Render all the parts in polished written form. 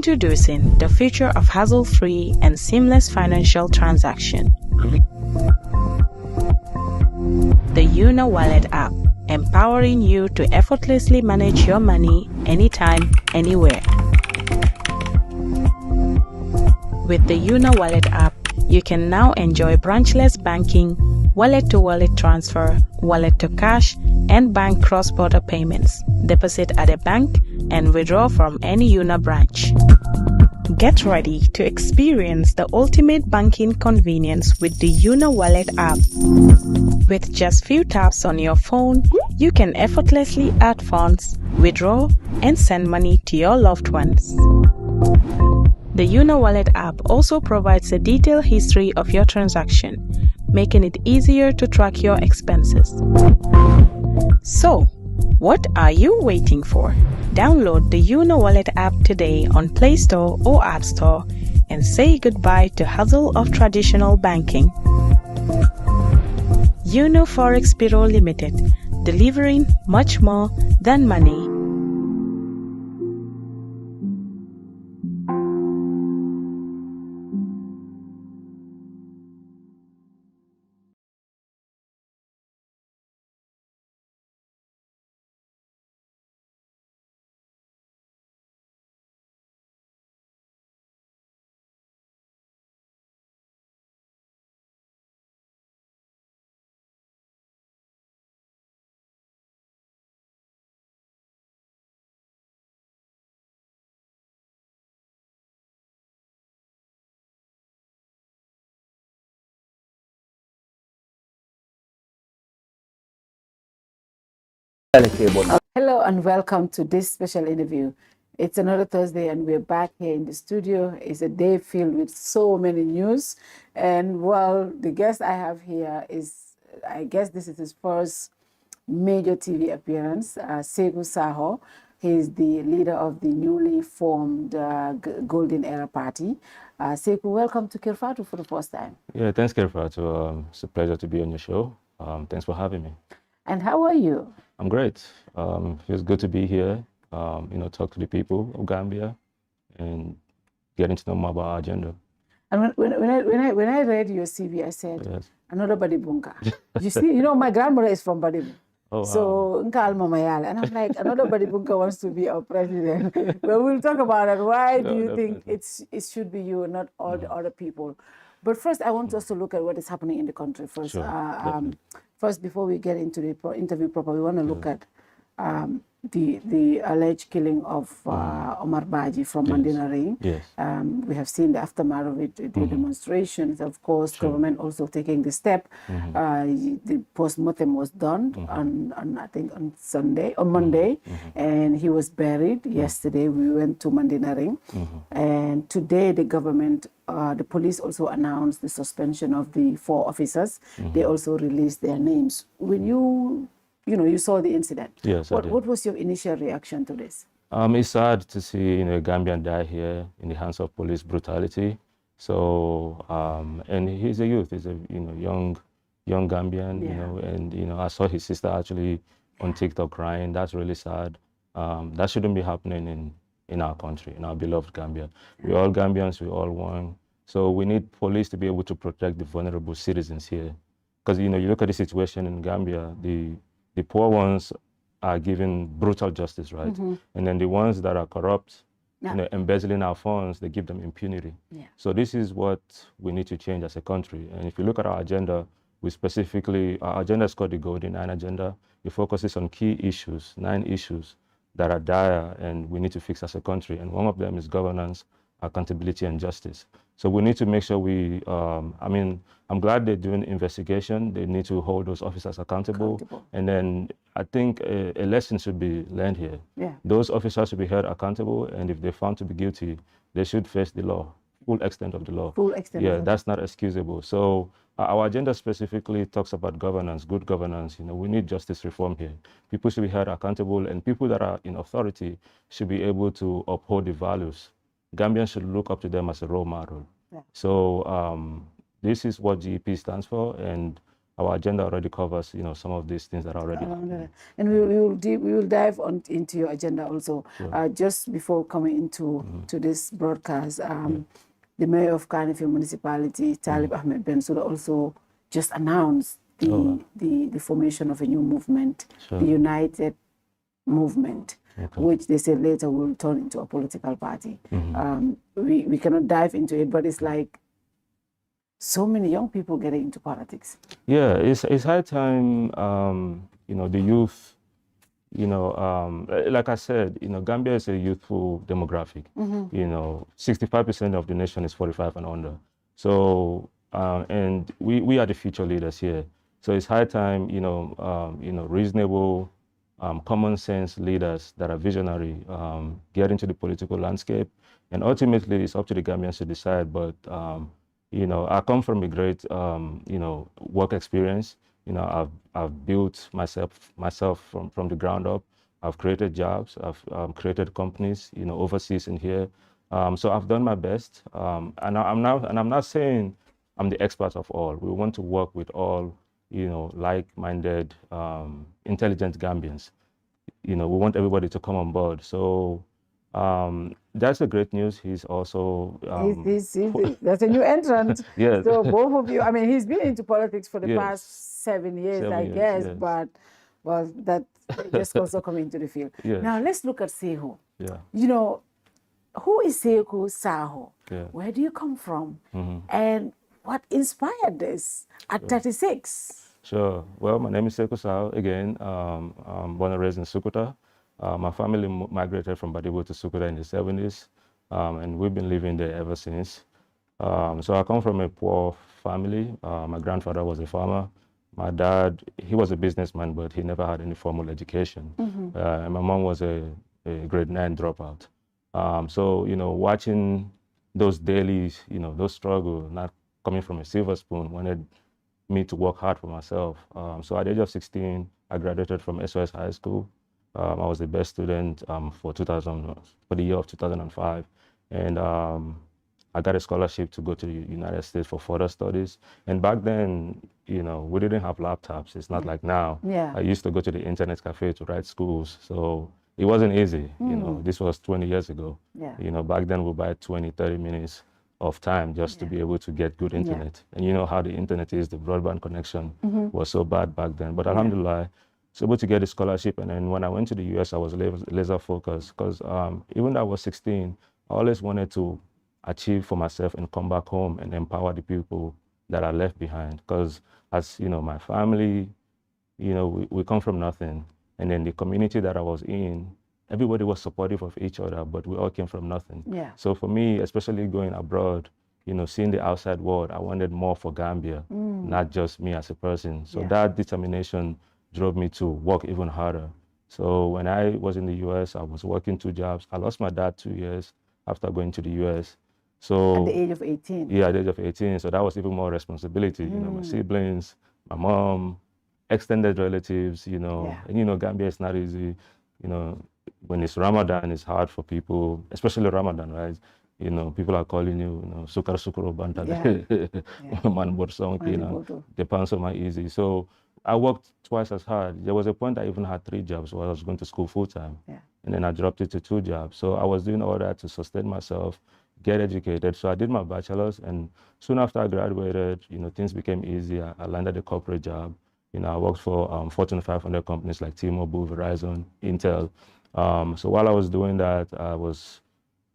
Introducing the future of hassle-free and seamless financial transaction. The Una Wallet app, empowering you to effortlessly manage your money anytime, anywhere. With the Una Wallet app, you can now enjoy branchless banking, wallet-to-wallet transfer, wallet-to-cash, and bank cross-border payments, deposit at a bank, and withdraw from any Una branch. Get ready to experience the ultimate banking convenience with the Una Wallet app. With just few taps on your phone, you can effortlessly add funds, withdraw, and send money to your loved ones. The Una Wallet app also provides a detailed history of your transaction, making it easier to track your expenses. So, what are you waiting for? Download the Una Wallet app today on Play Store or App Store and say goodbye to hassle of traditional banking. Una Forex Bureau Limited, delivering much more than money. Hello and welcome to this special interview. It's another Thursday and we're back here in the studio. It's a day filled with so many news. And well, the guest I have here is, I guess this is his first major TV appearance, Saikou Sawo. He's the leader of the newly formed Golden Era Party. Saikou, welcome to Kerr Fatou for the first time. Yeah, thanks, Kerr Fatou. It's a pleasure to be on your show. Thanks for having me. And how are you? I'm great. Feels good to be here, talk to the people of Gambia and getting to know more about our agenda. And when I read your CV, I said, yes. Another Badibunga. You see, my grandmother is from Badibu. Oh, wow. So, and I'm like, another Badibunga wants to be our president. But we'll talk about it. Why do you think it should be you and not all the other people? But first, I want us to look at what is happening in the country first. Sure, first, before we get into the interview proper, we want to look at the alleged killing of Omar Baji from Mandina Ring. Yes. We have seen the aftermath of it, the demonstrations, of course, government also taking the step. The post-mortem was done on I think on Monday, and he was buried. Yesterday, we went to Mandina Ring, and today the government, the police also announced the suspension of the 4 officers. They also released their names. When you saw the incident. Yes, what was your initial reaction to this? It's sad to see a Gambian die here in the hands of police brutality. So, and he's a youth. He's a young Gambian. And I saw his sister actually on TikTok crying. That's really sad. That shouldn't be happening in our country, in our beloved Gambia. We're all Gambians. We're all one. So we need police to be able to protect the vulnerable citizens here. Because you look at the situation in Gambia, the poor ones are given brutal justice, right? And then the ones that are corrupt, embezzling our funds, they give them impunity. So this is what we need to change as a country. And if you look at our agenda, our agenda is called the Golden 9 Agenda. It focuses on key issues, 9 issues that are dire and we need to fix as a country. And one of them is governance, accountability, and justice. So we need to make sure I'm glad they're doing investigation. They need to hold those officers accountable. And then I think a lesson should be learned here. Those officers should be held accountable, and if they're found to be guilty, they should face the law, full extent of the law. That's not excusable. So our agenda specifically talks about governance, good governance. We need justice reform here. People should be held accountable, and people that are in authority should be able to uphold the values. Gambians should look up to them as a role model. So this is what GEP stands for, and our agenda already covers, some of these things that are already happening. And we will dive into your agenda also. Sure. Just before coming into to this broadcast, the mayor of Kanifing Municipality, Talib Ahmed Bensouda, also just announced the formation of a new movement, Sure. the United Movement, Okay. which they said later will turn into a political party. We cannot dive into it, but it's like so many young people getting into politics. Yeah, it's high time, the youth, like I said, Gambia is a youthful demographic. 65% of the nation is 45 and under. So, and we are the future leaders here. So it's high time, reasonable, common sense leaders that are visionary get into the political landscape. And ultimately, it's up to the Gambians to decide. But, I come from a great, work experience. I've built myself from the ground up. I've created jobs. I've created companies, overseas and here. So I've done my best. And I'm not saying I'm the expert of all. We want to work with all, like-minded, intelligent Gambians. We want everybody to come on board. So that's the great news. He's also that's a new entrant. Yes. So both of you, I mean, he's been into politics for the Yes. past 7 years, 7 I years, guess. yes. But well, that just also coming into the field. Yes. Now let's look at Saikou. Yeah. Who is Saikou Sawo? Yeah. Where do you come from? And what inspired this at 36? Sure. Well, my name is Saikou Sawo. Again, I'm born and raised in Sukuta. My family migrated from Badibu to Sukuta in the 70s, and we've been living there ever since. So I come from a poor family. My grandfather was a farmer. My dad, he was a businessman, but he never had any formal education. And my mom was a grade 9 dropout. So, watching those dailies, those struggles, not coming from a silver spoon, wanted me to work hard for myself. So at the age of 16, I graduated from SO8 High School. I was the best student for the year of 2005. And I got a scholarship to go to the United States for further studies. And back then, we didn't have laptops. It's not like now. Yeah. I used to go to the internet cafe to write schools. So it wasn't easy. This was 20 years ago. Yeah. Back then we buy 20, 30 minutes of time just to be able to get good internet. And you know how the internet is, the broadband connection was so bad back then. But alhamdulillah, I was able to get a scholarship. And then when I went to the US, I was laser focused because even though I was 16, I always wanted to achieve for myself and come back home and empower the people that are left behind. Because as my family, we come from nothing. And then the community that I was in, everybody was supportive of each other, but we all came from nothing. Yeah. So for me, especially going abroad, seeing the outside world, I wanted more for Gambia, not just me as a person. So that determination drove me to work even harder. So when I was in the US, I was working 2 jobs. I lost my dad 2 years after going to the US. So at the age of 18? Yeah, at the age of 18. So that was even more responsibility. My siblings, my mom, extended relatives, and Gambia is not easy. When it's Ramadan, it's hard for people, especially Ramadan, right? People are calling you, sukar sukuro banta, man borsong, the panso ma easy. So I worked twice as hard. There was a point I even had 3 jobs where I was going to school full time. And then I dropped it to 2 jobs. So I was doing all that to sustain myself, get educated. So I did my bachelor's, and soon after I graduated, things became easier. I landed a corporate job. I worked for Fortune 500 companies like T-Mobile, Verizon, Intel. So while I was doing that, I was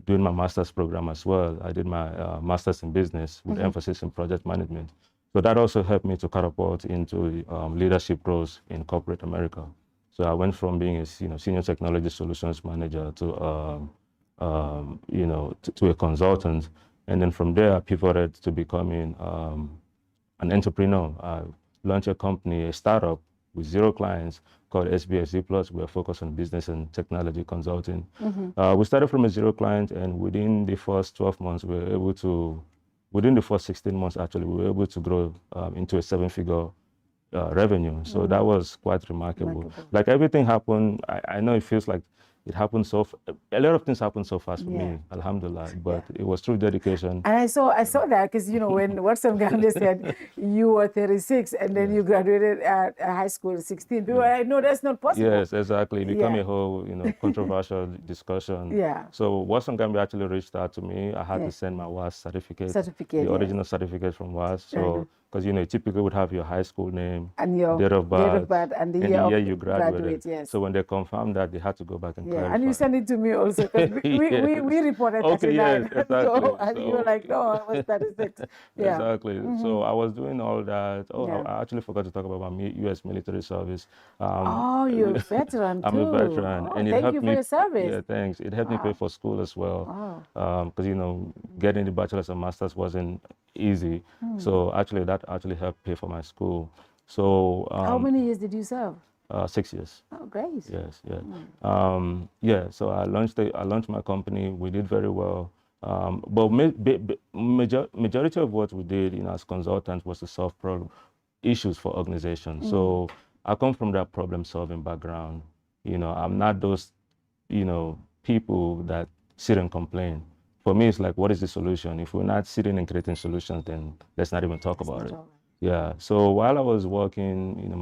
doing my master's program as well. I did my master's in business with emphasis in project management. So that also helped me to catapult into leadership roles in corporate America. So I went from being a senior technology solutions manager to to a consultant, and then from there I pivoted to becoming an entrepreneur. I launched a company, a startup with 0 clients called SBSC Plus. We are focused on business and technology consulting. We started from a 0 client, and within the first 12 months, we were able to, within the first 16 months actually, we were able to grow into a 7-figure revenue. So that was quite remarkable. Like everything happened, I know it feels like it happened a lot of things happened so fast for me, alhamdulillah, but it was through dedication. And I saw that because, when Watson Gambia said you were 36 and then you graduated at high school at 16, people were like, no, that's not possible. Yes, exactly. It became a whole, controversial discussion. Yeah. So Watson Gambia actually reached out to me. I had to send my WAS certificate, the original certificate from WAS. So, because, you typically would have your high school name, and your date of birth, and the year you graduated. Yes. So when they confirmed that, they had to go back and clarify. And you sent it to me also, because we reported 39. Yes, exactly. And you were like, no, I was 36. Exactly. So I was doing all that. I actually forgot to talk about my U.S. military service. You're a veteran too. I'm a veteran. And it helped me, for your service. Yeah, thanks. It helped me pay for school as well. Because, getting the bachelor's and master's wasn't easy. So actually, that actually helped pay for my school. So how many years did you serve? 6 years. Oh, great. Yes, so I launched my company. We did very well. But majority of what we did, as consultants, was to solve issues for organizations. So I come from that problem-solving background. I'm not those, people that sit and complain. For me, it's like, what is the solution? If we're not sitting and creating solutions, then let's not even talk about it. Yeah. So while I was working,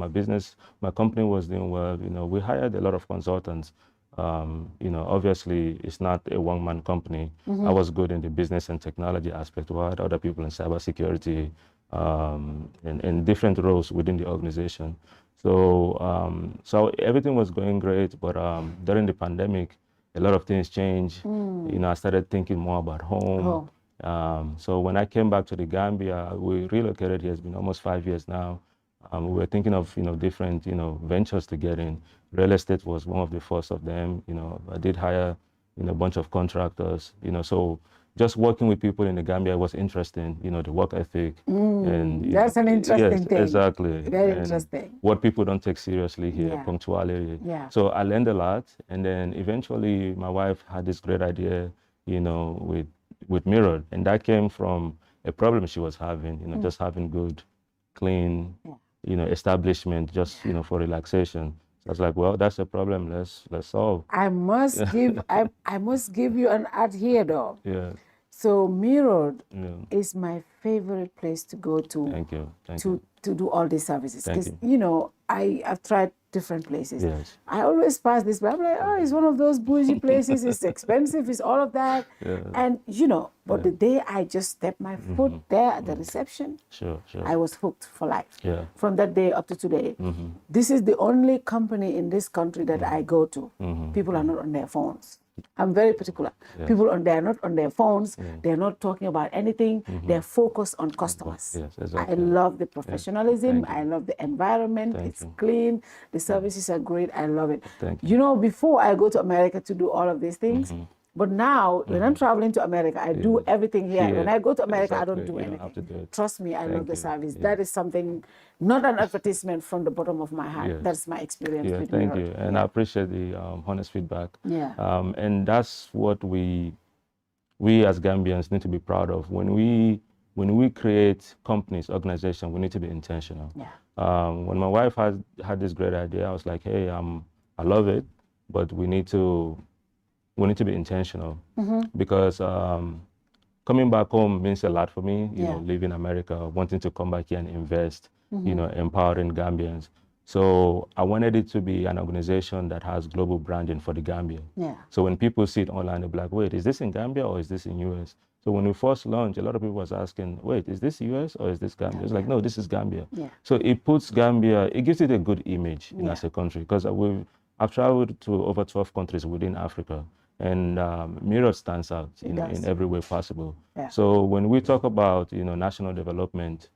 my company was doing well. We hired a lot of consultants. Obviously, it's not a one-man company. I was good in the business and technology aspect, while other people in cybersecurity, in different roles within the organization. So everything was going great, but during the pandemic, a lot of things changed. I started thinking more about home. So when I came back to the Gambia, we relocated here. It's been almost 5 years now. We were thinking of different ventures to get in. Real estate was one of the first of them. I did hire a bunch of contractors. So just working with people in the Gambia was interesting. The work ethic and that's an interesting thing. Exactly. Very interesting. What people don't take seriously here, punctuality. So I learned a lot, and then eventually my wife had this great idea, with Mirror, and that came from a problem she was having. Just having good, clean, establishment just for relaxation. So I was like, well, that's a problem. Let's solve. I must give I must give you an ad here though. Yeah. So Mirror is my favorite place to go to. Thank you. To do all these services, because I've tried different places. Yes. I always pass this, but I'm like, oh, it's one of those bougie places. It's expensive. It's all of that. And but the day I just stepped my foot there at the reception, sure. I was hooked for life. Yeah. From that day up to today, this is the only company in this country that I go to. People are not on their phones. I'm very particular. People they're not on their phones. They're not talking about anything. They're focused on customers. Yes, exactly. I love the professionalism. I love the environment. It's clean. The services are great. I love it. Before I go to America to do all of these things, but now when I'm traveling to America, I do everything here. When I go to America, I don't do anything. Trust me, I love the service. That is something, not an advertisement, from the bottom of my heart. That's my experience with thank Mirror. you. And I appreciate the honest feedback. And that's what we as Gambians need to be proud of. When we create companies, organizations, we need to be intentional. When my wife had this great idea, I was like, hey, I love it, but we need to be intentional, because coming back home means a lot for me. Living in America, wanting to come back here and invest, empowering Gambians. So I wanted it to be an organization that has global branding for the Gambia. So when people see it online, they're like, wait, is this in Gambia or is this in US? So when we first launched, a lot of people was asking, wait, is this US or is this Gambia? It's like, no, this is Gambia. So it puts Gambia, it gives it a good image as a country, because I've traveled to over 12 countries within Africa. And Mirror stands out in every way possible. So when we talk about national development,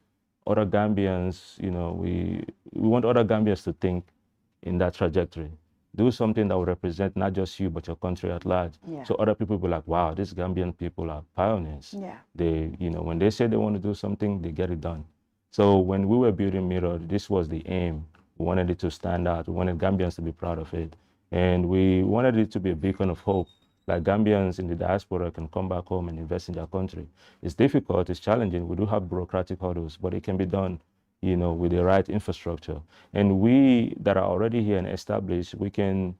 other Gambians, we want other Gambians to think in that trajectory. Do something that will represent not just you but your country at large. So other people will be like, wow, these Gambian people are pioneers. They, when they say they want to do something, they get it done. So when we were building Mirror, this was the aim. We wanted it to stand out. We wanted Gambians to be proud of it. And we wanted it to be a beacon of hope. Like Gambians in the diaspora can come back home and invest in their country. It's difficult, it's challenging. We do have bureaucratic hurdles, but it can be done, with the right infrastructure. And we that are already here and established, we can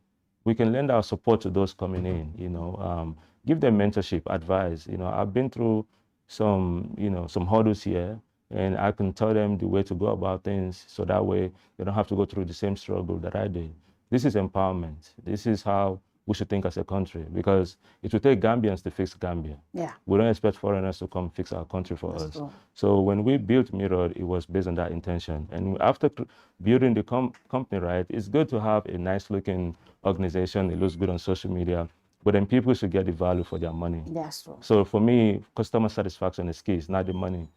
we can lend our support to those coming in, give them mentorship, advice. I've been through some, some hurdles here, and I can tell them the way to go about things so that way they don't have to go through the same struggle that I did. This is empowerment. This is how we should think as a country, because it will take Gambians to fix Gambia. Yeah. We don't expect foreigners to come fix our country for us. True. So when we built Mirror, it was based on that intention. And after building the company, right, it's good to have a nice looking organization. It looks good on social media, but then people should get the value for their money. That's true. So for me, customer satisfaction is key. It's not the money,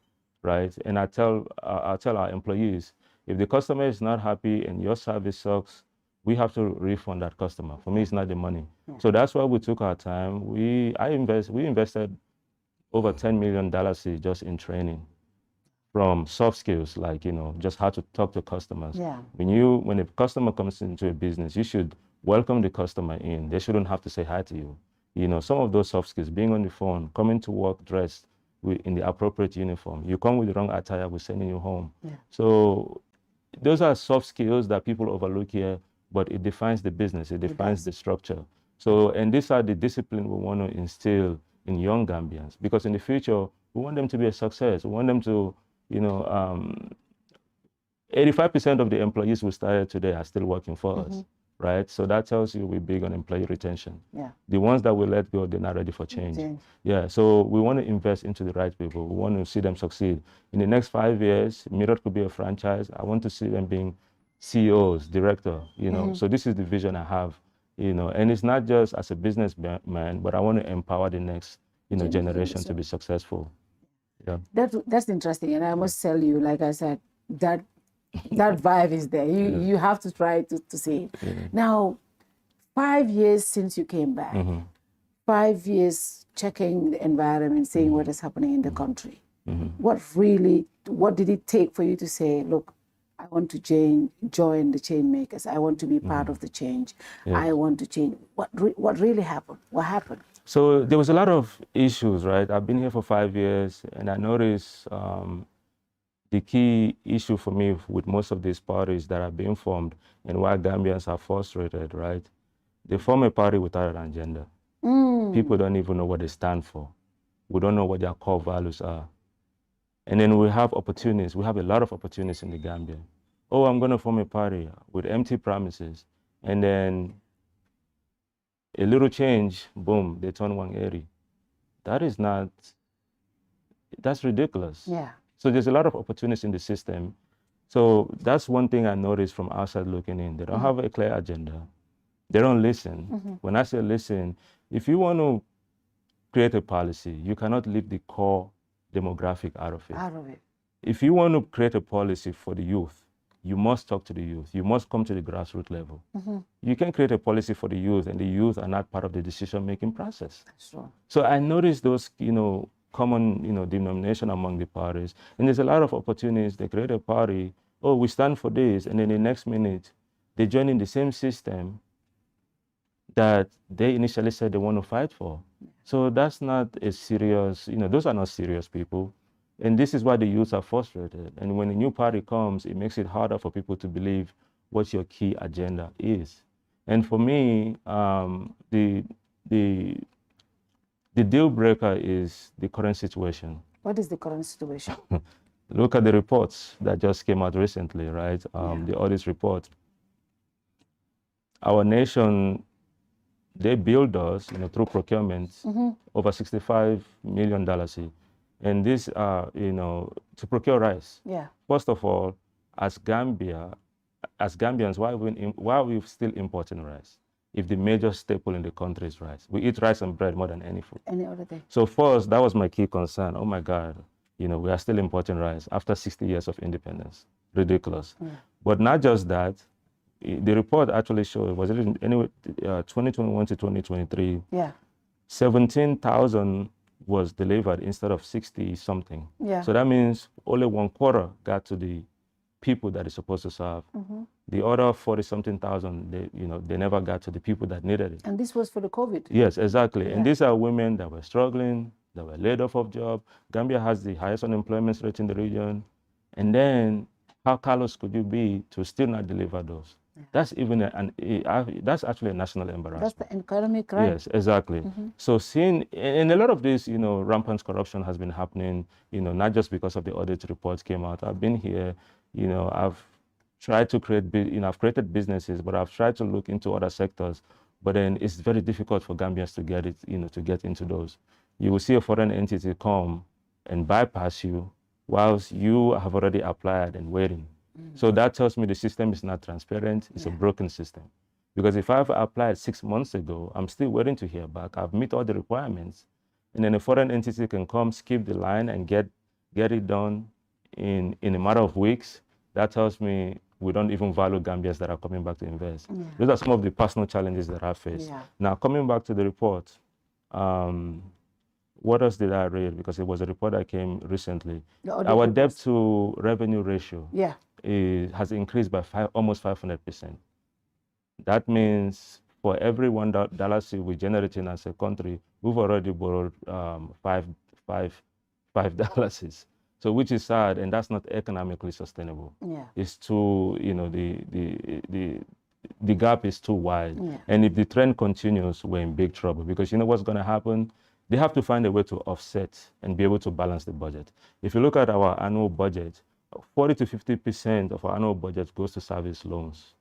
right? And I tell our employees, if the customer is not happy and your service sucks, we have to refund that customer. For me, it's not the money. Yeah. So that's why we took our time. We invested over $10 million just in training, from soft skills, like, just how to talk to customers. Yeah. When a customer comes into a business, you should welcome the customer in. They shouldn't have to say hi to you. Some of those soft skills, being on the phone, coming to work dressed in the appropriate uniform. You come with the wrong attire, we're sending you home. Yeah. So those are soft skills that people overlook here, but it defines the business, it defines the structure. So, and these are the discipline we want to instill in young Gambians, because in the future, we want them to be a success. We want them to, 85% of the employees who started today are still working for us, right? So that tells you we're big on employee retention. Yeah. The ones that we let go, they're not ready for change. Yeah, so we want to invest into the right people. We want to see them succeed. In the next 5 years, Mirror could be a franchise. I want to see them being CEOs, director, So this is the vision I have, and it's not just as a businessman, but I want to empower the next, generation to be successful. Yeah. That's interesting, and I must tell you, like I said, that vibe is there. You have to try to see it. Yeah. Now, 5 years since you came back, 5 years checking the environment, seeing what is happening in the country. What did it take for you to say, look, I want to join the change makers. I want to be part of the change. Yeah. I want to change. What really happened? What happened? So there was a lot of issues, right? I've been here for 5 years, and I noticed the key issue for me with most of these parties that have been formed and why Gambians are frustrated, right? They form a party without an agenda. People don't even know what they stand for. We don't know what their core values are. And then we have opportunities. We have a lot of opportunities in the Gambia. Oh, I'm going to form a party with empty promises. And then a little change, boom, they turn 180. That's ridiculous. Yeah. So there's a lot of opportunities in the system. So that's one thing I noticed from outside looking in. They don't have a clear agenda. They don't listen. When I say listen, if you want to create a policy, you cannot leave the core demographic out of it. If you want to create a policy for the youth, you must talk to the youth. You must come to the grassroots level. You can create a policy for the youth, and the youth are not part of the decision-making process. Sure. So I noticed those, common, denomination among the parties, and there's a lot of opportunities. They create a party. Oh, we stand for this, and then the next minute, they join in the same system that they initially said they want to fight for. So that's not a serious, those are not serious people. And this is why the youths are frustrated. And when a new party comes, it makes it harder for people to believe what your key agenda is. And for me, the deal breaker is the current situation. What is the current situation? Look at the reports that just came out recently, right? The audit report. Our nation, they billed us, through procurement, over $65 million. And this, to procure rice. Yeah. First of all, as Gambians, why are we still importing rice? If the major staple in the country is rice, we eat rice and bread more than any food. Any other thing. So first, that was my key concern. Oh my God, we are still importing rice after 60 years of independence. Ridiculous. Yeah. But not just that. The report actually showed, was it anyway, 2021 to 2023, 17,000 was delivered instead of 60 something. Yeah. So that means only 1/4 got to the people that it's supposed to serve. The other 40 something thousand, they never got to the people that needed it. And this was for the COVID. Yes, exactly. Yeah. And these are women that were struggling, that were laid off of job. Gambia has the highest unemployment rate in the region. And then how callous could you be to still not deliver those? That's even that's actually a national embarrassment. That's the economic crime. Yes, exactly. So seeing, and a lot of this, rampant corruption has been happening, not just because of the audit reports came out. I've been here, I've tried to create, I've created businesses, but I've tried to look into other sectors. But then it's very difficult for Gambians to get it, to get into those. You will see a foreign entity come and bypass you whilst you have already applied and waiting. So that tells me the system is not transparent. It's a broken system. Because if I've applied 6 months ago, I'm still waiting to hear back. I've met all the requirements. And then a foreign entity can come, skip the line, and get it done in a matter of weeks. That tells me we don't even value Gambians that are coming back to invest. Those are some of the personal challenges that I face. Now, coming back to the report, what else did I read? Because it was a report that came recently. Our debt to revenue ratio has increased by almost 500%. That means for every $1 we generating as a country, we've already borrowed $5. So which is sad, and that's not economically sustainable. It's too, the gap is too wide. And if the trend continues, we're in big trouble, because you know what's going to happen? They have to find a way to offset and be able to balance the budget. If you look at our annual budget, 40 to 50% of our annual budget goes to service loans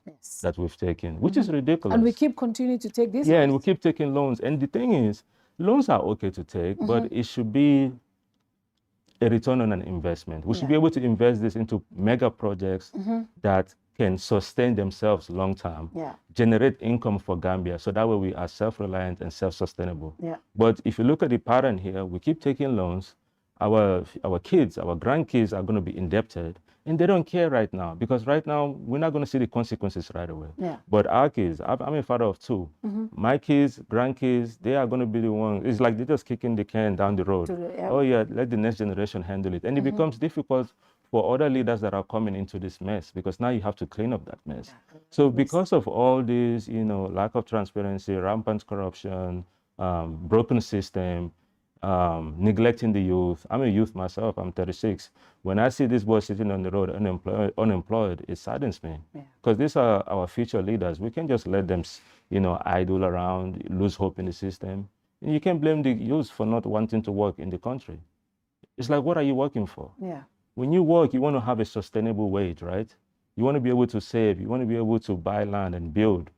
that we've taken, which is ridiculous. And we keep continuing to take this. Yeah, and we keep taking loans. And the thing is, loans are okay to take, but it should be a return on an investment. We should be able to invest this into mega projects that can sustain themselves long term, generate income for Gambia, so that way we are self-reliant and self-sustainable. But if you look at the pattern here, we keep taking loans. Our kids, our grandkids are going to be indebted, and they don't care right now, because right now we're not going to see the consequences right away. But our kids, I'm a father of 2. My kids, grandkids, they are going to be the ones. It's like they're just kicking the can down the road. Oh yeah, let the next generation handle it. And it becomes difficult for other leaders that are coming into this mess, because now you have to clean up that mess. So because of all this, lack of transparency, rampant corruption, broken system, neglecting the youth. I'm a youth myself, I'm 36. When I see this boy sitting on the road unemployed, it saddens me. Because these are our future leaders. We can't just let them, idle around, lose hope in the system. And you can't blame the youth for not wanting to work in the country. It's like, what are you working for? When you work, you want to have a sustainable wage, right? You want to be able to save, you want to be able to buy land and build.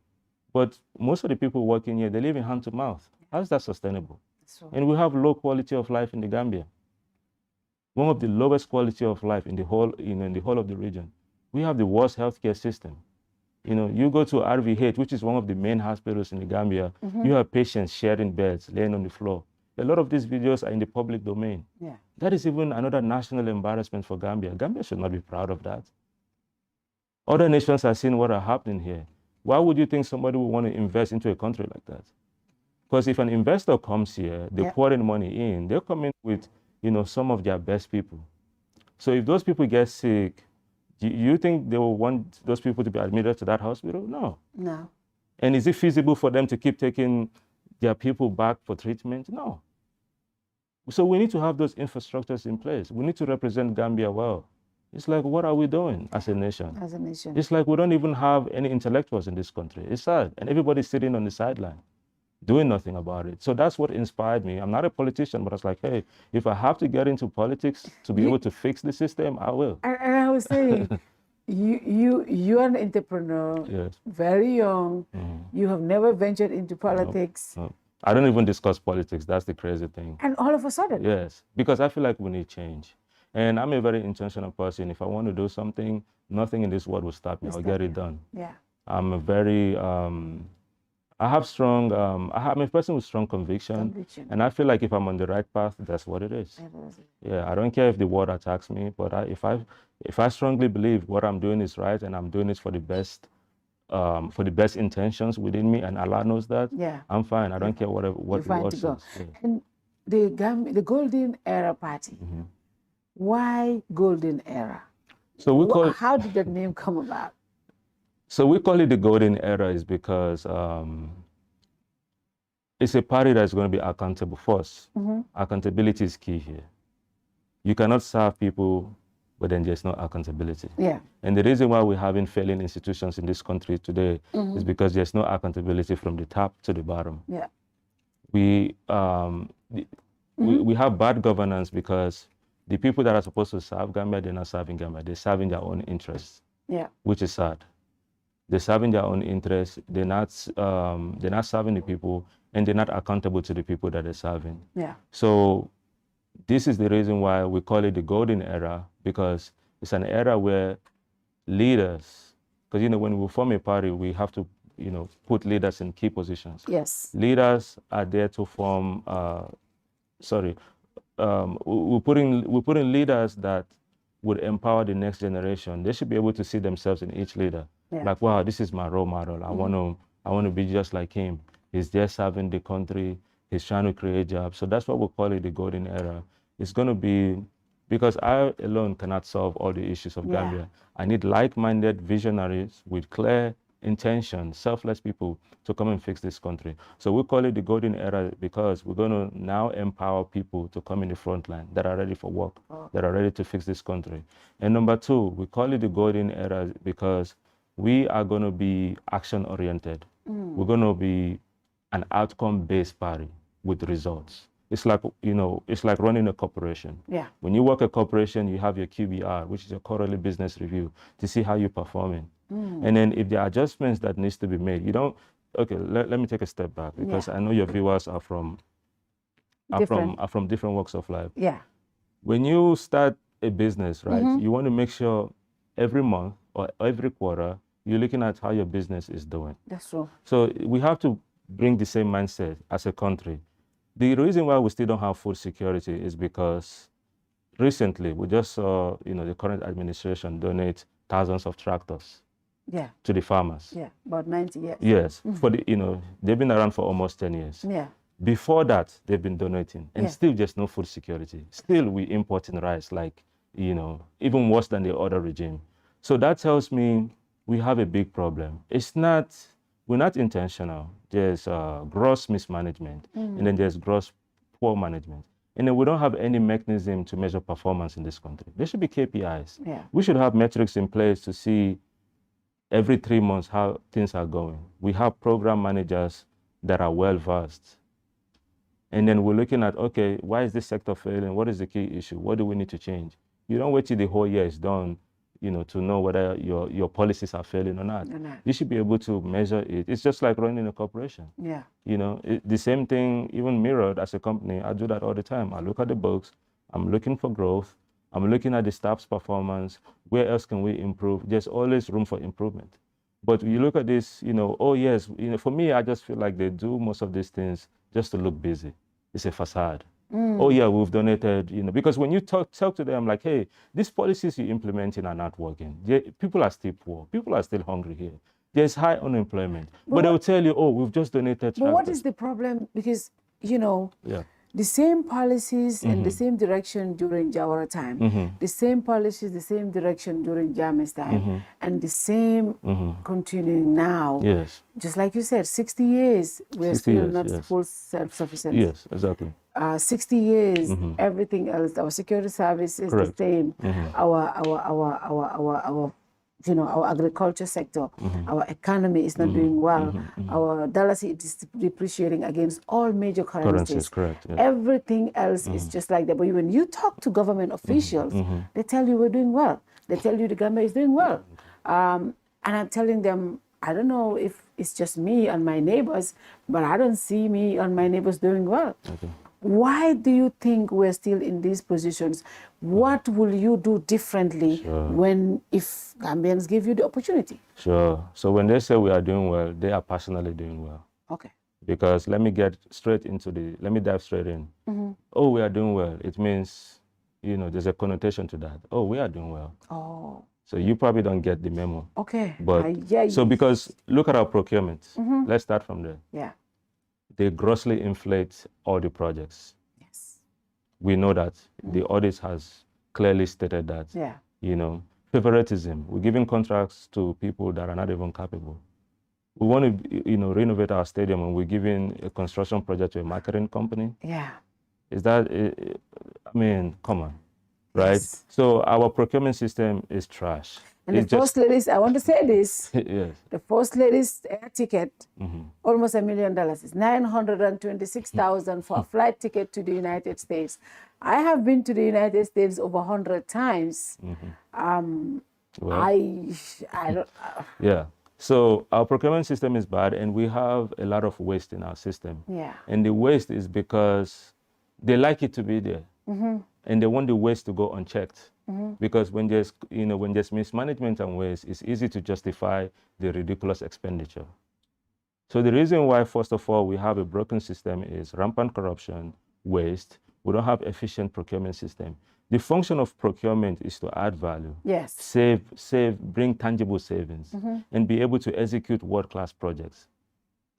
But most of the people working here, they live in hand to mouth. How is that sustainable? And we have low quality of life in the Gambia. One of the lowest quality of life in the whole, in the whole of the region. We have the worst healthcare system. You go to RVH, which is one of the main hospitals in the Gambia, you have patients sharing beds, laying on the floor. A lot of these videos are in the public domain. That is even another national embarrassment for Gambia. Gambia should not be proud of that. Other nations are seeing what are happening here. Why would you think somebody would want to invest into a country like that? Because if an investor comes here, they pour in money in, they'll come in with, some of their best people. So if those people get sick, do you think they will want those people to be admitted to that hospital? No. No. And is it feasible for them to keep taking their people back for treatment? No. So we need to have those infrastructures in place. We need to represent Gambia well. It's like, what are we doing as a nation? As a nation. It's like we don't even have any intellectuals in this country. It's sad. And everybody's sitting on the sideline, doing nothing about it. So that's what inspired me. I'm not a politician, but I was like, hey, if I have to get into politics to be able to fix the system, I will. And I was saying, you're an entrepreneur, very young. You have never ventured into politics. No. I don't even discuss politics. That's the crazy thing. And all of a sudden? Yes, because I feel like we need change. And I'm a very intentional person. If I want to do something, nothing in this world will stop me. I'll get it done. I'm a very, I'm a person with strong conviction. And I feel like if I'm on the right path, that's what it is. Yeah, I don't care if the world attacks me, but if I strongly believe what I'm doing is right and I'm doing it for the best intentions within me, and Allah knows that, I'm fine. I don't care what the world says. And the Golden Era Party, why Golden Era? So how did that name come about? So we call it the Golden Era is because it's a party that's going to be accountable first. Accountability is key here. You cannot serve people but then there's no accountability. Yeah. And the reason why we're having failing institutions in this country today is because there's no accountability from the top to the bottom. Yeah. We have bad governance because the people that are supposed to serve Gambia, they're not serving Gambia. They're serving their own interests. Yeah. Which is sad. They're serving their own interests. They're not serving the people, and they're not accountable to the people that they're serving. Yeah. So this is the reason why we call it the golden era, because it's an era where leaders, because, you know, when we form a party, we have to, you know, put leaders in key positions. Yes. Leaders are there to form, we're putting leaders that would empower the next generation. They should be able to see themselves in each leader. Yeah. Like, wow, this is my role model. I want to be just like him. He's there serving the country. He's trying to create jobs. So that's what we call it the golden era. It's going to be, because I alone cannot solve all the issues of Gambia. I need like-minded visionaries with clear intention, selfless people to come and fix this country. So we call it the golden era because we're going to now empower people to come in the front line that are ready for work, that are ready to fix this country. And number two, we call it the golden era because we are going to be action-oriented. We're going to be an outcome-based party with results. It's like, you know, it's like running a corporation. Yeah. When you work a corporation, you have your QBR, which is your quarterly business review, to see how you're performing. And then if there are adjustments that needs to be made, you don't, okay, let me take a step back, because I know your viewers are from different walks of life. Yeah. When you start a business, right, you want to make sure every month or every quarter, you're looking at how your business is doing. That's true. So we have to bring the same mindset as a country. The reason why we still don't have food security is because recently we just saw, you know, the current administration donate thousands of tractors to the farmers. Yeah, about 90 years. Yes, for the, you know, they've been around for almost 10 years. Yeah. Before that, they've been donating, and still just no food security. Still we importing rice, like, you know, even worse than the other regime. So that tells me we have a big problem. We're not intentional. There's gross mismanagement, and then there's gross poor management. And then we don't have any mechanism to measure performance in this country. There should be KPIs. Yeah. We should have metrics in place to see every 3 months how things are going. We have program managers that are well-versed. And then we're looking at, okay, why is this sector failing? What is the key issue? What do we need to change? You don't wait till the whole year is done, you know, to know whether your policies are failing or not. You should be able to measure it. It's just like running a corporation. Yeah. You know, the same thing, even mirrored as a company, I do that all the time. I look at the books, I'm looking for growth, I'm looking at the staff's performance, where else can we improve? There's always room for improvement. But you look at this, you know, oh yes, you know, for me, I just feel like they do most of these things just to look busy. It's a facade. Oh yeah, we've donated, you know, because when you talk to them like, hey, these policies you're implementing are not working. People are still poor. People are still hungry here. There's high unemployment. But they'll tell you, oh, we've just donated. But what is the problem? Because, you know, the same policies and the same direction during Jawara time, the same policies, the same direction during Jammeh's time, and the same continuing now. Yes. Just like you said, 60 years, we're still not full self-sufficient. Yes, exactly. 60 years, everything else, our security service is the same. Our you know, our agriculture sector, our economy is not doing well. Our dollar is depreciating against all major currencies. Correct. Yeah. Everything else is just like that. But when you talk to government officials, they tell you we're doing well. They tell you the Gambia is doing well. And I'm telling them, I don't know if it's just me and my neighbors, but I don't see me and my neighbors doing well. Okay. Why do you think we're still in these positions? What will you do differently if Gambians give you the opportunity? Sure. So when they say we are doing well, they are personally doing well. Okay. Because let me dive straight in. Oh, we are doing well. It means, you know, there's a connotation to that. Oh, we are doing well. Oh. So you probably don't get the memo. Okay. But because look at our procurement. Let's start from there. Yeah. They grossly inflate all the projects. Yes. We know that. The audit has clearly stated that. Yeah. You know, favoritism. We're giving contracts to people that are not even capable. We want to, you know, renovate our stadium, and we're giving a construction project to a marketing company. Yeah. Is that, I mean, come on. right? Yes. So our procurement system is trash. And the first lady's, I want to say this, yes. the first lady's air ticket, almost $1 million, is $926,000 for a flight ticket to the United States. I have been to the United States over 100 times. Well, I don't. Yeah. So our procurement system is bad, and we have a lot of waste in our system. Yeah. And the waste is because they like it to be there, and they want the waste to go unchecked. Because when there's, when there's mismanagement and waste, it's easy to justify the ridiculous expenditure. So the reason why, first of all, we have a broken system is rampant corruption, waste. We don't have efficient procurement system. The function of procurement is to add value, Yes, save, bring tangible savings, and be able to execute world-class projects.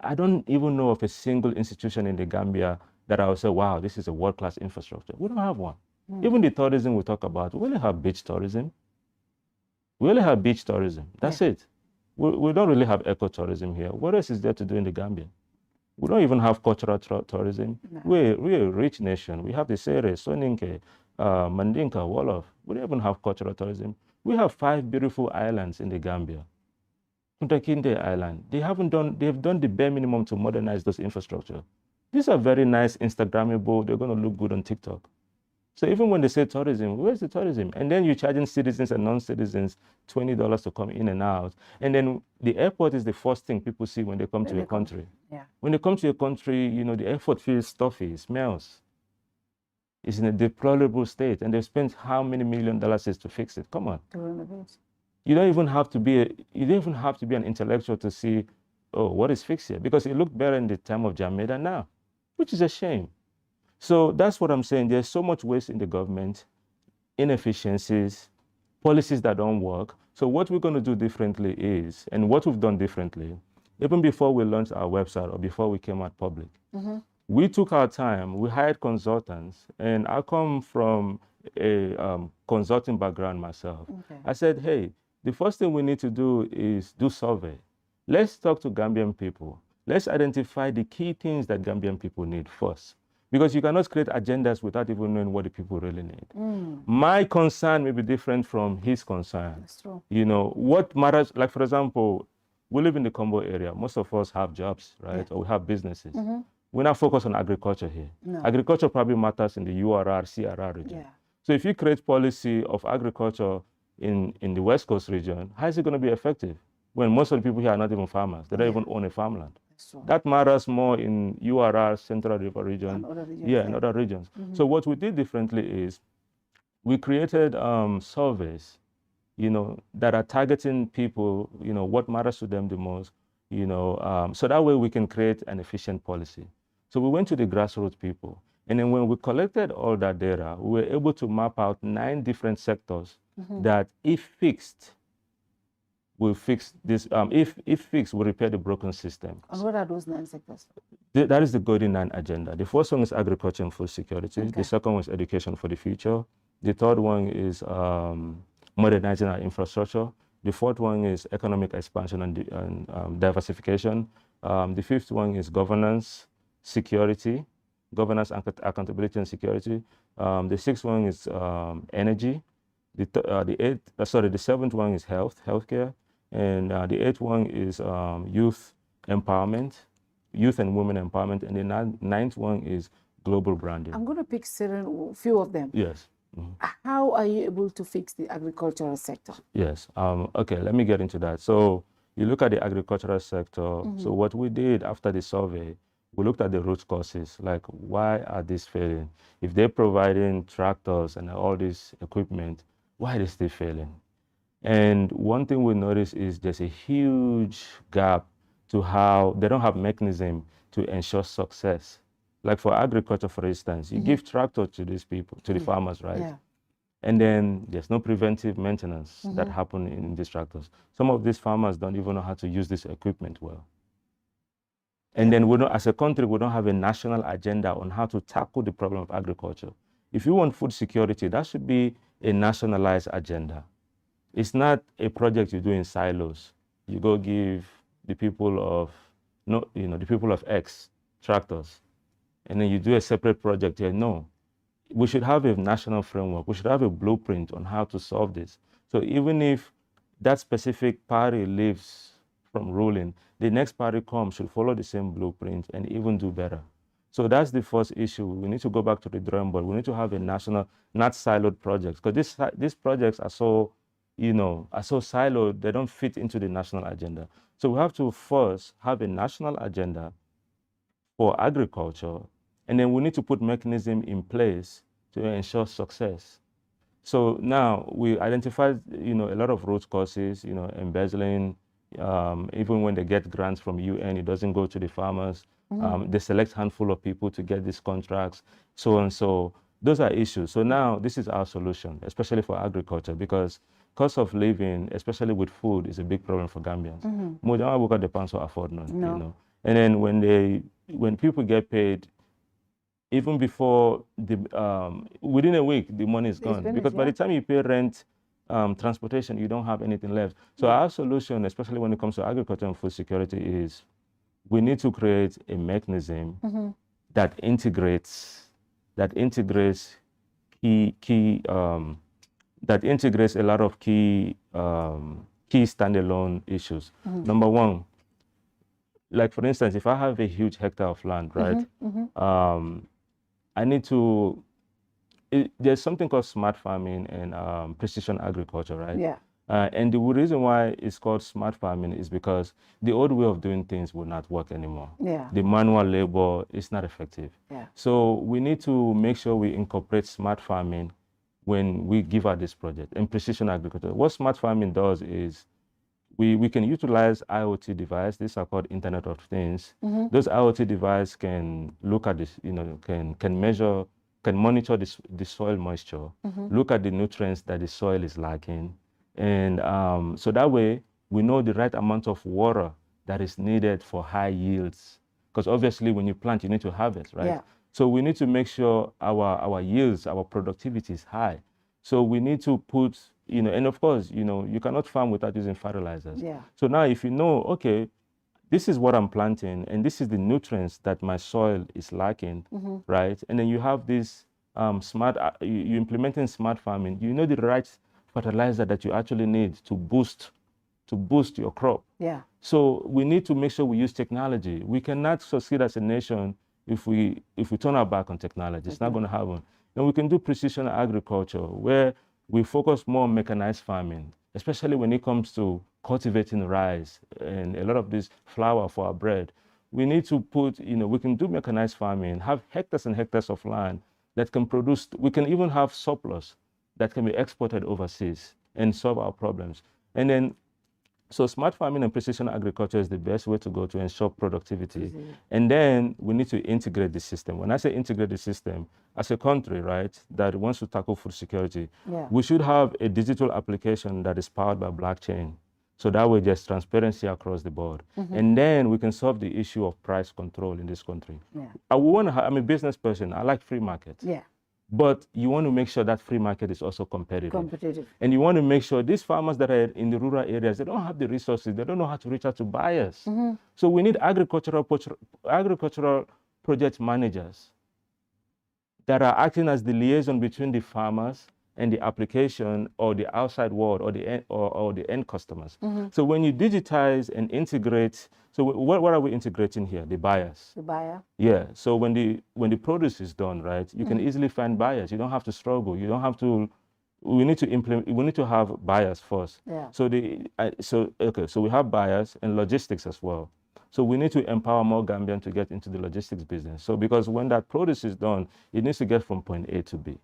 I don't even know of a single institution in the Gambia that I would say, wow, this is a world-class infrastructure. We don't have one. Even the tourism we talk about, we only have beach tourism. We only have beach tourism. That's it. We don't really have ecotourism here. What else is there to do in the Gambia? We don't even have cultural tourism. No. We're a rich nation. We have the Sere, Soninke, Mandinka, Wolof. We don't even have cultural tourism. We have 5 beautiful islands in the Gambia. Punta Kinde Island. They've done the bare minimum to modernize those infrastructure. These are very nice, Instagrammable. They're going to look good on TikTok. So even when they say tourism, where's the tourism? And then you're charging citizens and non-citizens $20 to come in and out. And then the airport is the first thing people see when they come to a country. Yeah. When they come to a country, the airport feels stuffy, it smells. It's in a deplorable state. And they've spent how many $1 million to fix it? Come on. You don't even have to be an intellectual to see, oh, what is fixed here? Because it looked better in the time of Jamaica now, which is a shame. So that's what I'm saying. There's so much waste in the government, inefficiencies, policies that don't work. So what we're going to do differently is, and what we've done differently, even before we launched our website or before we came out public, we took our time, we hired consultants, and I come from a consulting background myself. I said, hey, the first thing we need to do is do survey. Let's talk to Gambian people. Let's identify the key things that Gambian people need first. Because you cannot create agendas without even knowing what the people really need. My concern may be different from his concern. That's true. What matters, like for example, we live in the Combo area. Most of us have jobs, right? Or we have businesses. We're not focused on agriculture here. No. Agriculture probably matters in the URR, CRR region. So if you create policy of agriculture in the West Coast region, how is it going to be effective? When most of the people here are not even farmers. They don't even own a farmland. That matters more in URR, Central River region, and other regions, and other regions. So what we did differently is we created surveys, that are targeting people, what matters to them the most, so that way we can create an efficient policy. So we went to the grassroots people, and then when we collected all that data, we were able to map out 9 different sectors that, if fixed, will fix this. If fixed, will repair the broken system. And what are those 9 sectors? That is the Golden 9 agenda. The first one is agriculture and food security. The second one is education for the future. The third one is modernizing our infrastructure. The fourth one is economic expansion and diversification. The fifth one is governance, security, governance, accountability, and security. The sixth one is energy. The seventh one is healthcare. And the 8th one is youth empowerment, youth and women empowerment. And the 9th one is global branding. I'm going to pick few of them. Yes. How are you able to fix the agricultural sector? Yes. Okay, let me get into that. So you look at the agricultural sector. So what we did after the survey, we looked at the root causes, like why are these failing? If they're providing tractors and all this equipment, why are they still failing? And one thing we noticed is there's a huge gap to how they don't have mechanism to ensure success. Like for agriculture, for instance, you give tractor to these people, to the farmers, right? Yeah. And then there's no preventive maintenance that happen in these tractors. Some of these farmers don't even know how to use this equipment well. And then as a country, we don't have a national agenda on how to tackle the problem of agriculture. If you want food security, that should be a nationalized agenda. It's not a project you do in silos. You go give the people of, the people of X tractors, and then you do a separate project here. No, we should have a national framework. We should have a blueprint on how to solve this. So even if that specific party leaves from ruling, the next party comes should follow the same blueprint and even do better. So that's the first issue. We need to go back to the drawing board. We need to have a national, not siloed projects, because these projects are so, are so siloed, they don't fit into the national agenda. So we have to first have a national agenda for agriculture, and then we need to put mechanism in place to ensure success. So now we identified, a lot of root causes, embezzling. Even when they get grants from UN, it doesn't go to the farmers. They select a handful of people to get these contracts, so and so. Those are issues. So now this is our solution, especially for agriculture, because cost of living, especially with food, is a big problem for Gambians. And then when people get paid, even before within a week, the money is gone. Because by the time you pay rent, transportation, you don't have anything left. So our solution, especially when it comes to agriculture and food security, is we need to create a mechanism that integrates a lot of key standalone issues. Number one, like for instance, if I have a huge hectare of land, right? I need to. There's something called smart farming and precision agriculture, right? Yeah. And the reason why it's called smart farming is because the old way of doing things will not work anymore. Yeah. The manual labor is not effective. Yeah. So we need to make sure we incorporate smart farming when we give out this project. And precision agriculture, what smart farming does is we can utilize IoT devices. These are called Internet of Things. Those IoT devices can look at this, can measure, can monitor the soil moisture, look at the nutrients that the soil is lacking. And so that way, we know the right amount of water that is needed for high yields. Because obviously, when you plant, you need to harvest, right? Yeah. So we need to make sure our yields, our productivity is high. So we need to put, and of course, you cannot farm without using fertilizers. Yeah. So now if you know, okay, this is what I'm planting, and this is the nutrients that my soil is lacking, right? And then you have this you're implementing smart farming. You know the right fertilizer that you actually need to boost your crop. Yeah. So we need to make sure we use technology. We cannot succeed as a nation if we turn our back on technology. It's not going to happen. And we can do precision agriculture where we focus more on mechanized farming, especially when it comes to cultivating rice and a lot of this flour for our bread. We need to put, we can do mechanized farming, have hectares and hectares of land that can produce, we can even have surplus that can be exported overseas and solve our problems. And then, so smart farming and precision agriculture is the best way to go to ensure productivity. And then we need to integrate the system. When I say integrate the system, as a country, right, that wants to tackle food security, we should have a digital application that is powered by blockchain. So that way there's transparency across the board. And then we can solve the issue of price control in this country. I'm a business person. I like free markets. Yeah. But you want to make sure that free market is also competitive. And you want to make sure these farmers that are in the rural areas, they don't have the resources, they don't know how to reach out to buyers. So we need agricultural project managers that are acting as the liaison between the farmers and the application or the outside world or the end customers. So when you digitize and integrate, so what are we integrating here? The buyers. The buyer. Yeah. So when the produce is done, right, you can easily find buyers. You don't have to struggle. You don't have to. We need to implement. We need to have buyers first. Yeah. So so we have buyers and logistics as well. So we need to empower more Gambians to get into the logistics business. So because when that produce is done, it needs to get from point A to B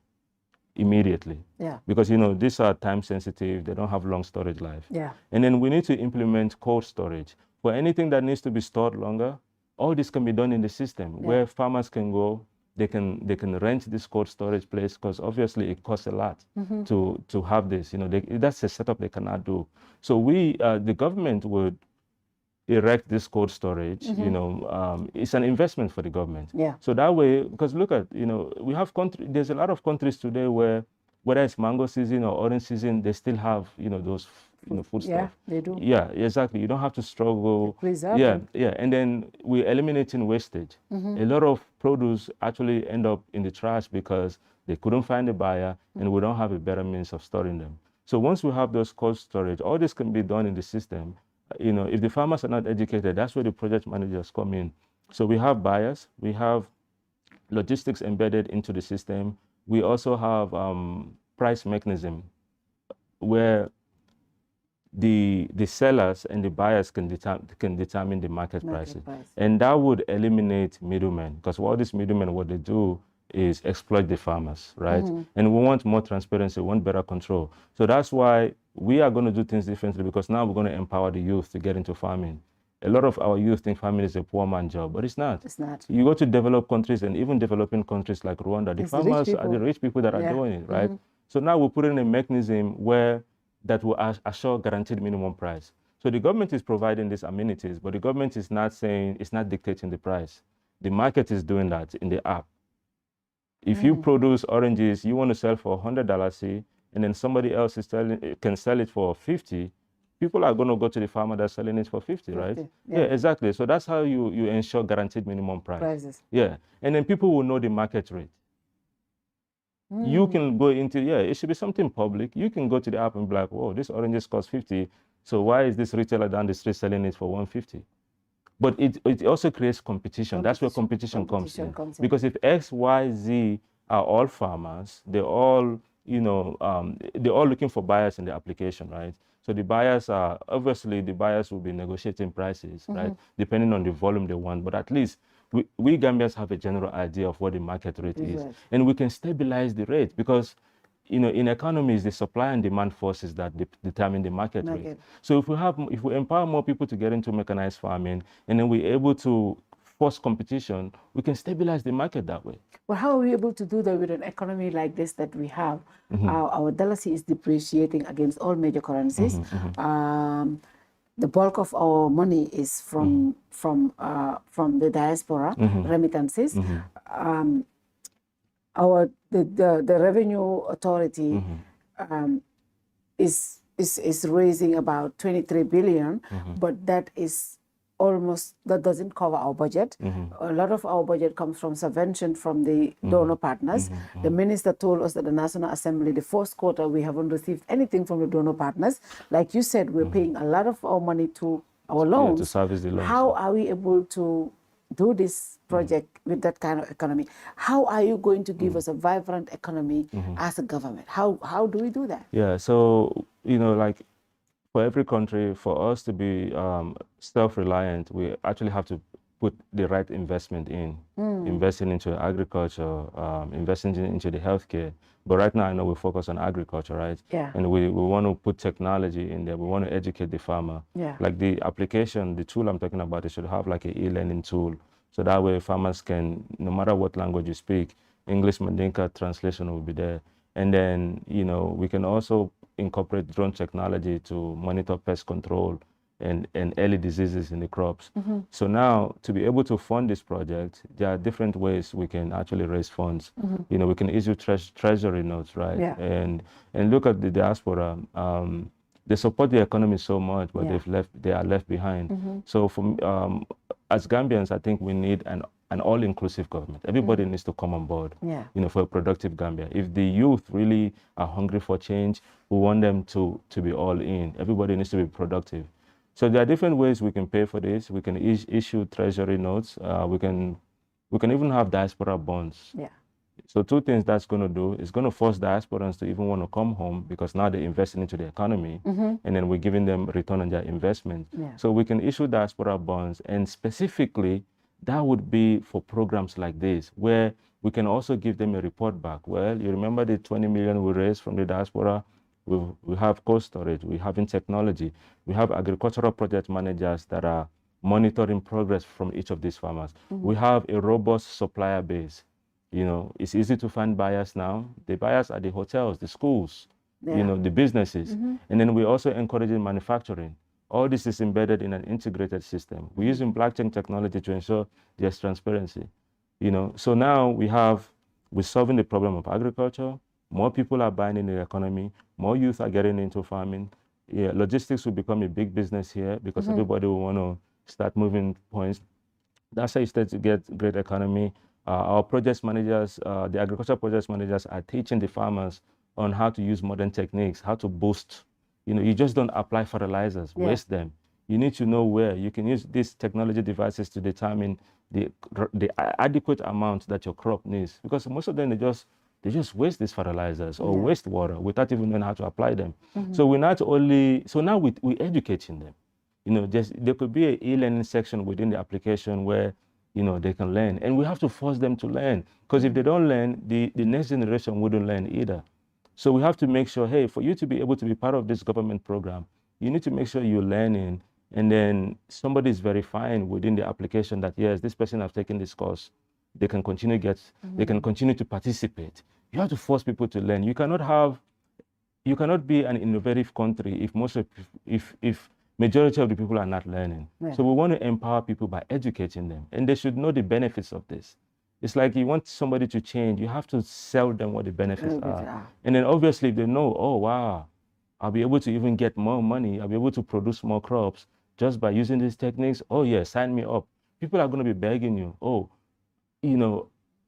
immediately. Yeah. Because these are time sensitive, they don't have long storage life. Yeah. And then we need to implement cold storage. For anything that needs to be stored longer, all this can be done in the system where farmers can go, they can rent this cold storage place because obviously it costs a lot to have this. That's a setup they cannot do. So the government would erect this cold storage. It's an investment for the government. Yeah. So that way, because look at, we have there's a lot of countries today where whether it's mango season or orange season, they still have, those food stuff. Yeah, they do. Yeah, exactly. You don't have to struggle. Yeah. And then we're eliminating wastage. A lot of produce actually end up in the trash because they couldn't find a buyer, and we don't have a better means of storing them. So once we have those cold storage, all this can be done in the system. If the farmers are not educated, that's where the project managers come in. So we have buyers, we have logistics embedded into the system. We also have price mechanism where the sellers and the buyers can determine the market prices. And that would eliminate middlemen, because all these middlemen, what they do is exploit the farmers, right? And we want more transparency, we want better control. So that's why we are going to do things differently, because now we're going to empower the youth to get into farming. A lot of our youth think farming is a poor man's job, but it's not. It's not. You go to developed countries, and even developing countries like Rwanda, the farmers are the rich people that are doing it, right? So now we're putting a mechanism where that will assure guaranteed minimum price. So the government is providing these amenities, but the government is not saying, it's not dictating the price. The market is doing that in the app. If you produce oranges, you want to sell for $100, and then somebody else can sell it for 50, people are going to go to the farmer that's selling it for 50, right? Yeah, exactly. So that's how you ensure guaranteed minimum prices. Yeah, and then people will know the market rate. You can go into, it should be something public. You can go to the app and be like, whoa, this oranges cost 50. So why is this retailer down the street selling it for 150? But it also creates competition. That's where competition comes in. Because if X, Y, Z are all farmers, they're all, they're all looking for buyers in the application, right? So the buyers are, obviously the buyers will be negotiating prices, right? Depending on the volume they want, but at least we Gambians have a general idea of what the market rate is. And we can stabilize the rate, because in economies, the supply and demand forces that determine the market rate. So if we empower more people to get into mechanized farming, and then we're able to force competition, we can stabilize the market that way. Well, how are we able to do that with an economy like this that we have? Our dollar is depreciating against all major currencies. The bulk of our money is from the diaspora, remittances. The revenue authority is raising about 23 billion, but that doesn't cover our budget. A lot of our budget comes from subvention from the donor partners. The minister told us that the National Assembly, the first quarter, we haven't received anything from the donor partners. Like you said, we're paying a lot of our money to our loans. To service the loans. How are we able to do this project with that kind of economy? How are you going to give us a vibrant economy as a government? How do we do that? Yeah, so, like for every country, for us to be self-reliant, we actually have to put the right investment in, investing into agriculture, investing into the healthcare. But right now, I know we focus on agriculture, right? Yeah. And we want to put technology in there. We want to educate the farmer. Yeah. Like the application, the tool I'm talking about, it should have like an e-learning tool. So that way farmers can, no matter what language you speak, English, Mandinka translation will be there. And then, we can also incorporate drone technology to monitor pest control and early diseases in the crops. So now, to be able to fund this project, there are different ways we can actually raise funds. We can issue treasury notes, right? Yeah. And look at the diaspora. They support the economy so much, but they are left behind. So as Gambians, I think we need an all-inclusive government. Everybody needs to come on board, for a productive Gambia. If the youth really are hungry for change, we want them to be all in. Everybody needs to be productive. So there are different ways we can pay for this. We can issue treasury notes. We can even have diaspora bonds. Yeah. So two things that's going to do is going to force diasporans to even want to come home, because now they're investing into the economy, and then we're giving them return on their investment. Yeah. So we can issue diaspora bonds, and specifically, that would be for programs like this, where we can also give them a report back. Well, you remember the 20 million we raised from the diaspora? We have cold storage, we have in technology, we have agricultural project managers that are monitoring progress from each of these farmers. We have a robust supplier base. It's easy to find buyers now. The buyers are the hotels, the schools, the businesses. And then we're also encouraging manufacturing. All this is embedded in an integrated system. We're using blockchain technology to ensure there's transparency. So now we're solving the problem of agriculture. More people are buying in the economy. More youth are getting into farming. Yeah, logistics will become a big business here, because everybody will want to start moving points. That's how you start to get great economy. Our project managers, the agricultural project managers are teaching the farmers on how to use modern techniques, how to boost. You just don't apply fertilizers, waste them. You need to know where. You can use these technology devices to determine the adequate amount that your crop needs. Because most of them, they just waste these fertilizers or waste water without even knowing how to apply them. So we're not only, so now we're educating them. There could be an e-learning section within the application where, they can learn. And we have to force them to learn. Because if they don't learn, the next generation wouldn't learn either. So we have to make sure, hey, for you to be able to be part of this government program, you need to make sure you're learning. And then somebody is verifying within the application that, yes, this person has taken this course. They can continue they can continue to participate. You have to force people to learn. You cannot be an innovative country if majority of the people are not learning. So we want to empower people by educating them, and they should know the benefits of this. It's like you want somebody to change, you have to sell them what the benefits are. And then obviously if they know, oh, wow, I'll be able to even get more money, I'll be able to produce more crops just by using these techniques. Oh yeah, sign me up. People are going to be begging you, oh,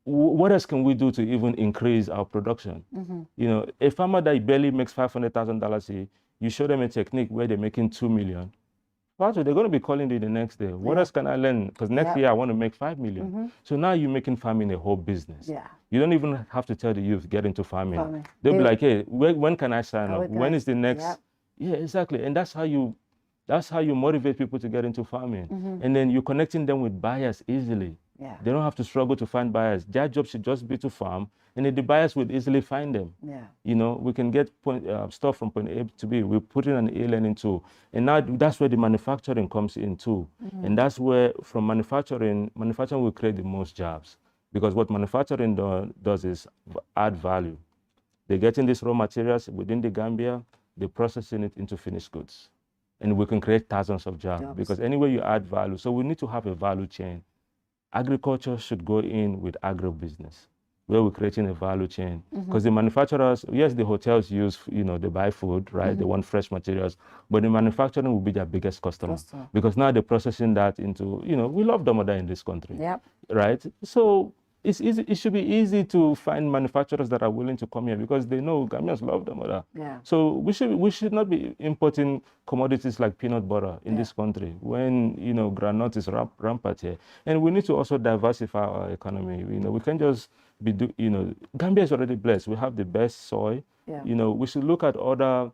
what else can we do to even increase our production? A farmer that barely makes $500,000 a year, you show them a technique where they're making 2 million. Fatou, they're going to be calling you the next day. What else can I learn? Because next year I want to make 5 million. So now you're making farming a whole business. You don't even have to tell the youth, get into farming. They'll be like, hey, when can I sign up? When is the next? Yeah, exactly. And that's how you motivate people to get into farming. And then you're connecting them with buyers easily. They don't have to struggle to find buyers. Their job should just be to farm, and then the buyers would easily find them. We can get stuff from point A to B. We put in an e-learning tool, and now that's where the manufacturing comes in too. And that's where, from manufacturing will create the most jobs, because what manufacturing does is add value. They're getting these raw materials within the Gambia, they're processing it into finished goods, and we can create thousands of jobs. Because anywhere you add value, so we need to have a value chain. Agriculture should go in with agribusiness, where we're creating a value chain. Because the manufacturers, yes, the hotels use, they buy food, right? They want fresh materials, but the manufacturing will be their biggest customer. Because now they're processing that into, we love Domoda in this country, right? So it's easy. It should be easy to find manufacturers that are willing to come here, because they know Gambians love Domoda. So we should not be importing commodities like peanut butter in this country when groundnut is rampant here. And we need to also diversify our economy. We can't just be Gambia is already blessed. We have the best soil. We should look at other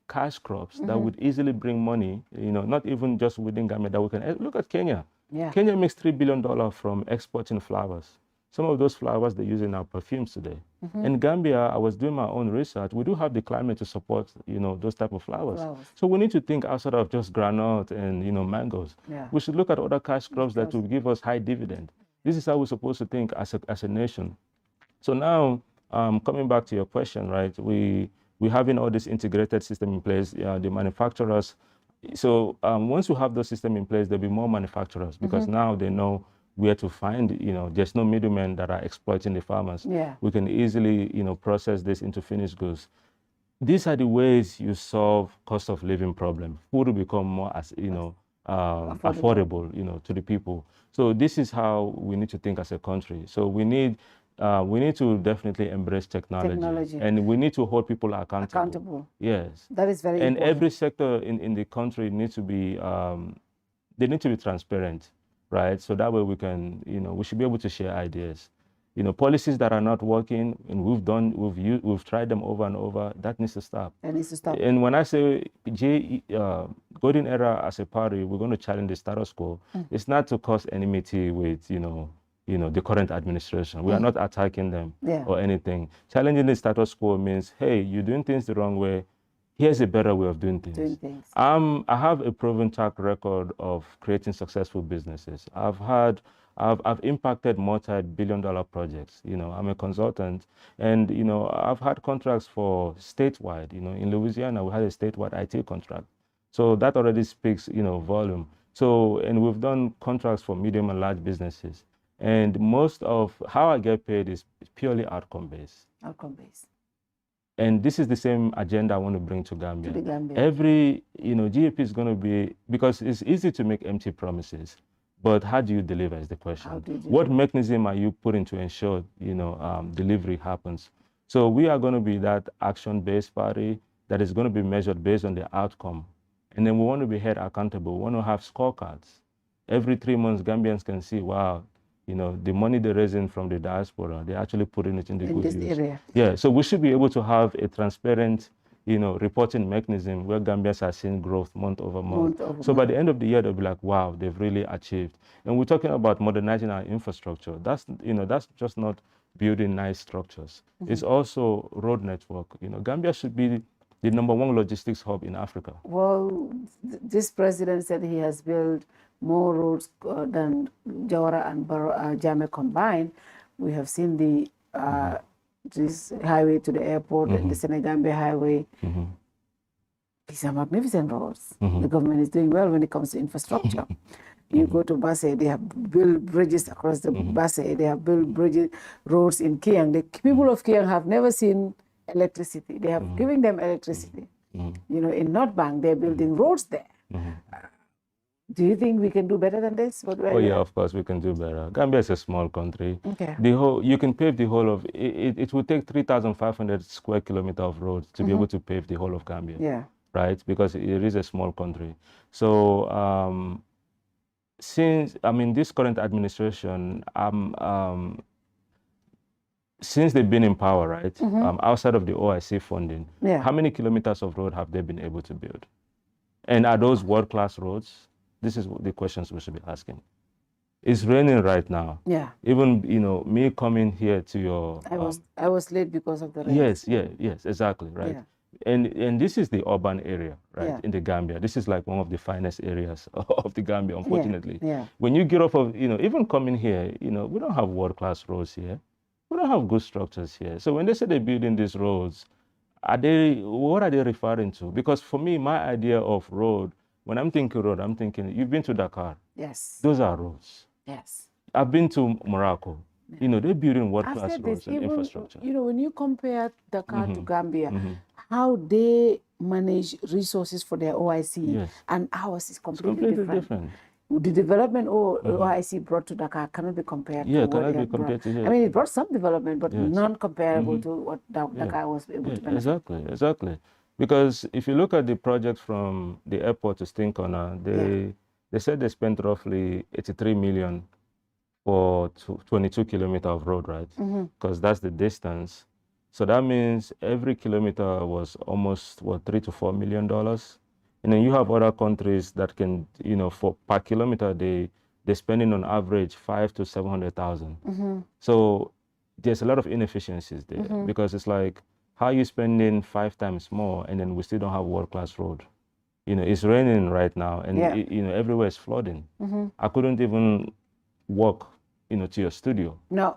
cash crops that would easily bring money. Not even just within Gambia. That we can look at Kenya. Kenya makes $3 billion from exporting flowers. Some of those flowers they use in our perfumes today. In Gambia, I was doing my own research. We do have the climate to support, those type of flowers. So we need to think outside of just granite and, mangoes. We should look at other cash crops that will give us high dividend. This is how we're supposed to think as a nation. So now, coming back to your question, right? We're having all this integrated system in place. The manufacturers. So once we have those systems in place, there'll be more manufacturers, because now they know where to find, there's no middlemen that are exploiting the farmers. We can easily, process this into finished goods. These are the ways you solve cost of living problem. Food will become more affordable, to the people. So this is how we need to think as a country. So we need to definitely embrace technology. And we need to hold people accountable. Yes. That is very important. And every sector in the country needs to be, they need to be transparent. Right, so that way we can, we should be able to share ideas. Policies that are not working, and we've tried them over and over. That needs to stop. That needs to stop. And when I say Golden Era as a party, we're going to challenge the status quo. It's not to cause enmity with, the current administration. We are not attacking them or anything. Challenging the status quo means, hey, you're doing things the wrong way. Here's a better way of doing things. I have a proven track record of creating successful businesses. I've impacted multi-billion-dollar projects. I'm a consultant, and I've had contracts for statewide. In Louisiana, we had a statewide IT contract. So that already speaks, volume. So, and we've done contracts for medium and large businesses. And most of how I get paid is purely outcome-based. Outcome-based. And this is the same agenda I want to bring to Gambia. To the Gambia. Every, GEP is going to be, because it's easy to make empty promises. But how do you deliver is the question. What mechanism are you putting to ensure, delivery happens? So we are going to be that action-based party that is going to be measured based on the outcome. And then we want to be held accountable. We want to have scorecards. Every 3 months, Gambians can see, wow, the money they're raising from the diaspora, they're actually putting it in the good use. Area. Yeah, so we should be able to have a transparent, reporting mechanism where Gambians are seeing growth month over month. So by the end of the year, they'll be like, wow, they've really achieved. And we're talking about modernizing our infrastructure. That's just not building nice structures. It's also road network. Gambia should be the #1 logistics hub in Africa. Well, this president said he has built more roads than Jawara and Jammeh combined. We have seen the this highway to the airport and the Senegambia highway. These are magnificent roads. The government is doing well when it comes to infrastructure. You go to Basse, they have built bridges across the Basse. They have built roads in Kiang. The people of Kiang have never seen electricity. They have given them electricity. In North Bank, they're building roads there. Do you think we can do better than this? Oh yeah, of course we can do better. Gambia is a small country. Okay. You can pave the whole of it. It would take 3,500 square kilometers of roads to be able to pave the whole of Gambia. Yeah. Right, because it is a small country. So since this current administration, since they've been in power, right, outside of the OIC funding, how many kilometers of road have they been able to build? And are those world-class roads? This is the questions we should be asking. It's raining right now. Yeah. Even me coming here to your. I was late because of the rain. Yes, exactly, right. Yeah. And this is the urban area, right, in the Gambia. This is like one of the finest areas of the Gambia, unfortunately. Yeah. When you get off of, even coming here, we don't have world-class roads here. We don't have good structures here. So when they say they're building these roads, what are they referring to? Because for me, my idea of road, when I'm thinking road, I'm thinking, you've been to Dakar. Yes. Those are roads. Yes. I've been to Morocco. They're building world-class roads and infrastructure. When you compare Dakar to Gambia, how they manage resources for their OIC and ours is completely different. The development OIC brought to Dakar cannot be compared to what they brought. To here. It brought some development, but non-comparable to what Dakar was able to benefit. Exactly. Because if you look at the project from the airport to Stinkona, they said they spent roughly 83 million for 22 kilometers of road, right? Because that's the distance. So that means every kilometer was almost, $3 to $4 million. And then you have other countries that can, per kilometer, they're spending on average 500,000 to 700,000. So there's a lot of inefficiencies there because it's like, how are you spending 5 times more and then we still don't have world-class road? It's raining right now and everywhere is flooding. I couldn't even walk, to your studio. No.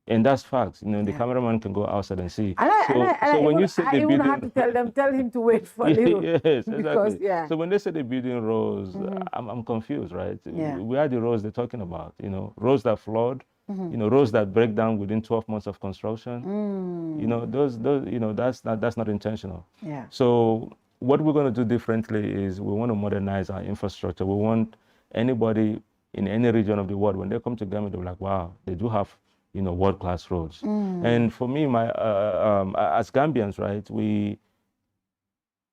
And that's facts. The cameraman can go outside and see. So when you say I even have to tell him to wait for you. Yes, exactly. Because, so when they say they're building roads, I'm confused, right? Where are the roads they're talking about? Roads that flood, roads that break down within 12 months of construction. Those that's not intentional. Yeah. So what we're going to do differently is we want to modernize our infrastructure. We want anybody in any region of the world, when they come to Gambia, they're like, wow, they do have world-class roads. And for me, as Gambians, right,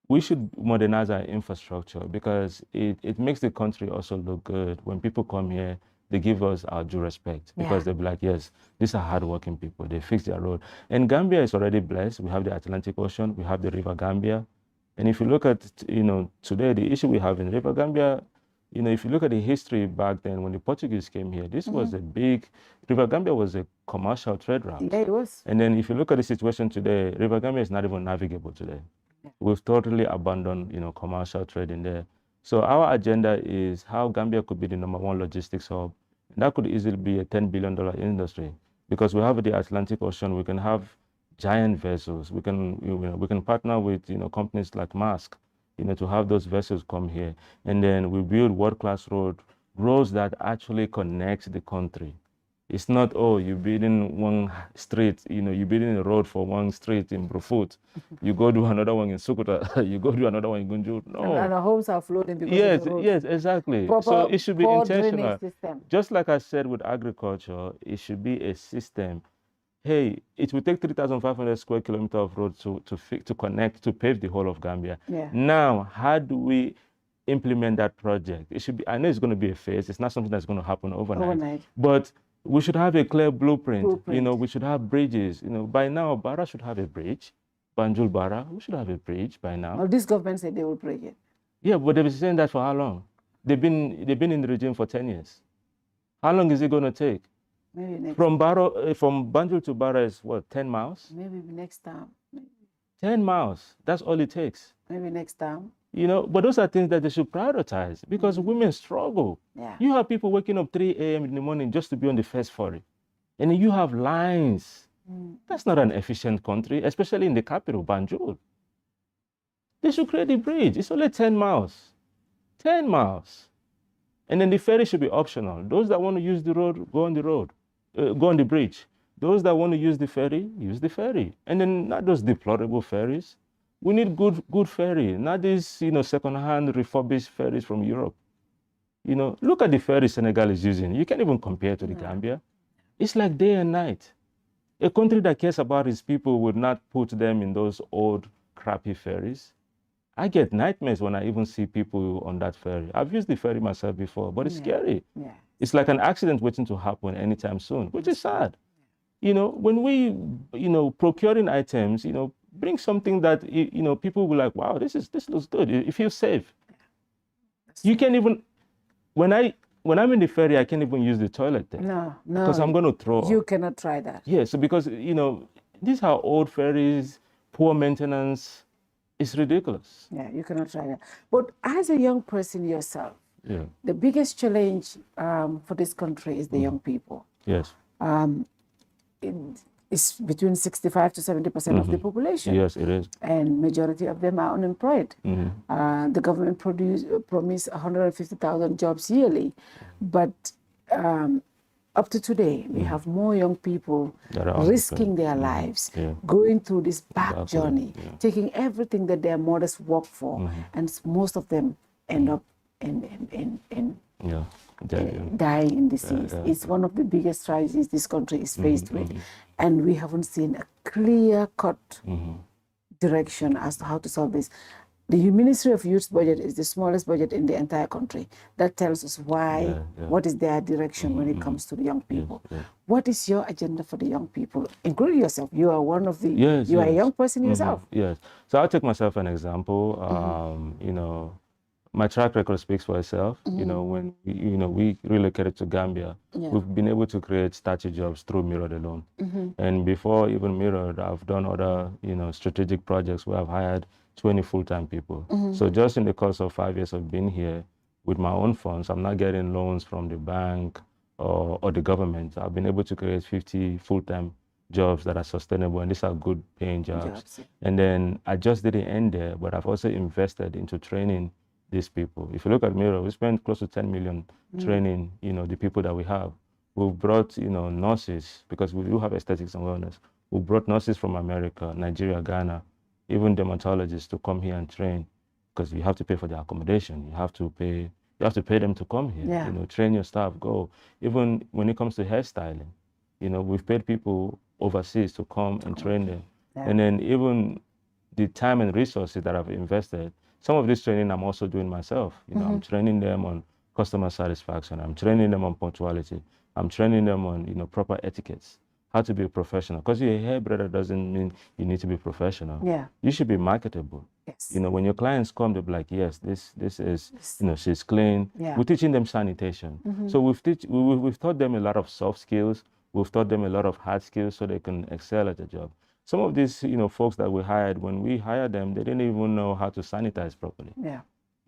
we should modernize our infrastructure because it makes the country also look good. When people come here, they give us our due respect because they'll be like, yes, these are hardworking people. They fix their road. And Gambia is already blessed. We have the Atlantic Ocean. We have the River Gambia. And if you look at, today, the issue we have in River Gambia, if you look at the history back then when the Portuguese came here, this was a big, River Gambia was a commercial trade route. Yeah, it was. And then if you look at the situation today, River Gambia is not even navigable today. We've totally abandoned, commercial trade in there. So our agenda is how Gambia could be the #1 logistics hub. And that could easily be a $10 billion industry because we have the Atlantic Ocean. We can have giant vessels. We can partner with, companies like Maersk, to have those vessels come here. And then we build world-class roads that actually connect the country. It's not, oh, you're building one street, you're building a road for one street in Brufut. You go do another one in Sukuta. You go do another one in Gunjur. No. And our homes are flooding because yes, of the roads. yes, exactly. Proper, so it should be intentional. System. Just like I said with agriculture, it should be a system. Hey, it will take 3,500 square kilometers of road to connect, to pave the whole of Gambia. Yeah. Now, how do we implement that project? It should be, I know it's going to be a phase. It's not something that's going to happen overnight. But we should have a clear blueprint. We should have bridges. By now, Barra should have a bridge. Banjul Barra, we should have a bridge by now. Well, this government said they will break it. Yeah, but they've been saying that for how long? They've been in the regime for 10 years. How long is it going to take? Maybe next from Banjul to Barra is what, 10 miles? Maybe next time. 10 miles. That's all it takes. Maybe next time. But those are things that they should prioritize because women struggle. Yeah. You have people waking up 3 a.m. in the morning just to be on the first ferry. And you have lines. That's not an efficient country, especially in the capital, Banjul. They should create a bridge. It's only 10 miles. 10 miles. And then the ferry should be optional. Those that want to use the road, go on the road. Go on the bridge. Those that want to use the ferry, use the ferry. And then not those deplorable ferries. We need good ferry, not these, second-hand refurbished ferries from Europe. Look at the ferry Senegal is using. You can't even compare to the Gambia. It's like day and night. A country that cares about its people would not put them in those old, crappy ferries. I get nightmares when I even see people on that ferry. I've used the ferry myself before, but it's scary. Yeah. It's like an accident waiting to happen anytime soon, which is sad. When we, procuring items, bring something that, people will like, wow, this looks good. It feels safe. You can't even, when I'm in the ferry, I can't even use the toilet there. No. Because I'm going to throw up. You cannot try that. Yeah, so because, these are old ferries, poor maintenance. It's ridiculous. Yeah, you cannot try that. But as a young person yourself, the biggest challenge for this country is the young people. Yes. It's between 65 to 70% of the population. Yes, it is. And majority of them are unemployed. The government promised 150,000 jobs yearly, but up to today, we have more young people risking their lives, going through this back journey, taking everything that their mothers work for, and most of them end up dying in the seas. It's one of the biggest tragedies this country is faced with, and we haven't seen a clear-cut direction as to how to solve this. The Ministry of Youth's budget is the smallest budget in the entire country. That tells us why, what is their direction when it comes to the young people. What is your agenda for the young people, including yourself? You are one of the, you are a young person yourself. Yes. So I'll take myself an example. My track record speaks for itself. When we relocated to Gambia, we've been able to create 30 jobs through Mirrored alone. And before even Mirrored, I've done other, strategic projects where I've hired 20 full-time people. So just in the course of 5 years of being here, with my own funds, I'm not getting loans from the bank or the government. I've been able to create 50 full-time jobs that are sustainable, and these are good paying jobs. And then I just didn't end there, but I've also invested into training these people. If you look at Mirror, we spent close to 10 million training, the people that we have. We've brought, nurses, because we do have aesthetics and wellness. We brought nurses from America, Nigeria, Ghana, even dermatologists to come here and train, because you have to pay for their accommodation. You have to pay them to come here, train your staff, go. Even when it comes to hairstyling, we've paid people overseas to come and train them. And then even the time and resources that I've invested, some of this training I'm also doing myself. I'm training them on customer satisfaction. I'm training them on punctuality. I'm training them on, proper etiquettes, how to be a professional. Because you're a hairdresser doesn't mean you need to be professional. You should be marketable. When your clients come, they'll be like, yes, this is, she's clean. We're teaching them sanitation. So we've taught them a lot of soft skills. We've taught them a lot of hard skills so they can excel at the job. Some of these, folks that we hired, when we hired them, they didn't even know how to sanitize properly.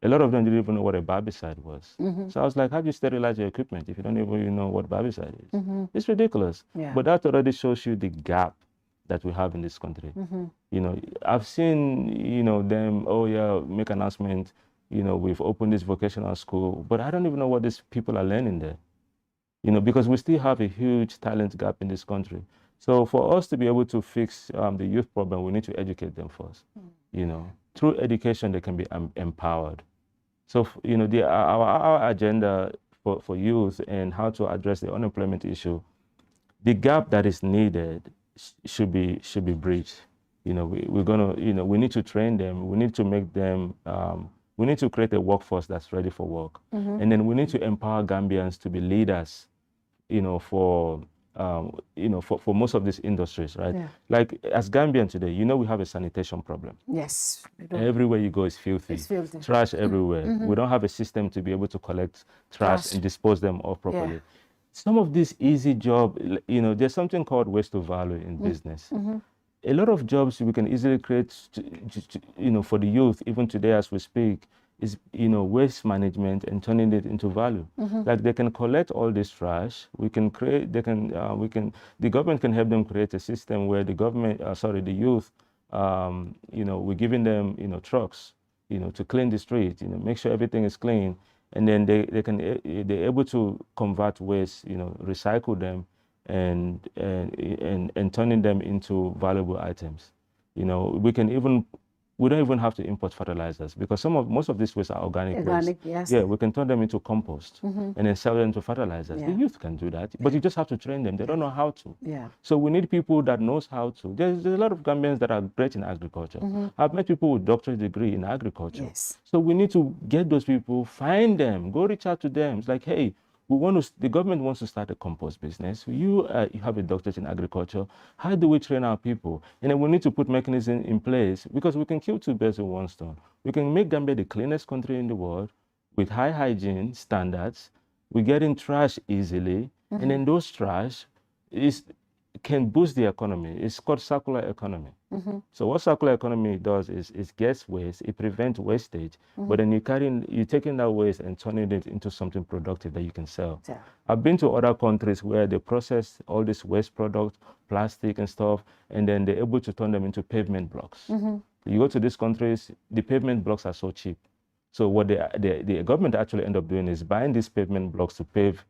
A lot of them didn't even know what a barbicide was. So I was like, how do you sterilize your equipment if you don't even know what barbicide is? It's ridiculous. But that already shows you the gap that we have in this country. I've seen, them, make announcement, we've opened this vocational school, but I don't even know what these people are learning there. you know, because we still have a huge talent gap in this country. So for us to be able to fix the youth problem, we need to educate them first. You know, through education, they can be empowered. So, you know, our agenda for youth and how to address the unemployment issue, the gap that is needed should be bridged. You know, we're gonna, you know, we need to train them. We need to make them. We need to create a workforce that's ready for work, and then we need to empower Gambians to be leaders. You know, for most of these industries, right? Yeah. Like as Gambian today, you know, we have a sanitation problem. Yes. Everywhere you go is filthy. It's filthy. Trash everywhere. We don't have a system to be able to collect trash and dispose them off properly. Yeah. Some of these easy jobs, you know, there's something called waste to value in business. A lot of jobs we can easily create, you know, for the youth, even today as we speak, is, you know, waste management and turning it into value. Like they can collect all this trash. We can create. They can. The government can help them create a system where the government, the youth, you know, we're giving them, you know, trucks, you know, to clean the street, you know, make sure everything is clean, and then they're able to convert waste, you know, recycle them, and turning them into valuable items. You know, we don't even have to import fertilizers because most of these wastes are organic waste. Yes. Yeah, we can turn them into compost and then sell them to fertilizers. Yeah. The youth can do that, but you just have to train them. They don't know how to. Yeah. So we need people that knows how to. There's a lot of Gambians that are great in agriculture. I've met people with doctorate degree in agriculture. Yes. So we need to get those people, find them, go reach out to them. It's like, hey, the government wants to start a compost business. You have a doctorate in agriculture. How do we train our people? And then we need to put mechanisms in place because we can kill two birds with one stone. We can make Gambia the cleanest country in the world with high hygiene standards. We get in trash easily, and then those trash can boost the economy. It's called circular economy. So what circular economy does is it gets waste, it prevents wastage, but then you're taking that waste and turning it into something productive that you can sell. Yeah. I've been to other countries where they process all this waste products, plastic and stuff, and then they're able to turn them into pavement blocks. You go to these countries, the pavement blocks are so cheap. So what the government actually end up doing is buying these pavement blocks to pave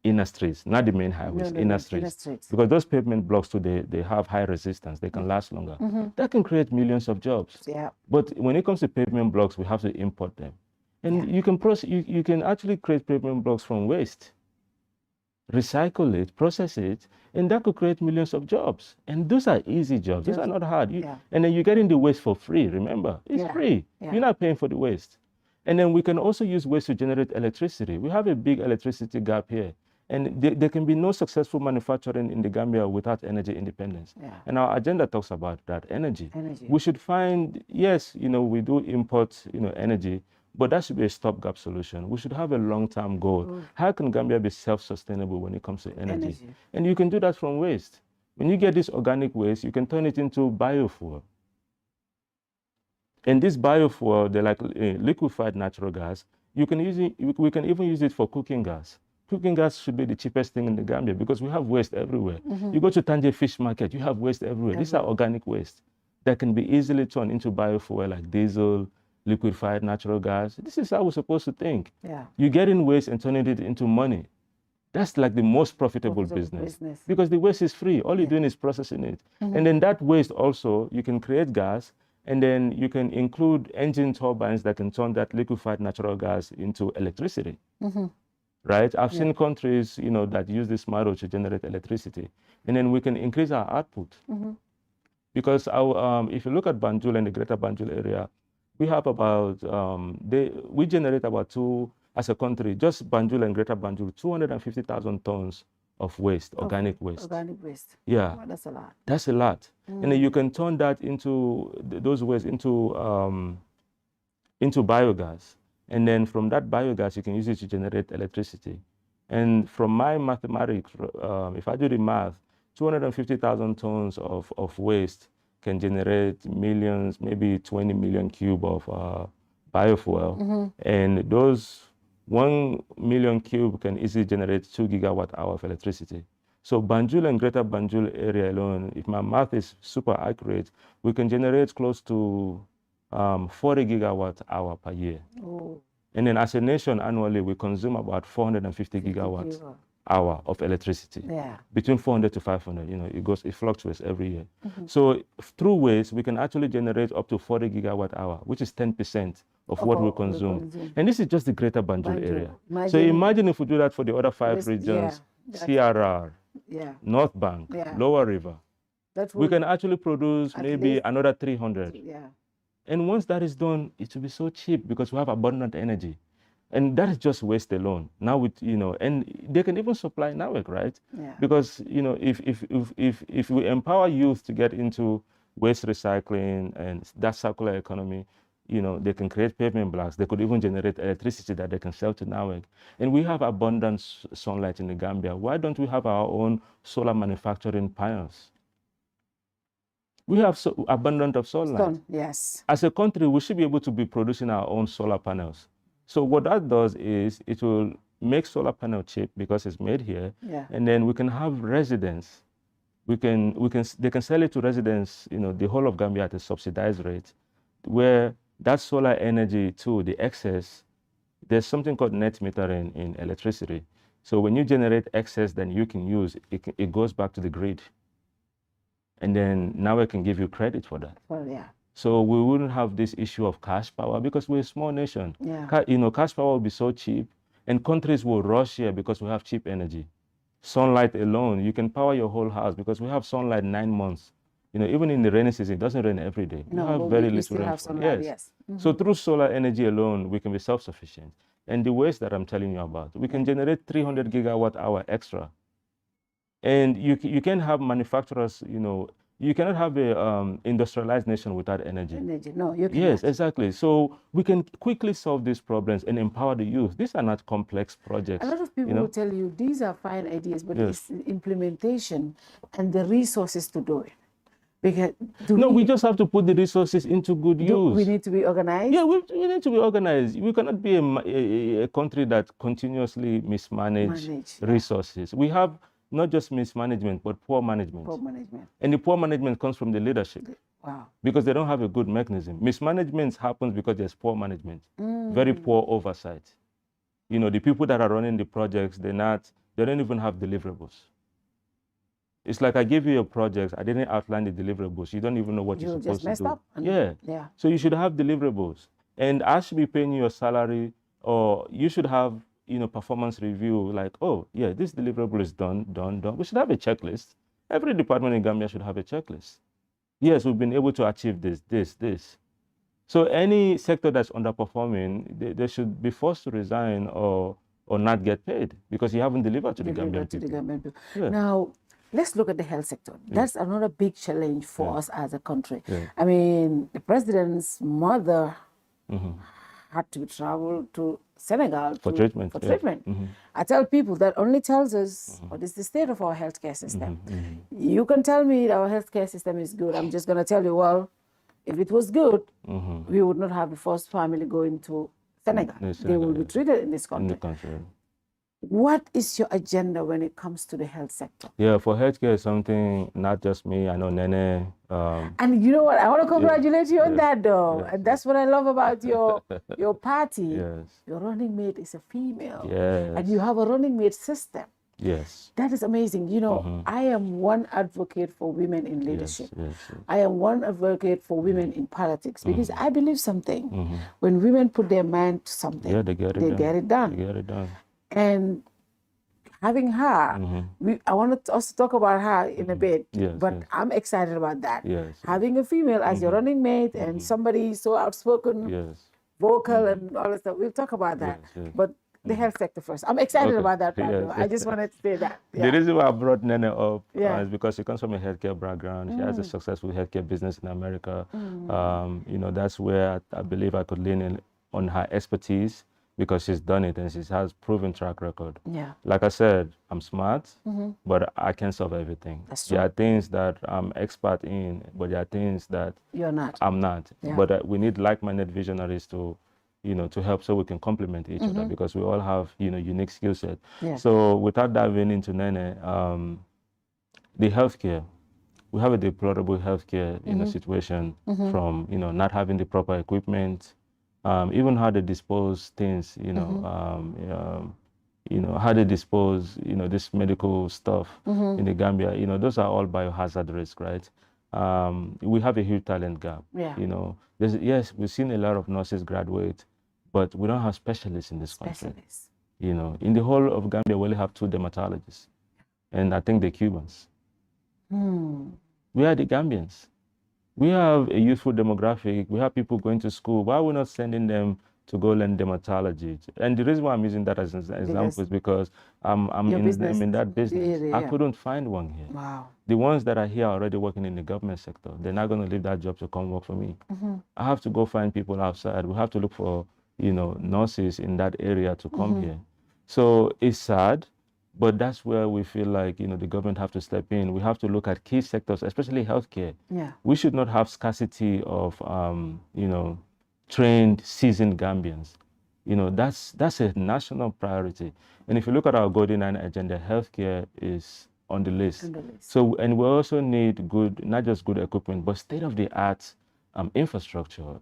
inner streets, not the main highways, inner streets. Because those pavement blocks too, they have high resistance, they can last longer. That can create millions of jobs. Yeah. But when it comes to pavement blocks, we have to import them. And you can actually create pavement blocks from waste, recycle it, process it, and that could create millions of jobs. And those are easy jobs. Those are not hard. And then you're getting the waste for free, remember? It's free. You're not paying for the waste. And then we can also use waste to generate electricity. We have a big electricity gap here. And there can be no successful manufacturing in the Gambia without energy independence. Yeah. And our agenda talks about that energy. We should find, yes, you know, we do import, you know, energy, but that should be a stopgap solution. We should have a long-term goal. How can Gambia be self-sustainable when it comes to energy? And you can do that from waste. When you get this organic waste, you can turn it into biofuel. And this biofuel, they're like liquefied natural gas. You can use it, we can even use it for cooking gas. Cooking gas should be the cheapest thing in the Gambia because we have waste everywhere. You go to Tanje Fish Market, you have waste everywhere. These are organic waste that can be easily turned into biofuel like diesel, liquefied natural gas. This is how we're supposed to think. Yeah. You get in waste and turning it into money. That's like the most profitable business because the waste is free. All you're doing is processing it. And then that waste also, you can create gas, and then you can include engine turbines that can turn that liquefied natural gas into electricity. Right? I've seen countries, you know, that use this model to generate electricity, and then we can increase our output. Because if you look at Banjul and the greater Banjul area, we have about, we generate about as a country, just Banjul and greater Banjul, 250,000 tons of waste, organic waste. Organic waste. Yeah. Wow, that's a lot. That's a lot. And then you can turn that into, those waste into biogas. And then from that biogas, you can use it to generate electricity. And from my mathematics, if I do the math, 250,000 tons of waste can generate millions, maybe 20 million cube of biofuel. And those 1 million cube can easily generate 2 gigawatt hour of electricity. So Banjul and greater Banjul area alone, if my math is super accurate, we can generate close to 40 gigawatt hour per year. And then as a nation annually, we consume about 450 gigawatts hour of electricity. Yeah. Between 400 to 500, it fluctuates every year. So through waste, we can actually generate up to 40 gigawatt hour, which is 10% of what we consume. And this is just the greater Banjul area. So imagine if we do that for the other 5 regions, CRR, North Bank, Lower River. We can actually produce maybe another 300. And once that is done, it will be so cheap because we have abundant energy. And that is just waste alone. Now with, and they can even supply NAWEC, right? Because, if we empower youth to get into waste recycling and that circular economy, they can create pavement blocks. They could even generate electricity that they can sell to NAWEC. And we have abundant sunlight in the Gambia. Why don't we have our own solar manufacturing pioneers? We have abundant of sunlight. Yes. As a country, we should be able to be producing our own solar panels. So what that does is it will make solar panel cheap because it's made here, and then we can have residents. They can sell it to residents, the whole of Gambia at a subsidized rate, where that solar energy too, the excess, there's something called net metering in electricity. So when you generate excess, then you can use it goes back to the grid, and then now we can give you credit for that. Well, yeah. So we wouldn't have this issue of cash power because we're a small nation. Cash power will be so cheap, and countries will rush here because we have cheap energy. Sunlight alone, you can power your whole house because we have sunlight 9 months. Even in the rainy season, it doesn't rain every day. No, we have very little rainfall. Yes. So through solar energy alone, we can be self-sufficient. And the waste that I'm telling you about, we can generate 300 gigawatt hour extra. And you can have manufacturers, you cannot have a industrialized nation without energy. No, you cannot. Yes, exactly. So we can quickly solve these problems and empower the youth. These are not complex projects. A lot of people will tell you these are fine ideas, but it's the implementation and the resources to do it. Because we just have to put the resources into good use. We need to be organized. Yeah, we need to be organized. We cannot be a country that continuously mismanage resources. We have not just mismanagement, but poor management. Poor management. And the poor management comes from the leadership. Wow. Because they don't have a good mechanism. Mismanagement happens because there's poor management, very poor oversight. The people that are running the projects, they don't even have deliverables. It's like I give you a project, I didn't outline the deliverables. You don't even know what you're supposed to do. Just messed up. Yeah. So you should have deliverables. And I should be paying you a salary, or you should have performance review, like, oh, yeah, this deliverable is done. We should have a checklist. Every department in Gambia should have a checklist. Yes, we've been able to achieve this. So any sector that's underperforming, they should be forced to resign or not get paid because you haven't delivered to the Gambian people. Now, let's look at the health sector. That's another big challenge for us as a country. I mean, the president's mother had to travel to Senegal for treatment. I tell people that only tells us what is the state of our healthcare system. You can tell me our healthcare system is good. I'm just going to tell you, well, if it was good, we would not have the first family going to Senegal. They will be treated in this country. What is your agenda when it comes to the health sector? Yeah, for healthcare, something, not just me, I know Nene. And you know what? I want to congratulate you on that, though. And that's what I love about your party. Your running mate is a female. And you have a running mate system. That is amazing. I am one advocate for women in leadership. I am one advocate for women in politics because I believe something. When women put their mind to something, they get it done. And having her, I want us to talk about her in a bit, but I'm excited about that. Having a female as your running mate and somebody so outspoken, vocal and all that stuff, we'll talk about that. But the health sector first. I'm excited about that, I just wanted to say that. The reason why I brought Nene up is because she comes from a healthcare background. She has a successful healthcare business in America. That's where I believe I could lean in on her expertise, because she's done it and she has proven track record. Like I said, I'm smart, but I can't solve everything. There are things that I'm expert in, but there are things that I'm not. But we need like-minded visionaries to help so we can complement each other, because we all have unique skill set. So without diving into Nene, the healthcare, we have a deplorable healthcare situation, from not having the proper equipment. Even how they dispose things, how they dispose, this medical stuff in the Gambia, those are all biohazard risk, right? We have a huge talent gap. Yeah. Yes, we've seen a lot of nurses graduate, but we don't have specialists in this country. In the whole of Gambia, we only have 2 dermatologists, and I think they're Cubans. We are the Gambians. We have a youthful demographic. We have people going to school. Why are we not sending them to go learn dermatology? And the reason why I'm using that as an example is because I'm in that business. I couldn't find one here. Wow. The ones that are here are already working in the government sector. They're not going to leave that job to come work for me. I have to go find people outside. We have to look for, nurses in that area to come here. So it's sad, but that's where we feel like, the government have to step in. We have to look at key sectors, especially healthcare. Yeah. We should not have scarcity of, trained, seasoned Gambians. That's a national priority. And if you look at our Golden 9 agenda, healthcare is on the list. So, and we also need good, not just good equipment, but state-of-the-art infrastructure,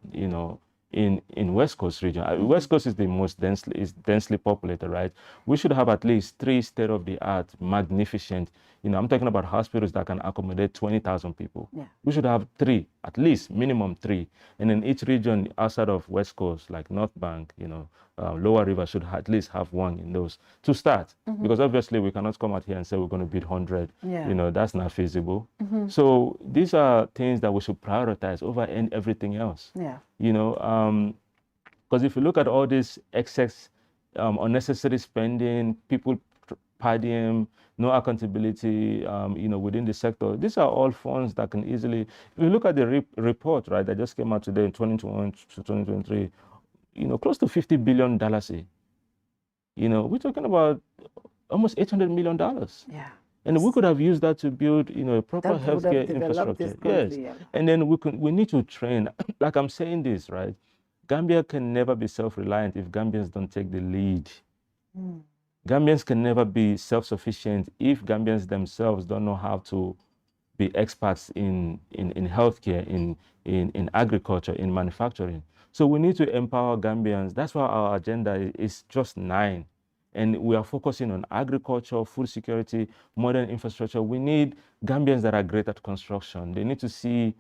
in West Coast region. West Coast is the most densely populated, right? We should have at least 3 state-of-the-art, magnificent, I'm talking about hospitals that can accommodate 20,000 people. Yeah. We should have 3, at least minimum 3. And in each region outside of West Coast, like North Bank, Lower River should at least have 1 in those to start. Because obviously we cannot come out here and say we're going to build 100. Yeah. That's not feasible. So these are things that we should prioritize over everything else. Yeah. Because if you look at all this excess, unnecessary spending, people partying, no accountability, within the sector, these are all funds that can easily, if you look at the report, right, that just came out today in 2021 to 2023, close to $50 billion. We're talking about almost $800 million. Yeah. And we could have used that to build, a proper healthcare infrastructure. Yes. Yeah. And then we need to train. Like I'm saying this, right? Gambia can never be self-reliant if Gambians don't take the lead. Gambians can never be self-sufficient if Gambians themselves don't know how to be experts in healthcare, in agriculture, in manufacturing. So we need to empower Gambians. That's why our agenda is just 9. And we are focusing on agriculture, food security, modern infrastructure. We need Gambians that are great at construction. They need to see,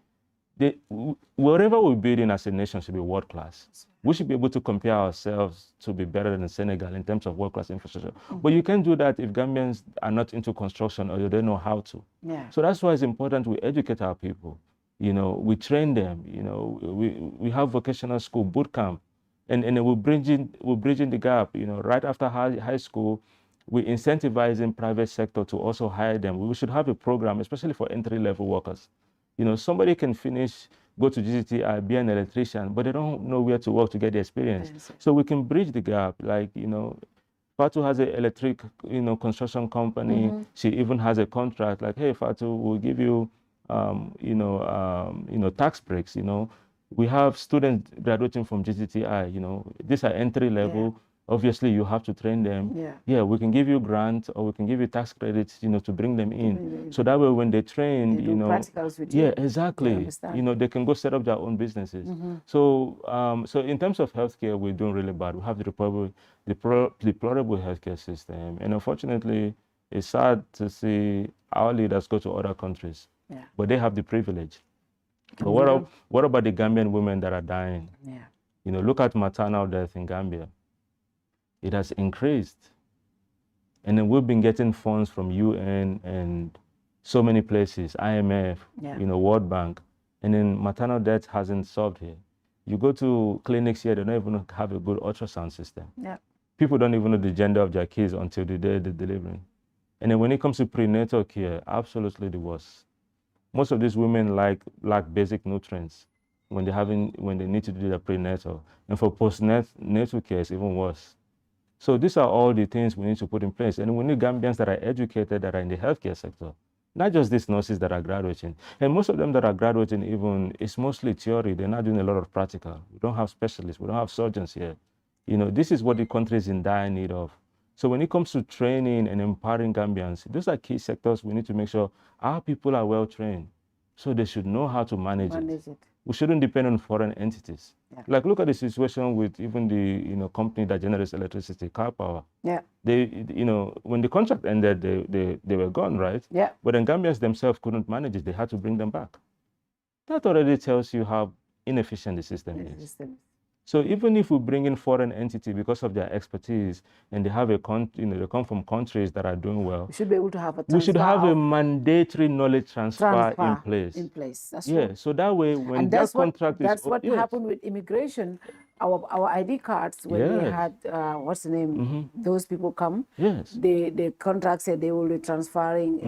wherever we're building as a nation should be world class. We should be able to compare ourselves to be better than Senegal in terms of world class infrastructure. But you can't do that if Gambians are not into construction or they don't know how to. Yeah. So that's why it's important we educate our people. We train them. We have vocational school, boot camp. And we're bridging the gap. Right after high school, we're incentivizing private sector to also hire them. We should have a program, especially for entry-level workers. Somebody can go to GTI, be an electrician, but they don't know where to work to get the experience. So we can bridge the gap. Like, Fatou has an electric, construction company. She even has a contract. Like, hey, Fatou, we'll give you, tax breaks. We have students graduating from GTI, these are entry level. Yeah. Obviously, you have to train them. Yeah, we can give you grants or we can give you tax credits, to bring them in. So that way, when they train, they do practicals with you. Yeah, exactly. They can go set up their own businesses. So, so in terms of healthcare, we're doing really bad. We have the deplorable healthcare system. And unfortunately, it's sad to see our leaders go to other countries, but they have the privilege. But what about the Gambian women that are dying? Yeah. Look at maternal death in Gambia. It has increased. And then we've been getting funds from UN and so many places, IMF, World Bank. And then maternal death hasn't solved here. You go to clinics here, they don't even have a good ultrasound system. Yeah. People don't even know the gender of their kids until the day they're delivering. And then when it comes to prenatal care, absolutely the worst. Most of these women lack basic nutrients when they need to do their prenatal. And for postnatal care, it's even worse. So these are all the things we need to put in place. And we need Gambians that are educated, that are in the healthcare sector, not just these nurses that are graduating. And most of them that are graduating, even, it's mostly theory. They're not doing a lot of practical. We don't have specialists. We don't have surgeons here. This is what the country is in dire need of. So when it comes to training and empowering Gambians, those are key sectors we need to make sure our people are well trained. So they should know how to manage it. we shouldn't depend on foreign entities. Yeah. Like, look at the situation with even the company that generates electricity, Car Power. Yeah. They, when the contract ended, they were gone, right? Yeah. But then Gambians themselves couldn't manage it. They had to bring them back. That already tells you how inefficient the system is. So even if we bring in foreign entity because of their expertise and they have they come from countries that are doing well, we should be able to have a mandatory knowledge transfer in place. That's yeah. true. So that way, when that's that contract that's is what happened with immigration. Our ID cards, when we had what's the name? Those people come. Yes. The contract said they will be transferring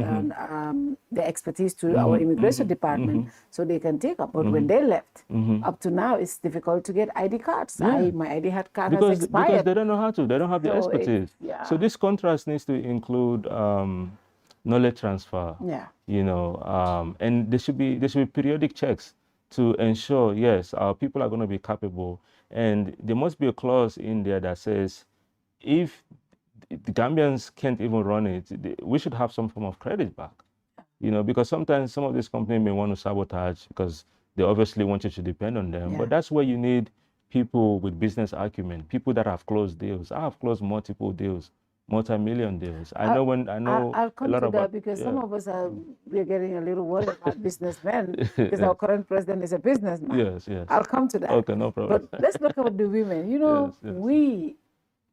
the expertise to our immigration department so they can take up. But when they left, up to now it's difficult to get ID cards. Yeah. My ID card has expired. Because they don't know how to. They don't have the expertise. So this contract needs to include knowledge transfer. Yeah. And there should be periodic checks to ensure, yes, our people are going to be capable. And there must be a clause in there that says if the Gambians can't even run it, we should have some form of credit back. Because sometimes some of these companies may want to sabotage because they obviously want you to depend on them. Yeah. But that's where you need people with business acumen, people that have closed deals. I have closed multiple deals, multi-million deals. I'll come to that because some of us we're getting a little worried about businessmen because our current president is a businessman. Yes. I'll come to that. Okay, no problem. But let's look at the women.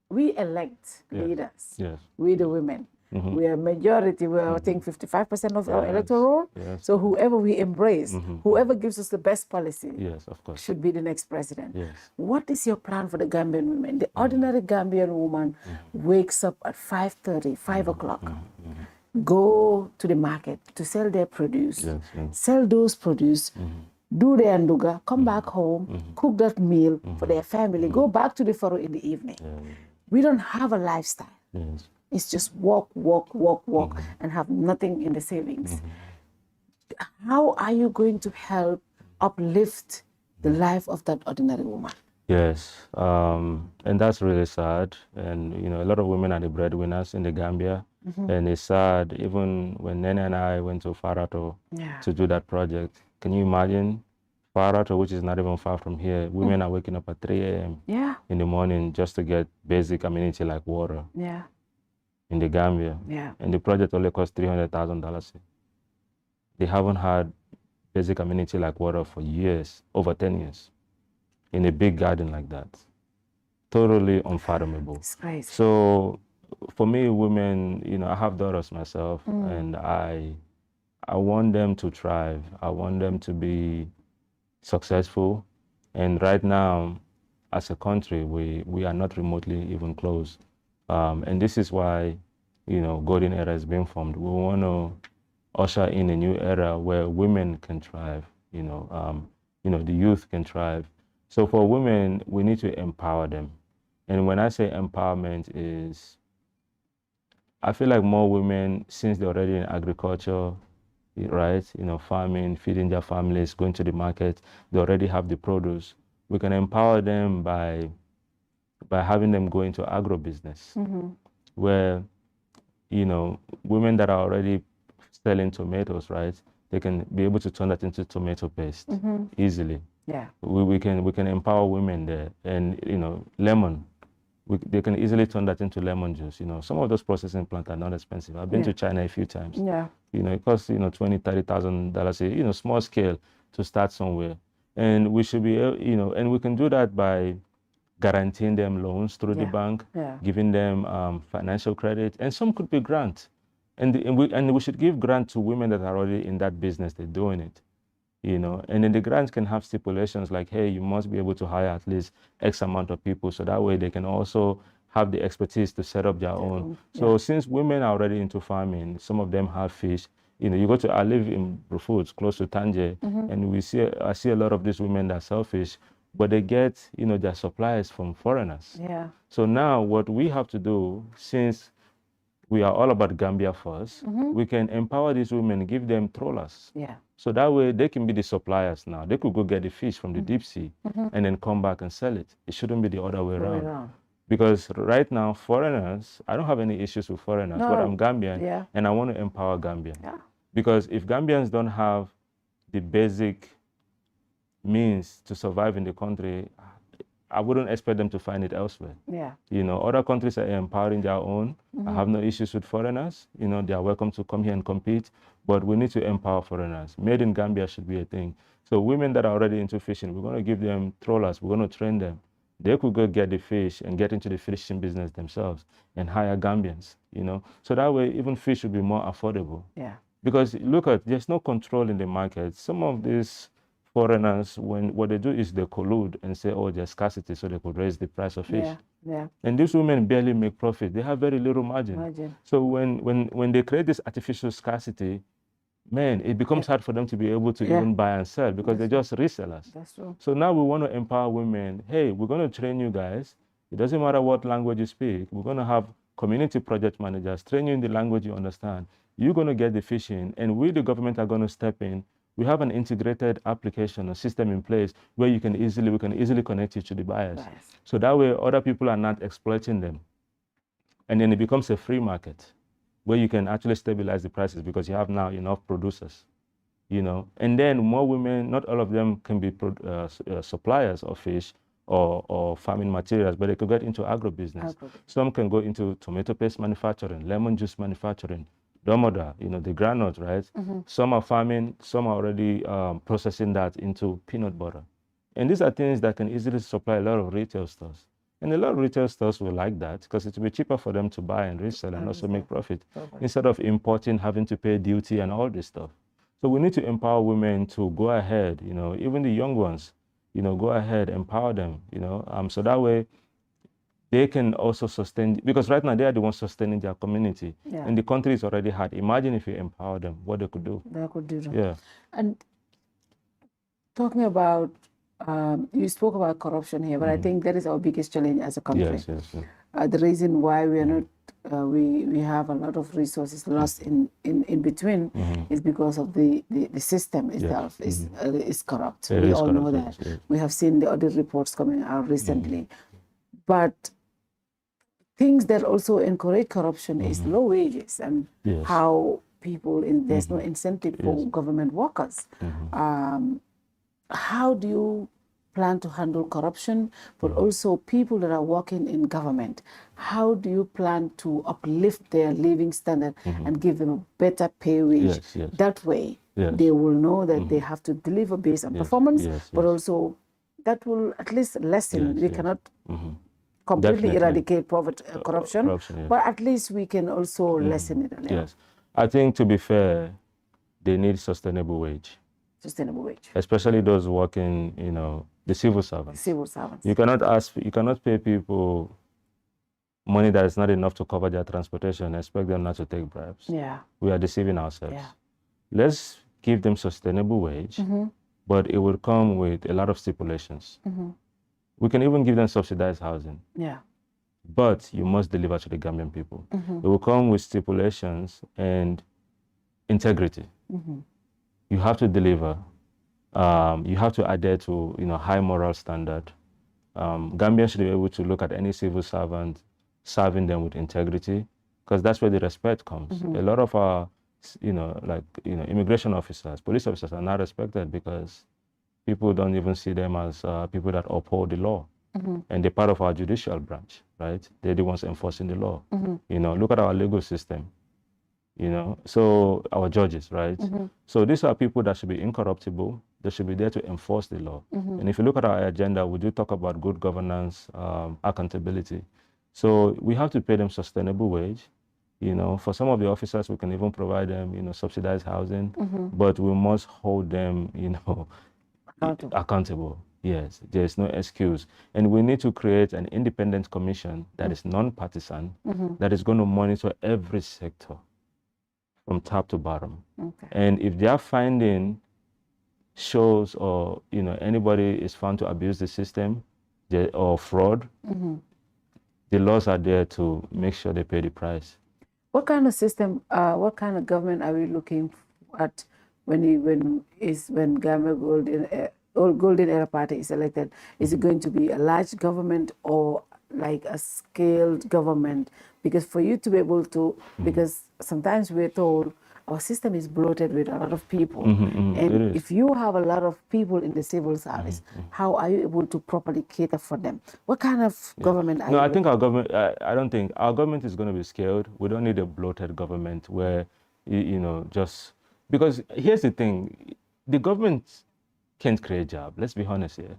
We elect leaders. Yes. We the women. We are majority. We are, I think, 55% of our electoral. Yes. So whoever we embrace, whoever gives us the best policy, yes, of course, should be the next president. Yes. What is your plan for the Gambian women? The ordinary Gambian woman wakes up at 5:30, 5 o'clock, go to the market to sell their produce, sell those produce, do their nduga, come back home, cook that meal for their family, go back to the furrow in the evening. We don't have a lifestyle. Yes. It's just walk, and have nothing in the savings. How are you going to help uplift the life of that ordinary woman? Yes, and that's really sad. And, a lot of women are the breadwinners in the Gambia. And it's sad, even when Nene and I went to Fatou to do that project. Can you imagine? Fatou, which is not even far from here, women are waking up at 3 a.m. In the morning just to get basic amenity like water. In the Gambia. And the project only cost $300,000. They haven't had basic amenity like water for years, over 10 years, in a big garden like that. Totally unfathomable. It's crazy. So for me, women, I have daughters myself, and I want them to thrive. I want them to be successful. And right now, as a country, we are not remotely even close. And this is why, golden era is being formed. We want to usher in a new era where women can thrive, the youth can thrive. So for women, we need to empower them. And when I say empowerment is, I feel like more women, since they're already in agriculture, right, farming, feeding their families, going to the market, they already have the produce. We can empower them by having them go into agro-business, where, women that are already selling tomatoes, right, they can be able to turn that into tomato paste easily. Yeah. We can empower women there. And, lemon, they can easily turn that into lemon juice. Some of those processing plants are not expensive. I've been to China a few times. Yeah. It costs, $20,000, $30,000, small scale to start somewhere. And we should be, and we can do that by guaranteeing them loans through the bank, giving them financial credit, and some could be grant. And we should give grant to women that are already in that business, they're doing it, And then the grants can have stipulations like, hey, you must be able to hire at least X amount of people, so that way they can also have the expertise to set up their own. So since women are already into farming, some of them have fish. I live in Brufoods, close to Tanje, and I see a lot of these women that sell fish, but they get, their supplies from foreigners. Yeah. So now what we have to do, since we are all about Gambia first, we can empower these women, give them trawlers. Yeah. So that way they can be the suppliers now. They could go get the fish from the deep sea and then come back and sell it. It shouldn't be the other way around. Because right now, foreigners, I don't have any issues with foreigners, but I'm Gambian and I want to empower Gambia. Yeah. Because if Gambians don't have the basic means to survive in the country, I wouldn't expect them to find it elsewhere. Yeah. You know, other countries are empowering their own. I have no issues with foreigners. You know, they are welcome to come here and compete, but we need to empower foreigners. Made in Gambia should be a thing. So women that are already into fishing, we're going to give them trawlers. We're going to train them. They could go get the fish and get into the fishing business themselves and hire Gambians, you know. So that way, even fish will be more affordable. Yeah. Because look at, there's no control in the market. Some of these foreigners, what they do is they collude and say, oh, there's scarcity, so they could raise the price of fish. Yeah. Yeah. And these women barely make profit. They have very little margin. So when they create this artificial scarcity, man, it becomes hard for them to be able to even buy and sell because they're just resellers. That's true. So now we want to empower women. Hey, we're going to train you guys. It doesn't matter what language you speak. We're going to have community project managers train you in the language you understand. You're going to get the fishing, and we, the government, are going to step in. We have an integrated application, a system in place where we can easily connect you to the buyers. So that way, other people are not exploiting them. And then it becomes a free market where you can actually stabilize the prices because you have now enough producers, you know. And then more women, not all of them can be suppliers of fish or farming materials, but they could get into agribusiness. Some can go into tomato paste manufacturing, lemon juice manufacturing, domoda, you know, the granite, right? Some are farming, some are already processing that into peanut butter. And these are things that can easily supply a lot of retail stores. And a lot of retail stores will like that because it will be cheaper for them to buy and resell and also make profit instead of importing, having to pay duty and all this stuff. So we need to empower women to go ahead, you know, even the young ones, you know, go ahead, empower them, you know, so that way they can also sustain, because right now they are the ones sustaining their community. And the country is already hard. Imagine if you empower them, what they could do. They could do that. Yeah. And talking about, you spoke about corruption here, but I think that is our biggest challenge as a country. The reason why we are not, we have a lot of resources lost in between is because of the system itself is corrupt. We all know that. We have seen the audit reports coming out recently. But things that also encourage corruption is low wages and how people, there's no incentive for government workers. How do you plan to handle corruption, but also people that are working in government? How do you plan to uplift their living standard and give them a better pay wage? That way, they will know that they have to deliver based on performance, but also that will at least lessen. We cannot completely eradicate corruption, but at least we can also lessen it a little. I think, to be fair, they need sustainable wage. Sustainable wage. Especially those working, you know, the civil servants. Civil servants. You cannot pay people money that is not enough to cover their transportation and expect them not to take bribes. We are deceiving ourselves. Let's give them sustainable wage, but it will come with a lot of stipulations. We can even give them subsidized housing. But you must deliver to the Gambian people. It will come with stipulations and integrity. You have to deliver. You have to adhere to, you know, high moral standard. Gambians should be able to look at any civil servant, serving them with integrity, because that's where the respect comes. A lot of our, immigration officers, police officers are not respected because people don't even see them as people that uphold the law. And they're part of our judicial branch, right? They're the ones enforcing the law. You know, look at our legal system. You know, so our judges, right? So these are people that should be incorruptible. They should be there to enforce the law. And if you look at our agenda, we do talk about good governance, accountability. So we have to pay them sustainable wage. You know, for some of the officers, we can even provide them, you know, subsidized housing, but we must hold them, you know, accountable. Yes, there is no excuse. And we need to create an independent commission that is non-partisan, that is going to monitor every sector from top to bottom. And if their finding shows, or, you know, anybody is found to abuse the system or fraud, the laws are there to make sure they pay the price. What kind of system, what kind of government are we looking at when Gambia Golden Era Party is elected? Is it going to be a large government or like a scaled government? Because for you to be able to, because sometimes we're told our system is bloated with a lot of people. It And is. if you have a lot of people in the civil service, how are you able to properly cater for them? What kind of government are No, you? I think our government, I don't think our government is going to be scaled. We don't need a bloated government where, you know, just, because here's the thing, the government can't create jobs. Let's be honest here.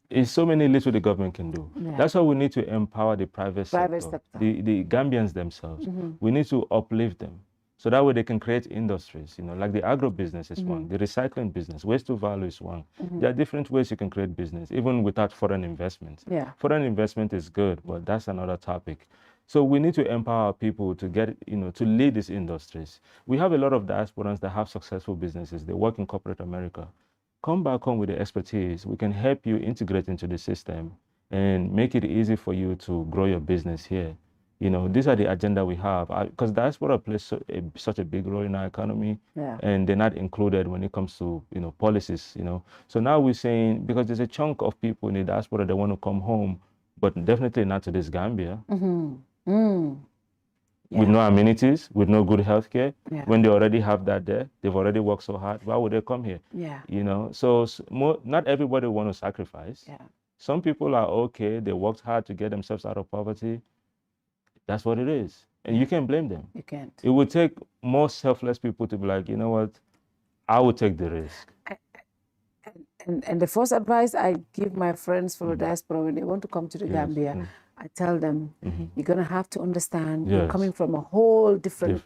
It's so many little the government can do. Yeah. That's why we need to empower the private sector, sector. the Gambians themselves. We need to uplift them. So that way they can create industries, you know, like the agro business is one, the recycling business, waste to value is one. There are different ways you can create business, even without foreign investment. Yeah. Foreign investment is good, but that's another topic. So we need to empower people to get, you know, to lead these industries. We have a lot of diasporans that have successful businesses. They work in corporate America. Come back home with the expertise. We can help you integrate into the system and make it easy for you to grow your business here. You know, these are the agenda we have, because diaspora plays such a big role in our economy, and they're not included when it comes to, you know, policies, you know. So now we're saying, because there's a chunk of people in the diaspora that want to come home, but definitely not to this Gambia, with no amenities, with no good healthcare. When they already have that there, they've already worked so hard, why would they come here? You know, so not everybody want to sacrifice. Some people are okay, they worked hard to get themselves out of poverty. That's what it is. And you can't blame them. You can't. It would take more selfless people to be like, you know what, I will take the risk. And the first advice I give my friends from the diaspora when they want to come to the Gambia, I tell them, you're going to have to understand you're coming from a whole different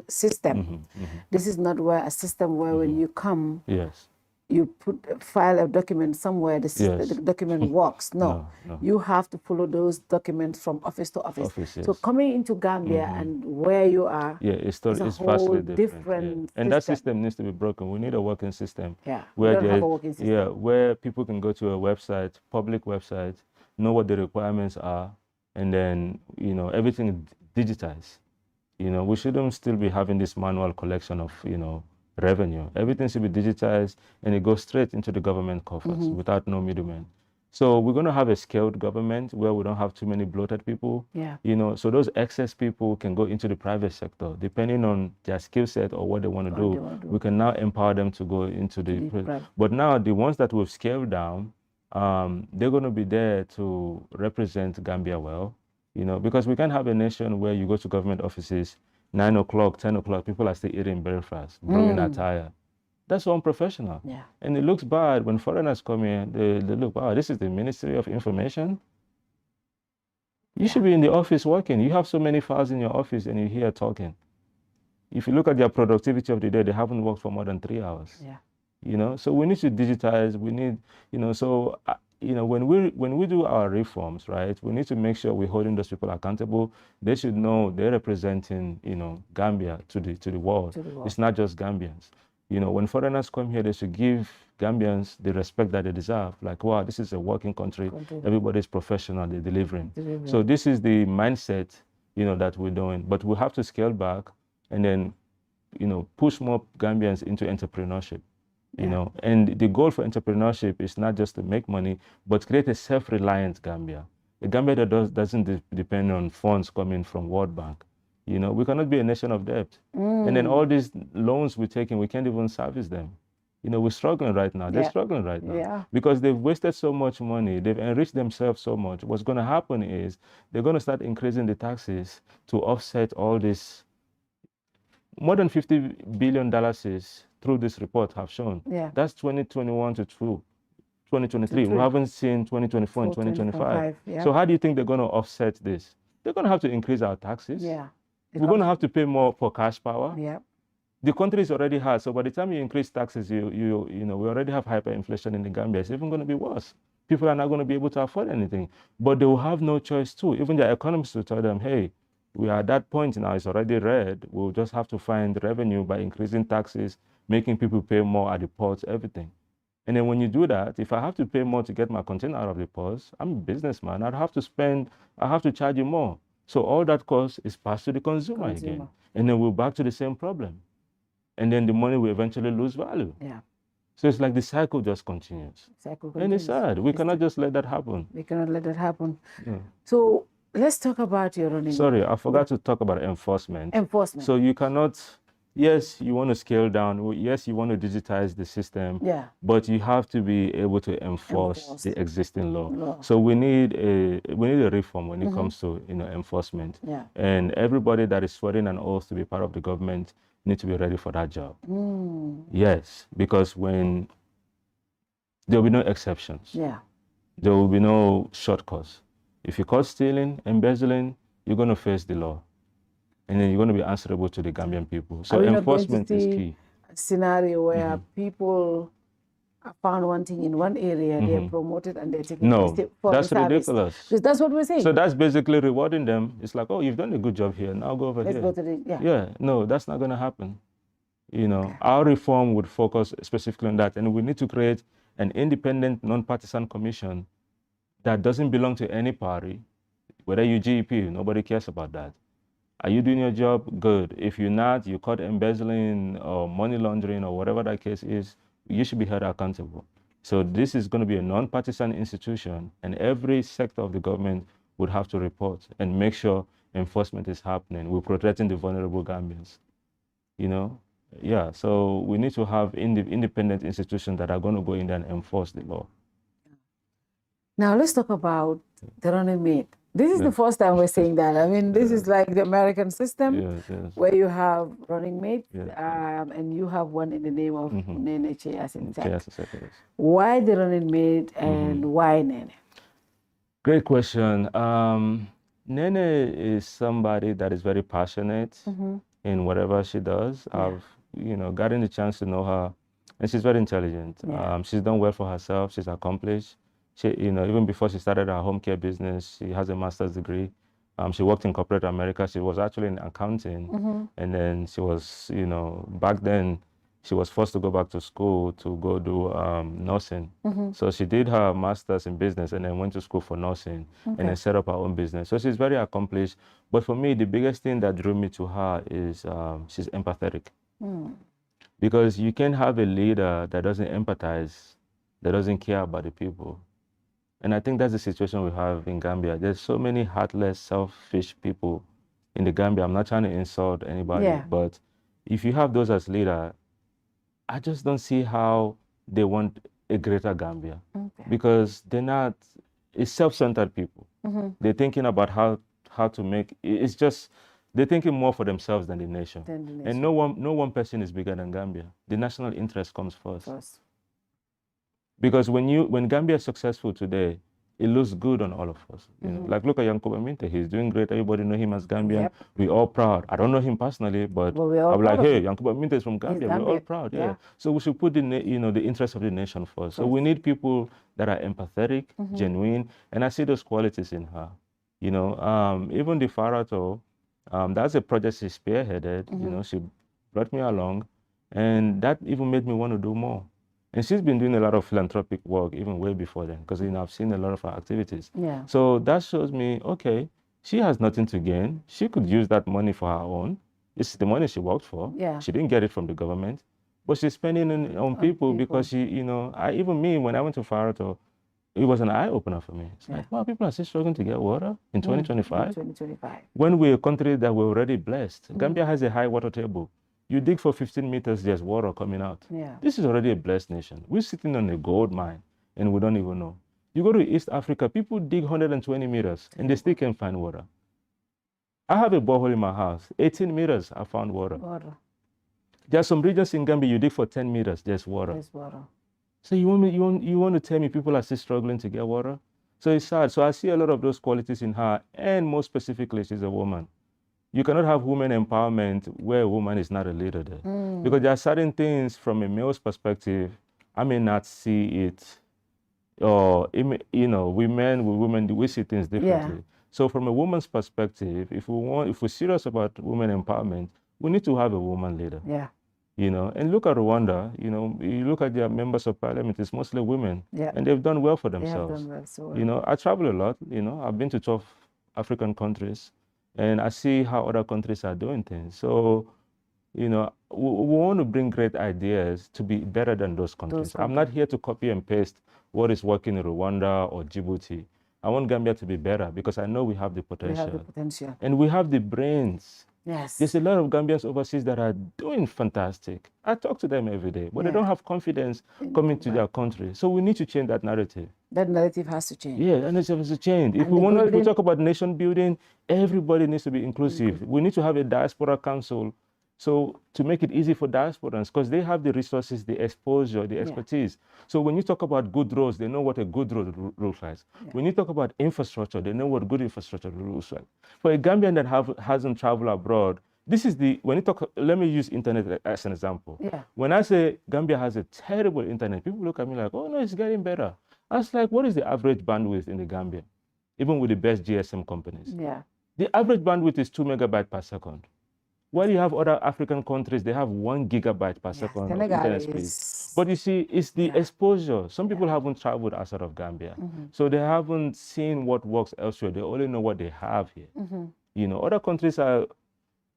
system. This is not where a system where when you come, you file a document somewhere, the document works. No. You have to follow those documents from office to office. So coming into Gambia and where you are, it's vastly different. And that system needs to be broken. We need a working system. We don't have a working system. Where people can go to a website, public website, know what the requirements are, and then, you know, everything is digitized. You know, we shouldn't still be having this manual collection of, you know, revenue. Everything should be digitized and it goes straight into the government coffers without no middleman. So we're going to have a scaled government where we don't have too many bloated people. You know, so those excess people can go into the private sector depending on their skill set or what they want to do. We can now empower them to go into the but now the ones that we've scaled down, they're going to be there to represent Gambia well, you know, because we can't have a nation where you go to government offices 9 o'clock, 10 o'clock, people are still eating breakfast, brewing attire. That's so unprofessional. And it looks bad when foreigners come here, they look, wow, this is the Ministry of Information. You should be in the office working. You have so many files in your office and you're here talking. If you look at their productivity of the day, they haven't worked for more than 3 hours. You know, so we need to digitize, we need, you know, so, you know, when we do our reforms, right, we need to make sure we're holding those people accountable. They should know they're representing, you know, Gambia to the world. It's not just Gambians. You know, when foreigners come here, they should give Gambians the respect that they deserve. Like, wow, this is a working country. Everybody's professional, they're delivering. So this is the mindset, you know, that we're doing. But we have to scale back and then, you know, push more Gambians into entrepreneurship. You know, and the goal for entrepreneurship is not just to make money, but create a self-reliant Gambia. A Gambia that doesn't depend on funds coming from World Bank. You know, we cannot be a nation of debt. And then all these loans we're taking, we can't even service them. You know, we're struggling right now. They're struggling right now because they've wasted so much money. They've enriched themselves so much. What's going to happen is they're going to start increasing the taxes to offset all this. More than $50 billion through this report have shown. That's 2021 to 2023. We haven't seen 2024 and 2025. So how do you think they're going to offset this? They're going to have to increase our taxes. We're going to have to pay more for cash power. The country is already hard, so by the time you increase taxes, you know, we already have hyperinflation in the Gambia. It's even going to be worse. People are not going to be able to afford anything, but they will have no choice too. Even their economists will tell them, hey, we are at that point now, it's already red. We'll just have to find revenue by increasing taxes, making people pay more at the ports, everything. And then when you do that, if I have to pay more to get my container out of the ports, I'm a businessman, I have to charge you more. So all that cost is passed to the consumer again. And then we're back to the same problem. And then the money will eventually lose value. So it's like the cycle just continues. And it's sad. We cannot just let that happen. We cannot let that happen. So let's talk about your running. Sorry, I forgot to talk about enforcement. Enforcement. So you cannot, yes, you want to scale down. Yes, you want to digitize the system. Yeah. But you have to be able to enforce the existing law. So we need a reform when it comes to enforcement. Yeah. And everybody that is swearing an oath to be part of the government need to be ready for that job. Yes, because when there will be no exceptions. Yeah. There will be no shortcuts. If you're caught stealing, embezzling, you're going to face the law. And then you're going to be answerable to the Gambian people. So enforcement is key. A scenario where people are found wanting in one area, they're promoted and they're taken for that's the service. ridiculous. Because that's what we're saying. So that's basically rewarding them. It's like, oh, you've done a good job here. Now go over here. Let's go to the, yeah, no, that's not going to happen. Our reform would focus specifically on that. And we need to create an independent, non-partisan commission that doesn't belong to any party. Whether you GEP, nobody cares about that. Are you doing your job? Good. If you're not, you're caught embezzling or money laundering or whatever that case is, you should be held accountable. So this is going to be a non-partisan institution, and every sector of the government would have to report and make sure enforcement is happening. We're protecting the vulnerable Gambians. Yeah, so we need to have independent institutions that are going to go in there and enforce the law. Now let's talk about the running mate. This is the first time we're saying that. I mean, this is like the American system where you have running mates and you have one in the name of Nene Cheyasin. Why the running mate and why Nene? Great question. Nene is somebody that is very passionate in whatever she does. I've gotten the chance to know her, and she's very intelligent. She's done well for herself. She's accomplished. She, even before she started her home care business, she has a master's degree. She worked in corporate America. She was actually in accounting, and then she was, back then, she was forced to go back to school to go do nursing. So she did her master's in business and then went to school for nursing and then set up her own business. So she's very accomplished. But for me, the biggest thing that drew me to her is she's empathetic. Because you can't have a leader that doesn't empathize, that doesn't care about the people. And I think that's the situation we have in Gambia. There's so many heartless, selfish people in the Gambia. I'm not trying to insult anybody, but if you have those as leader, I just don't see how they want a greater Gambia. Because they're not, it's self-centered people. They're thinking about how to make, it's just, they're thinking more for themselves than the nation. And no one person is bigger than Gambia. The national interest comes first. Because when Gambia is successful today, it looks good on all of us. Like look at Yankuba Minte, he's doing great. Everybody know him as Gambian. We're all proud. I don't know him personally, but I'm like, hey, Yankuba Minte is from Gambia. We're all proud. So we should put the interest of the nation first. So we need people that are empathetic, genuine, and I see those qualities in her. Even the Fatou, that's a project she spearheaded. She brought me along, and that even made me want to do more. And she's been doing a lot of philanthropic work even way before then, because I've seen a lot of her activities. So that shows me, okay, she has nothing to gain. She could use that money for her own. It's the money she worked for. She didn't get it from the government, but she's spending it on people because she, even me, when I went to Fatou, it was an eye-opener for me. It's like, wow, people are still struggling to get water in 2025. When we're a country that we're already blessed. Gambia has a high water table. You dig for 15 meters, there's water coming out. This is already a blessed nation. We're sitting on a gold mine, and we don't even know. You go to East Africa, people dig 120 meters, and they still can't find water. I have a borehole in my house. 18 meters, I found water. There are some regions in Gambia, you dig for 10 meters, there's water. So you want to tell me people are still struggling to get water? So it's sad. So I see a lot of those qualities in her, and more specifically, she's a woman. You cannot have women empowerment where a woman is not a leader there. Because there are certain things from a male's perspective, I may not see it, or, women, we see things differently. So from a woman's perspective, if we're serious about women empowerment, we need to have a woman leader. And look at Rwanda, you look at their members of parliament, it's mostly women, and they've done well for themselves. I travel a lot, I've been to 12 African countries, and I see how other countries are doing things. So, we want to bring great ideas to be better than those countries. I'm not here to copy and paste what is working in Rwanda or Djibouti. I want Gambia to be better because I know we have the potential. And we have the brains. Yes. There's a lot of Gambians overseas that are doing fantastic. I talk to them every day, but they don't have confidence coming to their country. So we need to change that narrative. That narrative has to change. Yeah, that narrative has to change. If we talk about nation building, everybody needs to be inclusive. We need to have a diaspora council. So to make it easy for diasporans, because they have the resources, the exposure, the expertise. So when you talk about good roads, they know what a good road looks like. When you talk about infrastructure, they know what good infrastructure looks like. For a Gambian that hasn't traveled abroad, this is when you talk, let me use internet as an example. Yeah. When I say Gambia has a terrible internet, people look at me like, oh no, it's getting better. I was like, what is the average bandwidth in the Gambia? Even with the best GSM companies. Yeah. The average bandwidth is 2 megabytes per second. While you have other African countries, they have 1 gigabyte per second of internet speed. But you see, it's the exposure. Some people haven't traveled outside of Gambia. So they haven't seen what works elsewhere. They only know what they have here. You know, other countries they're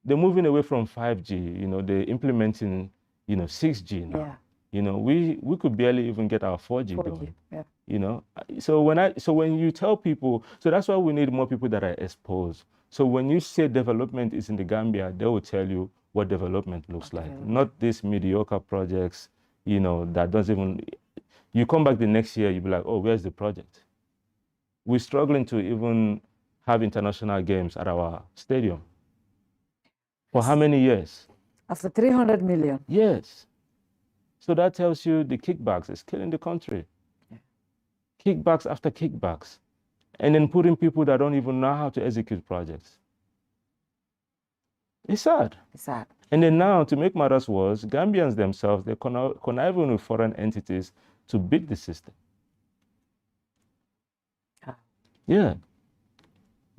moving away from 5G, you know, they're implementing, you know, 6G now. Yeah. You know, we could barely even get our 4G going. Yeah. You know, so when you tell people, so that's why we need more people that are exposed. So when you say development is in the Gambia, they will tell you what development looks like, not these mediocre projects, you know, that doesn't even, you come back the next year, you'll be like, oh, where's the project? We're struggling to even have international games at our stadium. For how many years? After 300 million. Yes. So that tells you the kickbacks is killing the country. Kickbacks after kickbacks. And then putting people that don't even know how to execute projects. It's sad. It's sad. And then now, to make matters worse, Gambians themselves, they're conniving with foreign entities to beat the system. Yeah.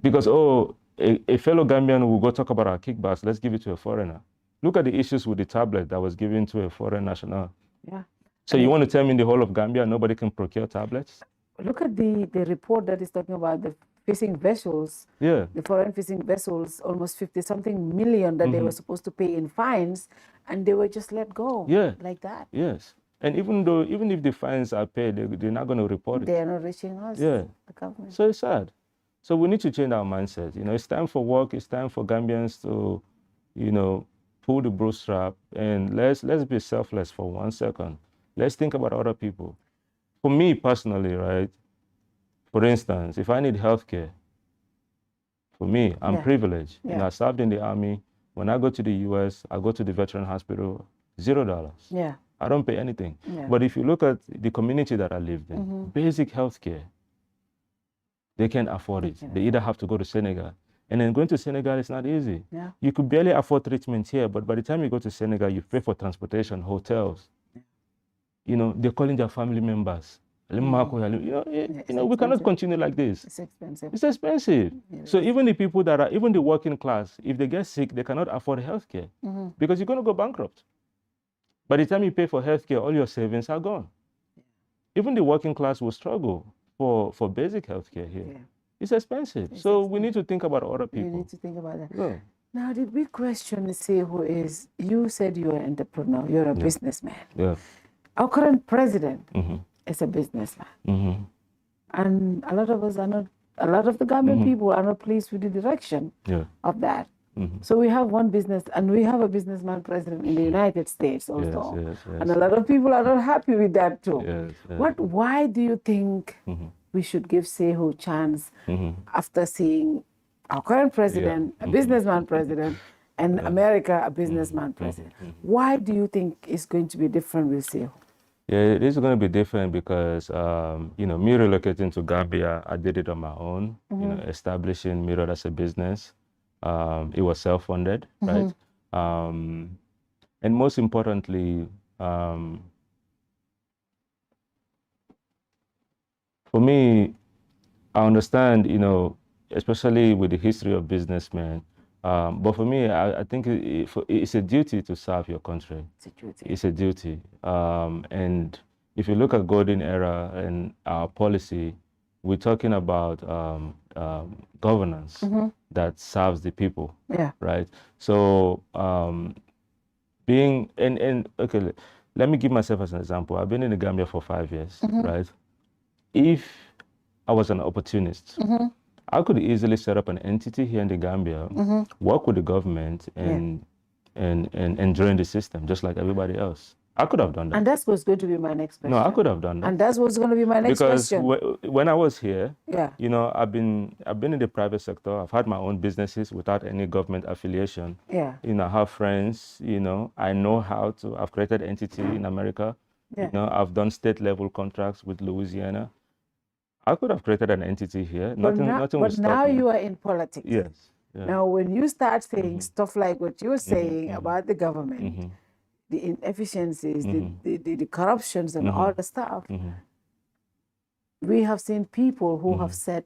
Because, oh, a fellow Gambian will go talk about our kickbacks, let's give it to a foreigner. Look at the issues with the tablet that was given to a foreign national. Yeah. So you want to tell me in the whole of Gambia, nobody can procure tablets? Look at the report that is talking about the fishing vessels. Yeah. The foreign fishing vessels, almost 50-something million that they were supposed to pay in fines, and they were just let go. Yeah. Like that. Yes. And even if the fines are paid, they're not going to report it. They are not reaching us. Yeah. The government. So it's sad. So we need to change our mindset. You know, it's time for work. It's time for Gambians to, you know, pull the bootstrap, and let's be selfless for 1 second. Let's think about other people. For me personally, right? For instance, if I need healthcare, for me, I'm privileged. You know, I served in the army. When I go to the US, I go to the veteran hospital, $0. Yeah. I don't pay anything. Yeah. But if you look at the community that I lived in, basic healthcare, they can't afford it. They either have to go to Senegal. And then going to Senegal is not easy. Yeah. You could barely afford treatment here, but by the time you go to Senegal, you pay for transportation, hotels. You know, they're calling their family members. You know, we cannot continue like this. It's expensive. It's expensive. So even the people that are, even the working class, if they get sick, they cannot afford healthcare because you're going to go bankrupt. By the time you pay for healthcare, all your savings are gone. Even the working class will struggle for basic healthcare here. It's expensive. So we need to think about other people. We need to think about that. Yeah. Now, the big question is, who is, you said you're an entrepreneur, you're a businessman. Yeah. Our current president is a businessman. And a lot of us are not, a lot of the Gambian people are not pleased with the direction of that. So we have one business, and we have a businessman president in the United States also. Yes. And a lot of people are not happy with that too. Yes. Why do you think we should give Saikou a chance after seeing our current president, a businessman president, and America, a businessman president? Why do you think it's going to be different with Saikou? Yeah, it is going to be different because, you know, me relocating to Gambia, I did it on my own, you know, establishing Mirror as a business. It was self-funded, right? And most importantly, for me, I understand, you know, especially with the history of businessmen, but for me, I think it's a duty to serve your country. It's a duty. It's a duty. And if you look at Golden Era and our policy, we're talking about governance that serves the people, right? So okay, let me give myself as an example. I've been in the Gambia for 5 years, right? If I was an opportunist, I could easily set up an entity here in the Gambia, work with the government, and join the system just like everybody else. I could have done that. And that's what's going to be my next question. No, I could have done that. And that's what's going to be my next question. Because when I was here, yeah, you know, I've been in the private sector. I've had my own businesses without any government affiliation. Yeah. You know, I have friends. You know, I know how to. I've created entity in America. Yeah. You know, I've done state level contracts with Louisiana. I could have created an entity here. Nothing will stop me. But now you are in politics. Yes. Yeah. Now, when you start saying stuff like what you're saying about the government, the inefficiencies, the corruptions and all the stuff, we have seen people who have said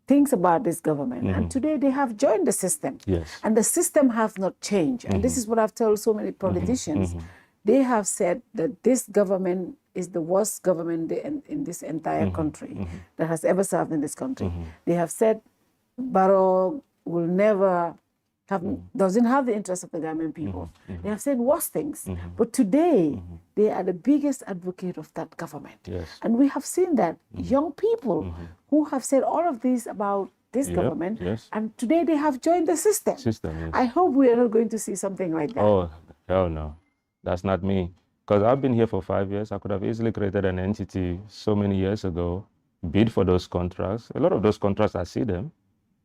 things about this government, and today they have joined the system. Yes. And the system has not changed. And this is what I've told so many politicians. They have said that this government is the worst government in this entire country that has ever served in this country. They have said Barrow will never have, doesn't have the interest of the Gambian people. They have said worse things. But today, they are the biggest advocate of that government. Yes. And we have seen that young people who have said all of this about this government, and today they have joined the system. Yes. I hope we are not going to see something like that. Oh, hell no. That's not me. Because I've been here for 5 years. I could have easily created an entity so many years ago, bid for those contracts. A lot of those contracts, I see them,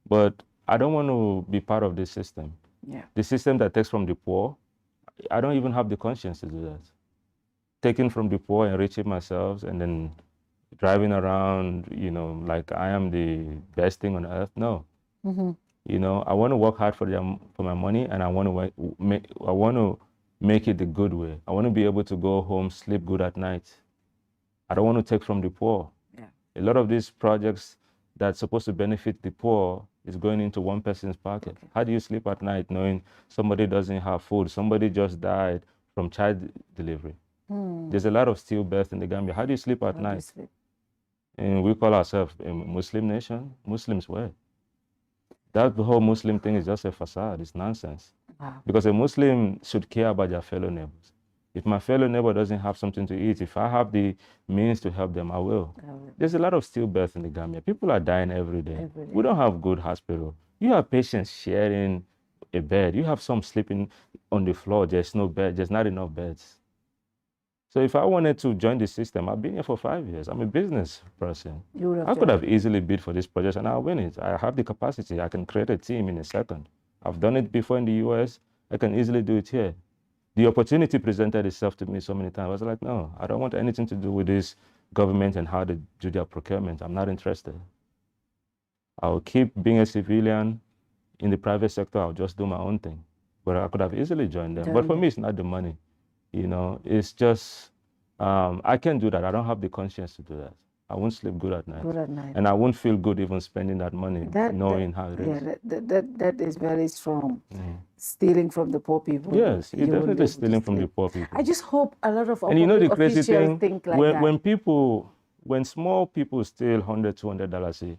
but I don't want to be part of this system. Yeah. The system that takes from the poor, I don't even have the conscience to do that. Taking from the poor, enriching myself, and then driving around, you know, like I am the best thing on earth. No. You know, I want to work hard for my money, and I want to make it the good way. I want to be able to go home, sleep good at night. I don't want to take from the poor. Yeah. A lot of these projects that's supposed to benefit the poor is going into one person's pocket. Okay. How do you sleep at night knowing somebody doesn't have food? Somebody just died from child delivery. There's a lot of stillbirth in the Gambia. How do you sleep at night? And we call ourselves a Muslim nation. Muslims where? That whole Muslim thing is just a facade. It's nonsense. Wow. Because a Muslim should care about their fellow neighbors. If my fellow neighbor doesn't have something to eat, if I have the means to help them, I will. There's a lot of stillbirth in the Gambia. People are dying every day. We don't have good hospital. You have patients sharing a bed. You have some sleeping on the floor. There's no bed. There's not enough beds. So if I wanted to join the system, I've been here for 5 years. I'm a business person. I could have easily bid for this project and I'll win it. I have the capacity. I can create a team in a second. I've done it before in the US. I can easily do it here. The opportunity presented itself to me so many times. I was like, no, I don't want anything to do with this government and how they do their procurement. I'm not interested. I'll keep being a civilian in the private sector. I'll just do my own thing. But I could have easily joined them. But for me, it's not the money. You know, it's just, I can't do that. I don't have the conscience to do that. I won't sleep good at night. And I won't feel good even spending that money, knowing how it is. Yeah, that is very strong. Stealing from the poor people. Yes, it's definitely stealing from the poor people. I just hope a lot of and you know the crazy thing, think like that. When small people steal $100, $200,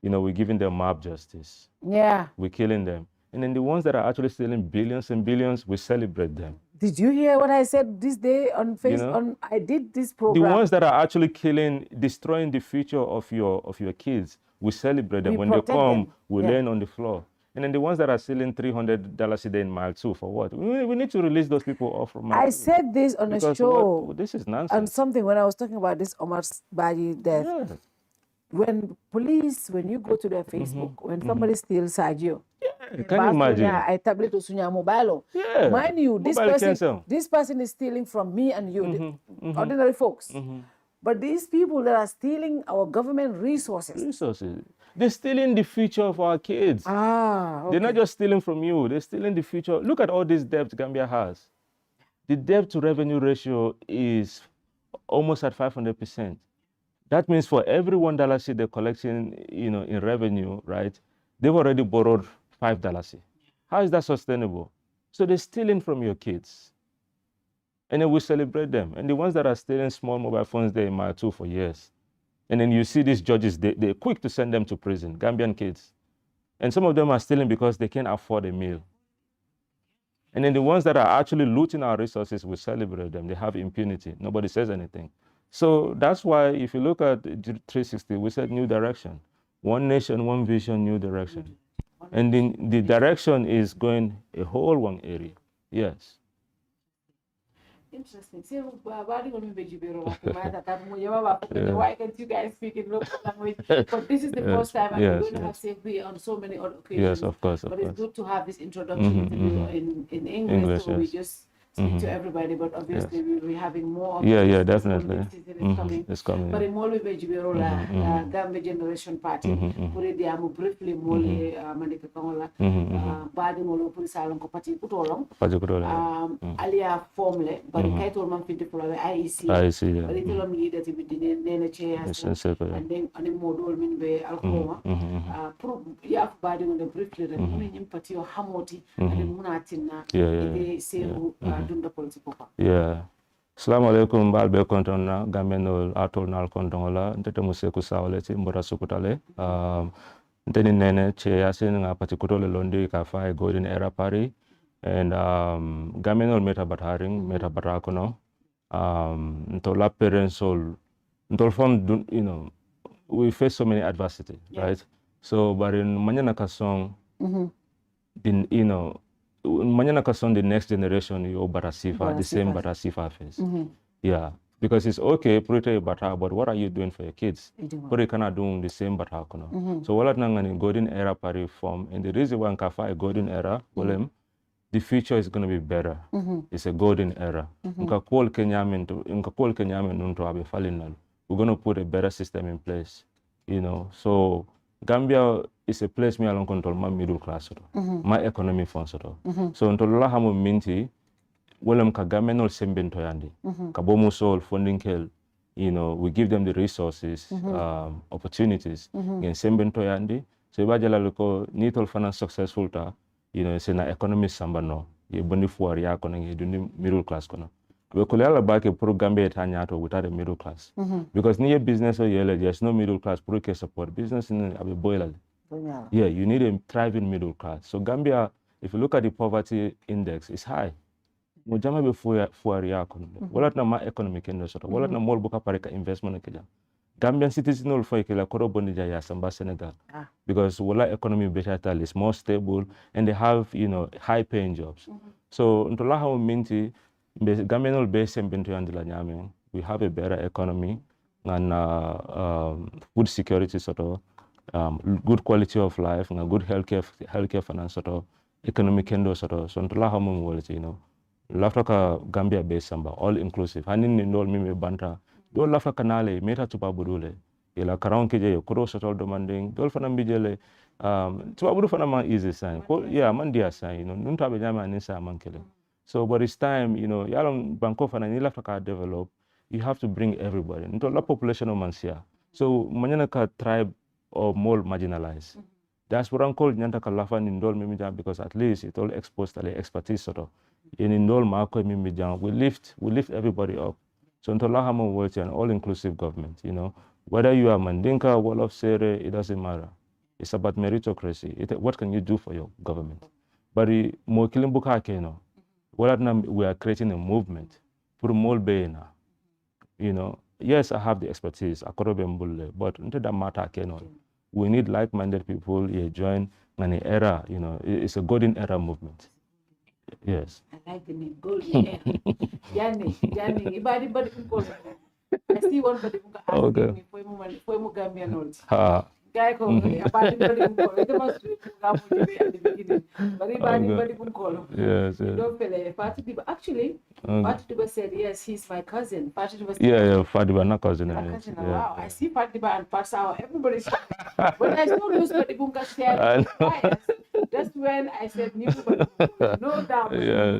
you know, we're giving them mob justice. Yeah. We're killing them. And then the ones that are actually stealing billions and billions, we celebrate them. Did you hear what I said this day on Facebook? You know, I did this program. The ones that are actually killing, destroying the future of your kids, we celebrate them. When they come, we lay on the floor. And then the ones that are stealing $300 a day in mile 2, for what? We need to release those people off from mile 2. I said this on a show. This is nonsense. And something when I was talking about this Omar Baji death. Yeah. When you go to their Facebook, when somebody steals Sergio, can you imagine? I tablet to Sunya mobile. Yeah. Mind you, this person is stealing from me and you, the ordinary folks. But these people that are stealing our government resources. They're stealing the future of our kids. Okay. They're not just stealing from you. They're stealing the future. Look at all this debt Gambia has. The debt to revenue ratio is almost at 500%. That means for every $1 they're collecting, you know, in revenue, right? They've already borrowed $5. How is that sustainable? So they're stealing from your kids. And then we celebrate them. And the ones that are stealing small mobile phones, they're in mile 2 for years. And then you see these judges, they're quick to send them to prison, Gambian kids. And some of them are stealing because they can't afford a meal. And then the ones that are actually looting our resources, we celebrate them. They have impunity. Nobody says anything. So that's why if you look at 360, we said new direction. one nation, one vision, new direction. And the direction is going a whole one area. Yes. Interesting. So, why can't you guys speak in local language? But this is the first time I'm going to have Saikou on so many other occasions. Yes, of course. But it's good to have this introduction in English, so we just speak to everybody. But obviously, we'll be having more. Yeah, definitely. It's coming. But in Molu Bejibero, la Gambia Generation Party, Puri Diamu briefly Moli Manika Kamola, Badi Molo Puri Salon Kopati Kutolong, Alia Formule, but Kaito Manfiti for IEC, but little leader to be the Nene chairs, and then a model Minbe Alcoma, Yaf Badi on the briefly, the Party or Hamoti, and the Munatina, they say who Dunda political. Yeah. Assalamu alaikum balbe kontona gameno atol nal kontongola ntete Saikou Sawo leti mbora sukutale nteni nene che yasin nga patikutole londi ka fa golden era party and gameno meta bataring meta batakono ntola parensol ntol from we face so many adversity, right? So but in manyana kasong din Manyana Kason, the next generation, you Barasifa, the same Barasifa face. Yeah, because it's okay, pretty bata, but what are you doing for your kids? Pretty cannot do the same bata. So, what Nangani golden era party form, and the reason why Kafa a golden era, the future is going to be better. It's a golden era. We're going to put a better system in place, So, Gambia is a place me along control my middle class my economy funds so until la hamu minti welem ka gamenol sembento yandi ka bomu sol funding kel we give them the resources opportunities gen sembento yandi so ibajala loko nitol fana successful ta it's na economy sambano ye bondi fuar ya kono ye dundi middle class kono we kulala back pro Gambia tanyato without a middle class because near business or there's no middle class pro support business in a boiler. Yeah, you need a thriving middle class. So Gambia, if you look at the poverty index, it's high. Mujama be fuaria kono. Wala na ma economic kendo sota. Wala na mol buka pareka investment kija. Gambian citizens no fo ikela koro bondi jaya samba Senegal. Because wala economy better is more stable and they have high paying jobs. So ntola ha minti Gambian ol base mbento yandila nyame. We have a better economy and food security sort of. Good quality of life and a good healthcare finance sort of economic kendo sort of so ntola hamu wallet lafaka Gambia based samba all inclusive hanin ndol mimi banta do lafaka kanale meta tupa budule ila karon keje yo kuro sort of demanding dol fana mbijele tupa budu fana ma easy sign yeah man dia sign nunta be jama nisa mankele so but it's time yalong banko fana ni lafaka develop you have to bring everybody into la population of mansia so manyana ka tribe or more marginalized. That's what I'm called Nyanta Kalafa Nindol Mimijam because at least it all exposed the expertise sort of. In Indol Marco Mimijam, we lift everybody up. So Ntolahamo works an all-inclusive government, Whether you are Mandinka, Wolof Sere, it doesn't matter. It's about meritocracy. What can you do for your government? But Mokilimbuka Keno, we are creating a movement for Molbeina, Yes, I have the expertise, but into that matter, we need like-minded people here join an era, it's a golden era movement. Yes. I like the name, golden era. Yanni, anybody can call it. I see one body who asked me for Gambian notes. Guy called me, about the anybody can call him. Yes. Don't feel actually, Fatou said, yes, he's my cousin. Fatou Fatou, not cousin. Wow, I see Fatou and Fatou, everybody's when I saw those Badibunga sharing that's when I said, no doubt. Yeah,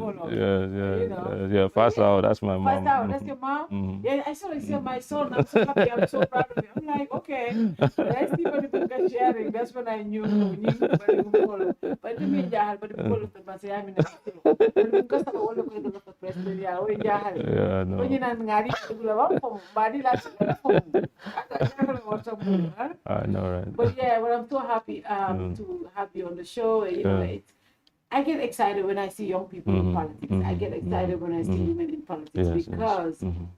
Fatou, that's my mom. Fatou, that's your mom? Yeah, I saw my son. I'm so happy. I'm so proud of him. I'm like, okay. I see Badibunga sharing. That's when I knew Badibunga. But the media, but the people of the Masayam in the because of all of the president, yeah, no. When you're not body like I know, right? But yeah, well, I'm so happy to have you on the show. I get excited when I see young people in politics. I get excited when I see women in politics because, and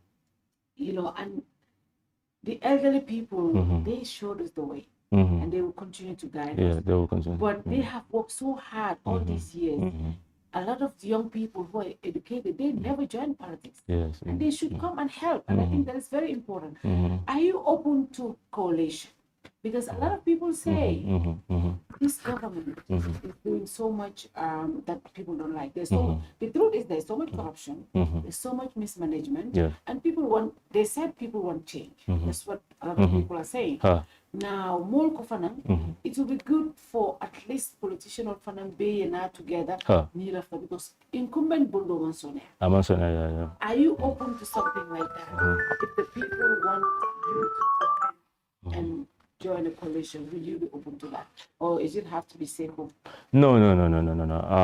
the elderly people, they showed us the way. and they will continue to guide us. Yeah, they will continue. But they have worked so hard all these years. A lot of young people who are educated, they never join politics. Yes. And they should come and help. And I think that is very important. Are you open to coalition? Because a lot of people say this government is doing so much that people don't like. The truth is there's so much corruption, there's so much mismanagement, and they said people want change. That's what a lot of people are saying. Now, more Kofanang, it will be good for at least politicians of Fanang Bay and I together, because incumbent Bundo Mansone. Yeah. Are you open to something like that? If the people want you to join and join a coalition, will you be open to that? Or is it have to be Saikou? No.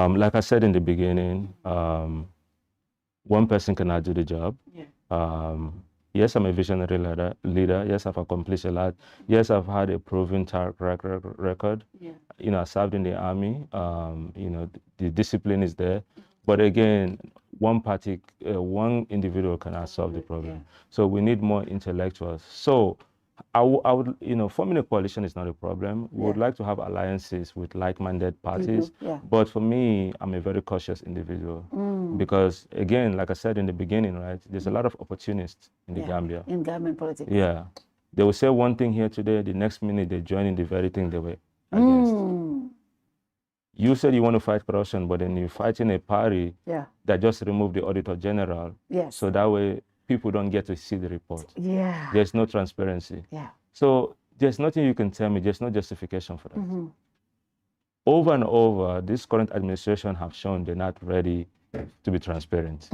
Like I said in the beginning, one person cannot do the job. Yes, I'm a visionary leader. Yes, I've accomplished a lot. Yes, I've had a proven track record. I served in the army. The discipline is there. But again, one individual cannot solve the problem. So we need more intellectuals. So I would, forming a coalition is not a problem. We would like to have alliances with like-minded parties. But for me, I'm a very cautious individual because, again, like I said in the beginning, right, there's a lot of opportunists in the Gambia. In Gambian politics. Yeah. They will say one thing here today, the next minute they join in the very thing they were against. You said you want to fight corruption, but then you're fighting a party that just removed the Auditor General. So that way, people don't get to see the report. There's no transparency. So there's nothing you can tell me. There's no justification for that. Over and over, this current administration have shown they're not ready to be transparent.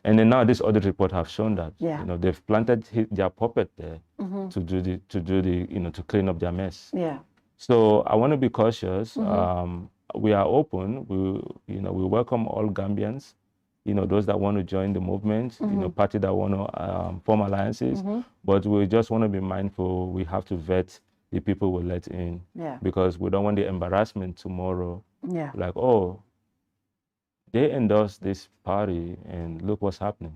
And then now this audit report have shown that they've planted their puppet there to clean up their mess. So I want to be cautious. We are open. We welcome all Gambians. Those that want to join the movement, party that want to form alliances, but we just want to be mindful. We have to vet the people we let in, because we don't want the embarrassment tomorrow. Like, oh, they endorsed this party, and look what's happening.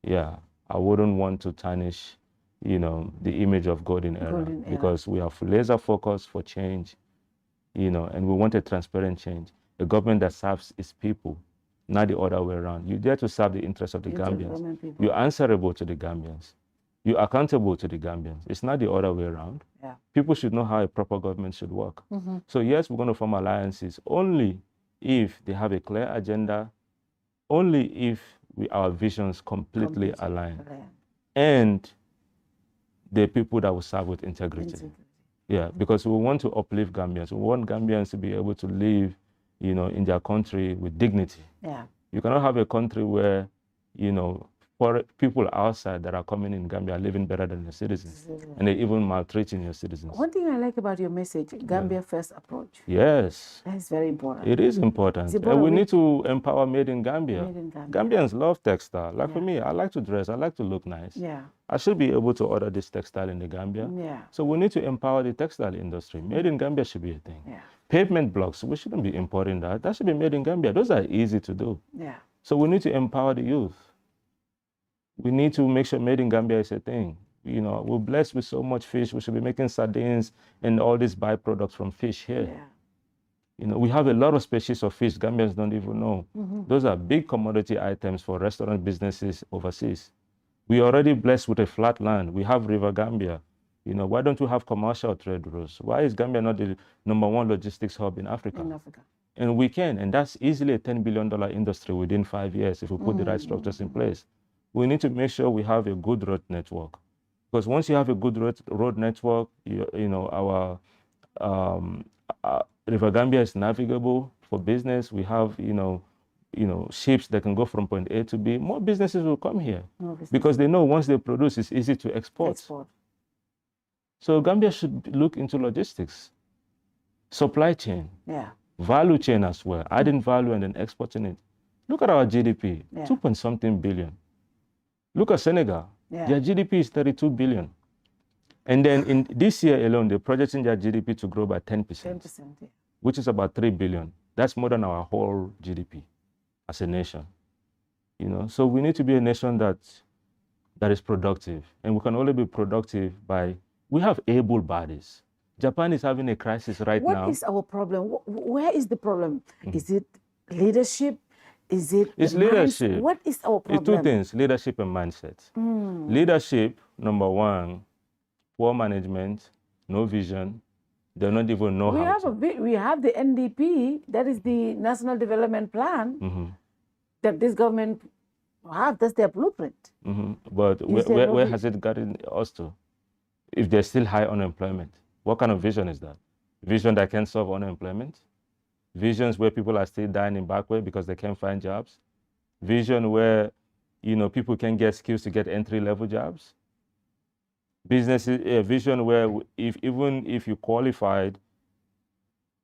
I wouldn't want to tarnish, the image of Golden Era, because we are laser focused for change, and we want a transparent change, a government that serves its people. Not the other way around. You're there to serve the interests of the Gambians. You're answerable to the Gambians. You're accountable to the Gambians. It's not the other way around. People should know how a proper government should work. So yes, we're going to form alliances only if they have a clear agenda, only if our visions completely align, and the people that will serve with integrity. Because we want to uplift Gambians. We want Gambians to be able to live in their country with dignity. You cannot have a country where, for people outside that are coming in Gambia are living better than your citizens, and they even maltreating your citizens. One thing I like about your message, Gambia first approach. Yes. That's very important. It is important. And we need to empower Made in Gambia. Gambians love textile. Like for me, I like to dress, I like to look nice. I should be able to order this textile in the Gambia. So we need to empower the textile industry. Made in Gambia should be a thing. Pavement blocks, we shouldn't be importing that. That should be made in Gambia. Those are easy to do. So we need to empower the youth. We need to make sure Made in Gambia is a thing. We're blessed with so much fish. We should be making sardines and all these byproducts from fish here. We have a lot of species of fish Gambians don't even know. Those are big commodity items for restaurant businesses overseas. We are already blessed with a flat land. We have River Gambia. Why don't we have commercial trade routes? Why is Gambia not the #1 logistics hub in Africa? And we can, and that's easily a $10 billion industry within 5 years if we put the right structures in place. We need to make sure we have a good road network, because once you have a good road network, our River Gambia is navigable for business. We have, ships that can go from point A to B. More businesses will come here because they know once they produce, it's easy to export. So Gambia should look into logistics, supply chain, value chain as well, adding value and then exporting it. Look at our GDP, 2-point-something billion. Look at Senegal, their GDP is 32 billion. And then in this year alone, they're projecting their GDP to grow by 10%, which is about 3 billion. That's more than our whole GDP as a nation. So we need to be a nation that is productive. And we can only be productive by We have able bodies. Japan is having a crisis right now. What is our problem? Where is the problem? Is it leadership? Is it It's leadership. What is our problem? It's two things, leadership and mindset. Leadership, number one, poor management, no vision. They don't even know how to. We have the NDP, that is the National Development Plan, that this government have. That's their blueprint. But where has it gotten us to? If there's still high unemployment, what kind of vision is that? Vision that can solve unemployment? Visions where people are still dying in back way because they can't find jobs? Vision where, you know, people can get skills to get entry-level jobs? Business, a vision where even if you qualified,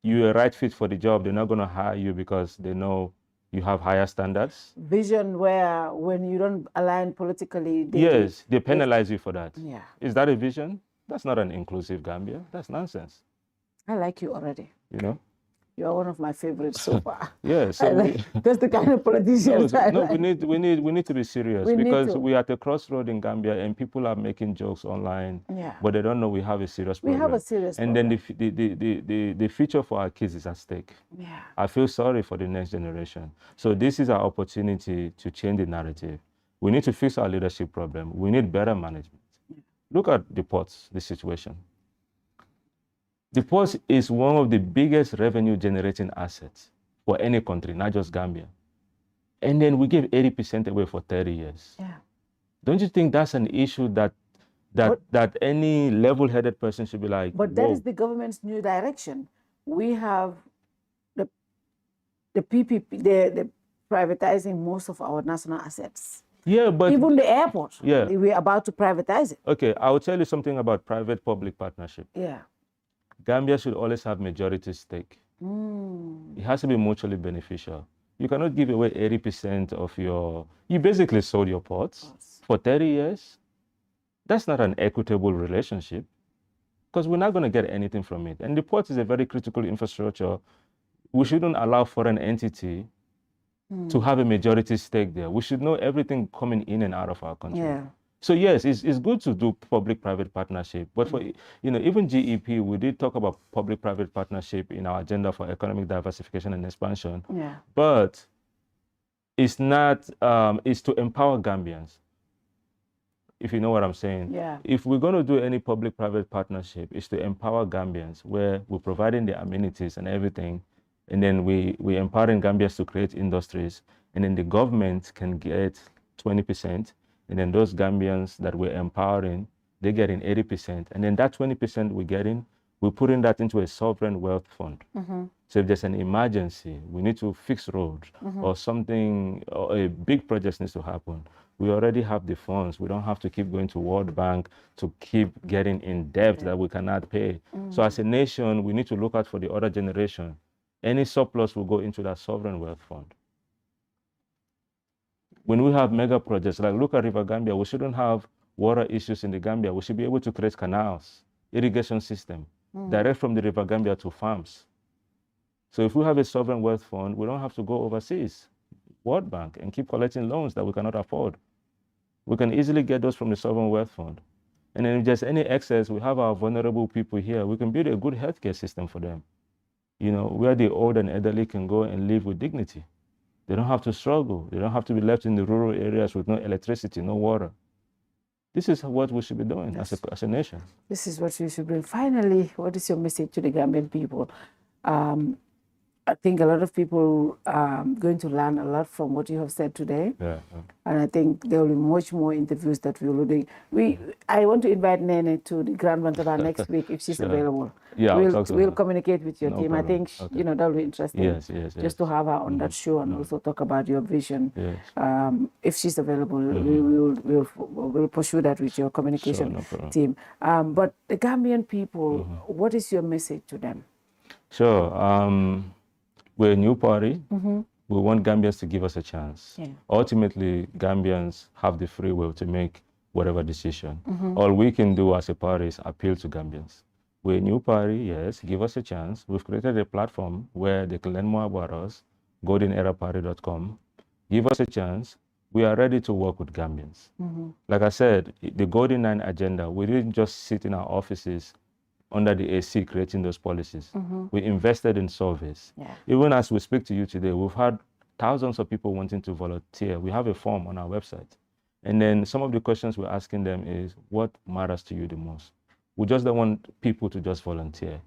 you're a right fit for the job, they're not going to hire you because they know you have higher standards. Vision where when you don't align politically, they penalize you for that. Yeah. Is that a vision? That's not an inclusive Gambia. That's nonsense. I like you already. You know? You are one of my favorites so far. Yeah, so that's the kind of politicians I like. we need to be serious because we are at a crossroad in Gambia and people are making jokes online, but they don't know we have a serious problem. We have a serious problem. And then the future for our kids is at stake. Yeah. I feel sorry for the next generation. So this is our opportunity to change the narrative. We need to fix our leadership problem. We need better management. Look at the ports, the situation. The port is one of the biggest revenue generating assets for any country, not just Gambia. And then we give 80% away for 30 years. Yeah. Don't you think that's an issue that any level-headed person should be like, but that is the government's new direction. We have the PPP, they're privatizing most of our national assets. Yeah, but even the airport, we're about to privatize it. Okay, I will tell you something about private-public partnership. Yeah. Gambia should always have majority stake. It has to be mutually beneficial. You cannot give away 80% of your... You basically sold your ports for 30 years. That's not an equitable relationship because we're not going to get anything from it. And the port is a very critical infrastructure. We shouldn't allow foreign entity to have a majority stake there. We should know everything coming in and out of our country. Yeah. So yes, it's good to do public-private partnership, but for even GEP, we did talk about public-private partnership in our agenda for economic diversification and expansion. Yeah. But it's not. It's to empower Gambians. If you know what I'm saying. Yeah. If we're going to do any public-private partnership, it's to empower Gambians, where we're providing the amenities and everything, and then we're empowering Gambians to create industries, and then the government can get 20%. And then those Gambians that we're empowering, they're getting 80%. And then that 20% we're getting, we're putting that into a sovereign wealth fund. So if there's an emergency, we need to fix roads or something, or a big project needs to happen, we already have the funds. We don't have to keep going to World Bank to keep getting in debt that we cannot pay. So as a nation, we need to look out for the other generation. Any surplus will go into that sovereign wealth fund. When we have mega projects, like look at River Gambia, we shouldn't have water issues in the Gambia. We should be able to create canals, irrigation system, direct from the River Gambia to farms. So if we have a sovereign wealth fund, we don't have to go overseas, World Bank, and keep collecting loans that we cannot afford. We can easily get those from the sovereign wealth fund. And then if there's any excess, we have our vulnerable people here. We can build a good healthcare system for them, you know, where the old and elderly can go and live with dignity. They don't have to struggle. They don't have to be left in the rural areas with no electricity, no water. This is what we should be doing as a nation. This is what you should bring. Finally, what is your message to the Gambian people? I think a lot of people are going to learn a lot from what you have said today. And I think there will be much more interviews that we will do. I want to invite Nene to the Grand Bantaba next week if she's available. Yeah, we'll communicate with your team. Problem. I think you know that will be interesting. Yes. Just to have her on that show and also talk about your vision. If she's available, we'll pursue that with your communication team. But the Gambian people, what is your message to them? Sure. We're a new party. We want Gambians to give us a chance. Ultimately, Gambians have the free will to make whatever decision. All we can do as a party is appeal to Gambians. We're a new party, yes, give us a chance. We've created a platform where they can learn more about us, goldeneraparty.com. Give us a chance. we are ready to work with Gambians. Like I said, the Golden 9 agenda, we didn't just sit in our offices under the AC creating those policies. We invested in surveys. Even as we speak to you today, we've had thousands of people wanting to volunteer. We have a form on our website. And then some of the questions we're asking them is, what matters to you the most? We just don't want people to just volunteer.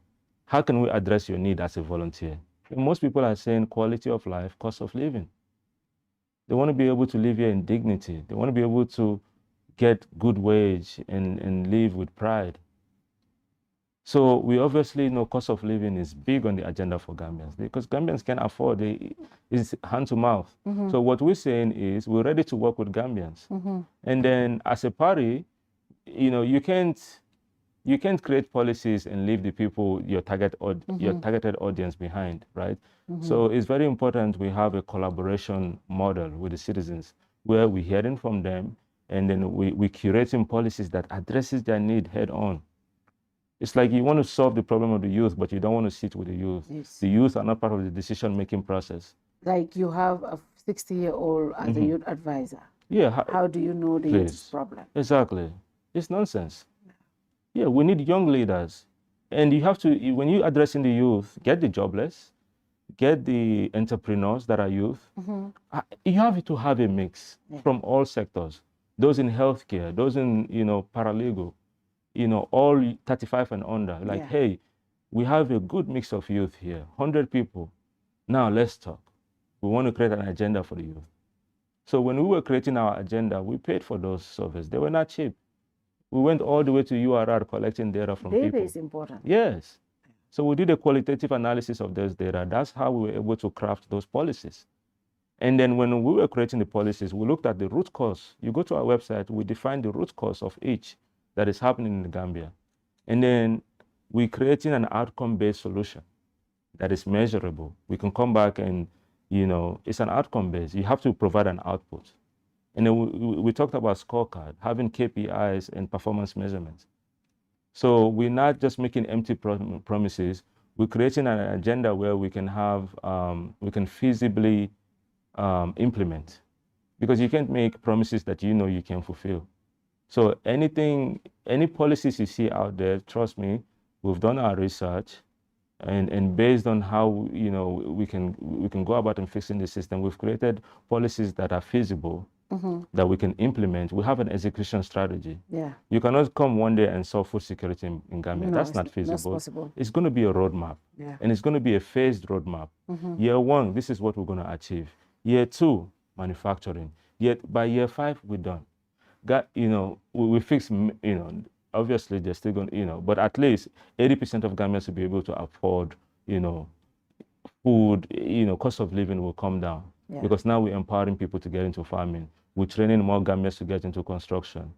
How can we address your need as a volunteer? And most people are saying quality of life, cost of living. They want to be able to live here in dignity. They want to be able to get good wage and live with pride. So we obviously know cost of living is big on the agenda for Gambians because Gambians can afford it. It's hand to mouth. So what we're saying is we're ready to work with Gambians. And then as a party, you can't create policies and leave the people, your targeted audience behind, right? So it's very important we have a collaboration model with the citizens where we're hearing from them and then we're curating policies that addresses their need head on. It's like you want to solve the problem of the youth, but you don't want to sit with the youth. Yes. The youth are not part of the decision-making process. Like you have a 60-year-old as a youth advisor. Yeah. How do you know the youth's problem? Exactly. It's nonsense. Yeah, we need young leaders. And you have to, when you're addressing the youth, get the jobless, get the entrepreneurs that are youth. You have to have a mix from all sectors. Those in healthcare, those in, paralegal, all 35 and under. Like, hey, we have a good mix of youth here, 100 people. Now let's talk. We want to create an agenda for the youth. So when we were creating our agenda, we paid for those surveys. They were not cheap. We went all the way to URR collecting data from people. Data is important. Yes. So we did a qualitative analysis of those data. That's how we were able to craft those policies. And then when we were creating the policies, we looked at the root cause. You go to our website, we define the root cause of each that is happening in Gambia. And then we're creating an outcome-based solution that is measurable. We can come back and, it's an outcome-based. You have to provide an output. And then we talked about scorecard, having KPIs and performance measurements. So we're not just making empty promises. We're creating an agenda where we can have, we can feasibly implement. Because you can't make promises that you can fulfill. So any policies you see out there, trust me, we've done our research. And based on how we can go about and fixing the system, we've created policies that are feasible, that we can implement. We have an execution strategy. Yeah. You cannot come one day and solve food security in Gambia. No, that's not feasible. That's possible. It's going to be a roadmap. Yeah. And it's going to be a phased roadmap. Year 1, this is what we're going to achieve. Year 2, manufacturing. Yet by year 5, we're done. We fix, obviously they're still going, but at least 80% of Gambians will be able to afford, food, cost of living will come down. Yeah. Because now we're empowering people to get into farming. We're training more Gambians to get into construction.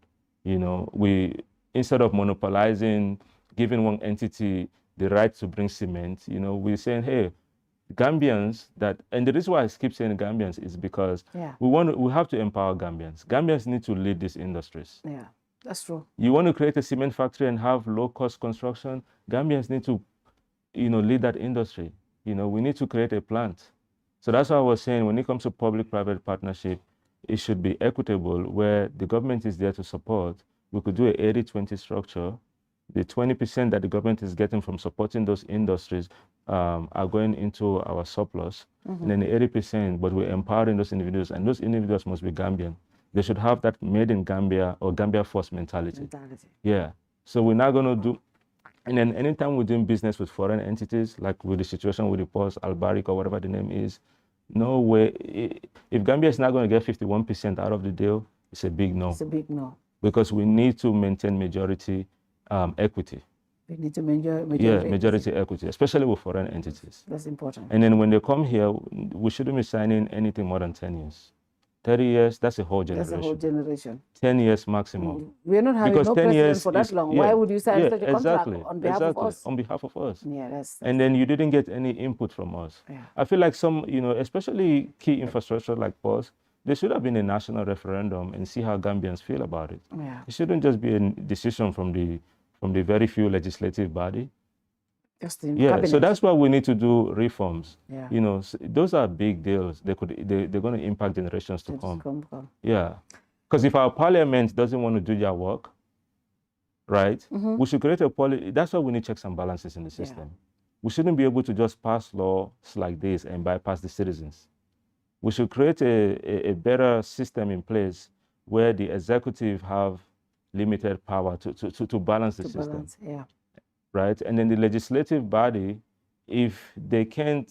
We, instead of monopolizing, giving one entity the right to bring cement, we're saying, hey, Gambians and the reason why I keep saying Gambians is because we have to empower Gambians. Gambians need to lead these industries. Yeah, that's true. You want to create a cement factory and have low-cost construction, Gambians need to, lead that industry. We need to create a plant. So that's why I was saying when it comes to public-private partnership, it should be equitable where the government is there to support. We could do an 80-20 structure. The 20% that the government is getting from supporting those industries are going into our surplus. And then the 80%, but we're empowering those individuals, and those individuals must be Gambian. They should have that made in Gambia or Gambia first mentality. Yeah. So we're not going to do, and then anytime we're doing business with foreign entities, like with the situation with the Post, Albaric, or whatever the name is, no way. If Gambia is not going to get 51% out of the deal, it's a big no. It's a big no. Because we need to maintain majority equity. We need to majority equity, especially with foreign entities. That's important. And then when they come here, we shouldn't be signing anything more than 10 years. 30 years, that's a whole generation. That's a whole generation. 10 years maximum. We're not having because no 10 precedent years for that long. Why would you sign such a contract on behalf of us? On behalf of us. Yeah, that's and then you didn't get any input from us. Yeah. I feel like some, especially key infrastructure like POS, there should have been a national referendum and see how Gambians feel about it. Yeah. It shouldn't just be a decision from the very few legislative body. Just in Yeah, cabinet. so that's why we need to do reforms. Yeah. You know, those are big deals. They're going to impact generations to come. Yeah, because if our parliament doesn't want to do their work, right, we should create a policy. That's why we need checks and balances in the system. Yeah. We shouldn't be able to just pass laws like this and bypass the citizens. We should create a better system in place where the executive have limited power to balance the system. Balance, yeah. Right? And then the legislative body, if they can't,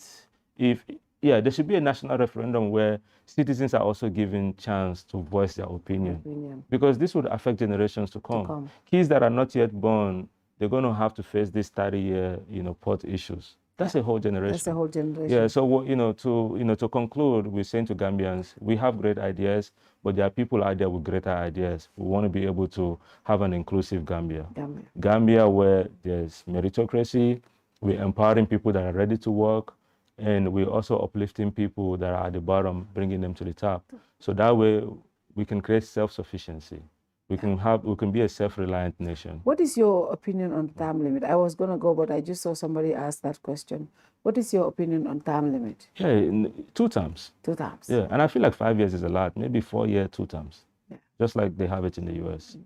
there should be a national referendum where citizens are also given chance to voice their opinion. Because this would affect generations to come. Kids that are not yet born, they're going to have to face these 30-year, port issues. That's a whole generation. That's a whole generation. Yeah. So to conclude, we're saying to Gambians, we have great ideas, but there are people out there with greater ideas. We want to be able to have an inclusive Gambia. Gambia where there's meritocracy. We're empowering people that are ready to work, and we're also uplifting people that are at the bottom, bringing them to the top. So that way, we can create self-sufficiency. We can be a self-reliant nation. What is your opinion on term limit? I was going to go, but I just saw somebody ask that question. What is your opinion on term limit? Yeah, 2 terms. 2 terms. Yeah, and I feel like 5 years is a lot. Maybe 4 years, 2 terms. Yeah. Just like they have it in the US.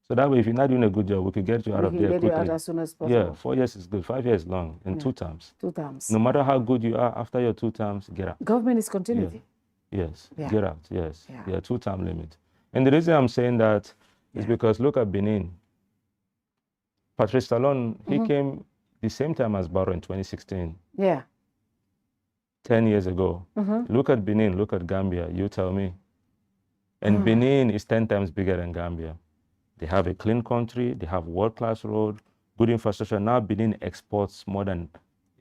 So that way, if you're not doing a good job, we could get you out of there quickly. Get you out as soon as possible. Yeah, 4 years is good. 5 years is long, and 2 terms. 2 terms. No matter how good you are, after your 2 terms, get out. Government is continuity. Yeah. Yes, get out. Yes, 2-term limit. And the reason I'm saying that is because look at Benin. Patrice Talon, he came the same time as Barrow in 2016. Yeah. 10 years ago. Look at Benin, look at Gambia, you tell me. And Benin is 10 times bigger than Gambia. They have a clean country, they have world-class road, good infrastructure. Now Benin exports more than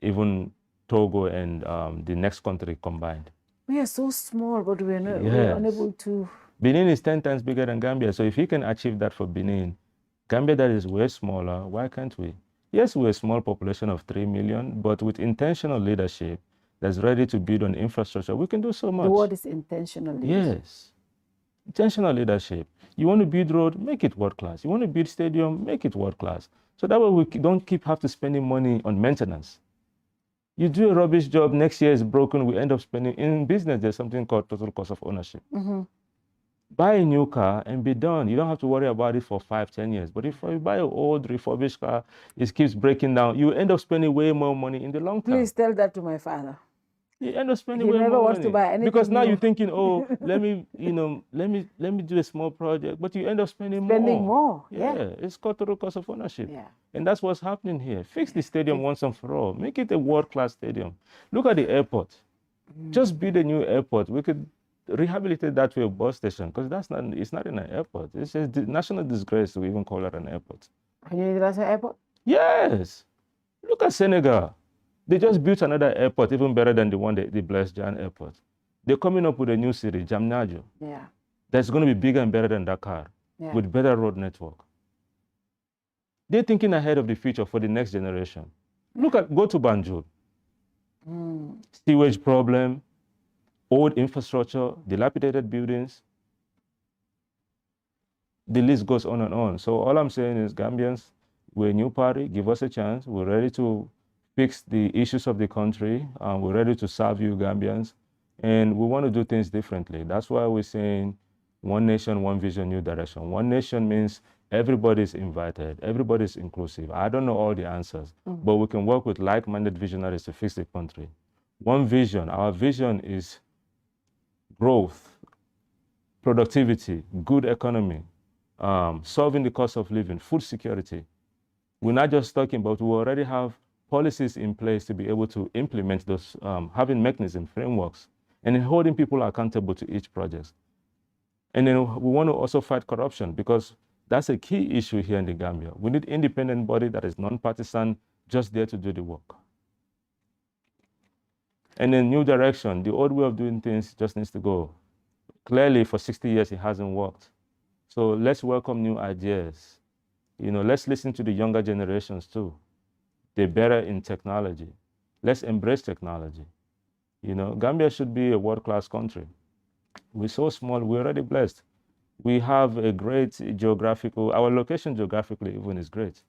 even Togo and the next country combined. We are so small, but we're unable to... Benin is 10 times bigger than Gambia. So if he can achieve that for Benin, Gambia that is way smaller, why can't we? Yes, we're a small population of 3 million, but with intentional leadership that's ready to build on infrastructure, we can do so much. The word is intentional leadership. Yes. Intentional leadership. You want to build road, make it world class. You want to build stadium, make it world class. So that way we don't have to spending money on maintenance. You do a rubbish job, next year is broken, we end up spending. In business, there's something called total cost of ownership. Buy a new car and be done. You don't have to worry about it for 5-10 years. But if you buy an old refurbished car, it keeps breaking down. You end up spending way more money in the long term. Please tell that to my father. You end up spending way more money. He never wants to buy anything because now new. you're thinking, oh, let me do a small project. But you end up spending more. Yeah, it's called total cost of ownership. Yeah. And that's what's happening here. Fix the stadium once and for all. Make it a world-class stadium. Look at the airport. Just build a new airport. We could rehabilitate that to a bus station, because it's not in an airport. It's a national disgrace to even call it an airport. And you need an airport? Yes. Look at Senegal. They just built another airport, even better than the one the Blaise Diagne airport. They're coming up with a new city, Diamniadio. Yeah. That's going to be bigger and better than Dakar, with better road network. They're thinking ahead of the future for the next generation. Go to Banjul. Sewage problem, old infrastructure, dilapidated buildings. The list goes on and on. So all I'm saying is, Gambians, we're a new party, give us a chance. We're ready to fix the issues of the country. We're ready to serve you, Gambians. And we want to do things differently. That's why we're saying one nation, one vision, new direction. One nation means everybody's invited, everybody's inclusive. I don't know all the answers, but we can work with like-minded visionaries to fix the country. One vision, our vision is growth, productivity, good economy, solving the cost of living, food security. We're not just talking about, we already have policies in place to be able to implement those, having mechanisms, frameworks, and then holding people accountable to each project. And then we want to also fight corruption, because that's a key issue here in the Gambia. We need independent body that is non-partisan, just there to do the work. And then new direction, the old way of doing things just needs to go. Clearly, for 60 years, it hasn't worked. So let's welcome new ideas. Let's listen to the younger generations too. They're better in technology. Let's embrace technology. Gambia should be a world-class country. We're so small, we're already blessed. We have a great geographical, our location geographically even is great.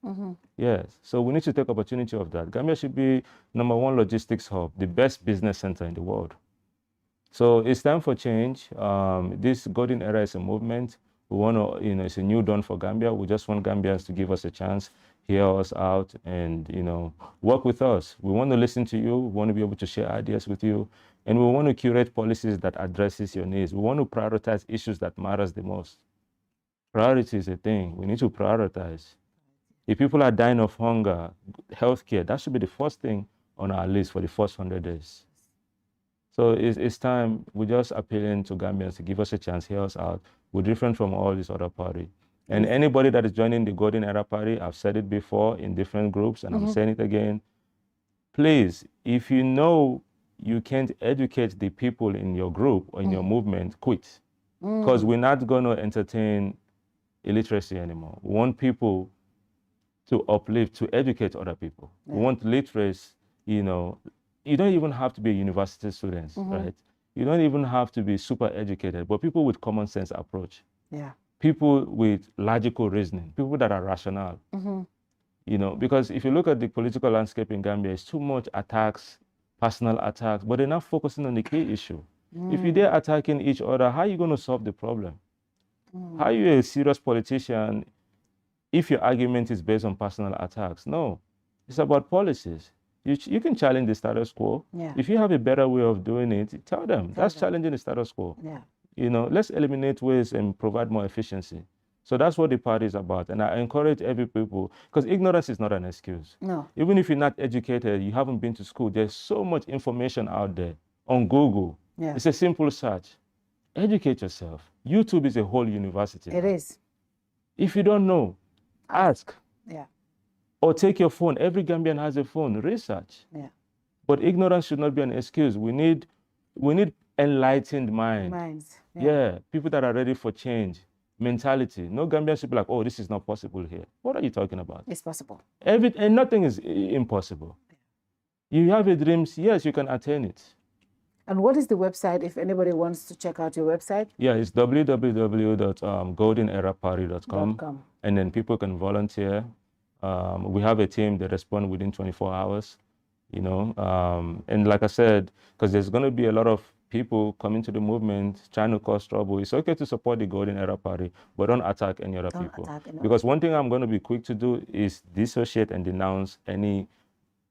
Yes, so we need to take opportunity of that. Gambia should be #1 logistics hub, the best business center in the world. So it's time for change. This golden era is a movement. We want to, it's a new dawn for Gambia. We just want Gambians to give us a chance, hear us out, and, work with us. We want to listen to you. We want to be able to share ideas with you. And we want to curate policies that addresses your needs. We want to prioritize issues that matters the most. Priority is a thing. We need to prioritize. If people are dying of hunger, healthcare, that should be the first thing on our list for the first 100 days. So it's time. We're just appealing to Gambians to give us a chance, hear us out. We're different from all these other parties. And anybody that is joining the Golden Era Party, I've said it before in different groups, and I'm saying it again, please, if you know you can't educate the people in your group or in your movement, quit. Because we're not going to entertain illiteracy anymore. We want people to uplift, to educate other people. We want literacy, you don't even have to be a university student, right? You don't even have to be super educated, but people with common sense approach. Yeah. People with logical reasoning, people that are rational. Because if you look at the political landscape in Gambia, it's too much attacks, personal attacks, but they're not focusing on the key issue. If you're there attacking each other, how are you going to solve the problem? How are you a serious politician if your argument is based on personal attacks? No, it's about policies. You can challenge the status quo. Yeah. If you have a better way of doing it, tell them. That's challenging the status quo. Yeah. Let's eliminate waste and provide more efficiency. So that's what the party is about. And I encourage every people, because ignorance is not an excuse. No. Even if you're not educated, you haven't been to school, there's so much information out there on Google. Yeah. It's a simple search. Educate yourself. YouTube is a whole university. It is. If you don't know, ask. Yeah. Or take your phone. Every Gambian has a phone. Research. Yeah. But ignorance should not be an excuse. We need enlightened minds. Yeah. People that are ready for change. Mentality. No Gambian should be like, oh, this is not possible here. What are you talking about? It's possible. And nothing is impossible. You have a dream, yes, you can attain it. And what is the website if anybody wants to check out your website? Yeah, it's www.goldeneraparty.com. And then people can volunteer. We have a team that respond within 24 hours, and like I said, because there's going to be a lot of people coming to the movement trying to cause trouble. It's okay to support the Golden Era Party, but don't attack any other people. Because one thing I'm going to be quick to do is dissociate and denounce any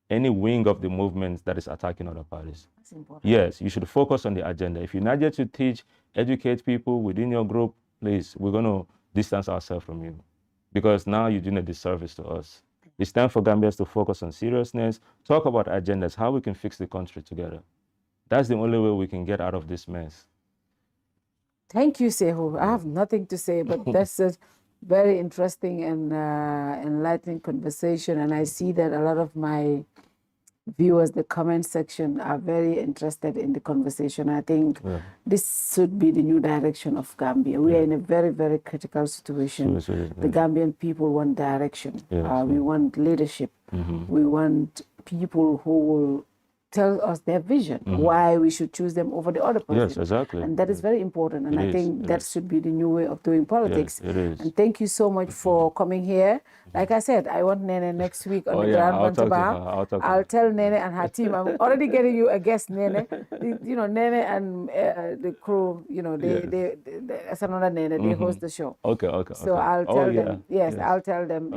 wing of the movement that is attacking other parties. That's important. Yes, you should focus on the agenda. If you're not yet to teach, educate people within your group, please, we're going to distance ourselves from you. Because now you're doing a disservice to us. It's time for Gambians to focus on seriousness, talk about agendas, how we can fix the country together. That's the only way we can get out of this mess. Thank you, Saikou. I have nothing to say, but that's a very interesting and enlightening conversation. And I see that a lot of my viewers, the comment section, are very interested in the conversation. I think this should be the new direction of Gambia. We are in a very, very critical situation. The Gambian people want direction. We want leadership. We want people who will tell us their vision, why we should choose them over the other person. Yes, exactly. And that is very important. And I think that should be the new way of doing politics. Yes, it is. And thank you so much for coming here. Like I said, I want Nene next week on the Grand Bantaba. I'll tell Nene and her team. I'm already getting you a guest, Nene. Nene and the crew, that's another Nene. They host the show. Okay. So I'll tell them. I'll tell them,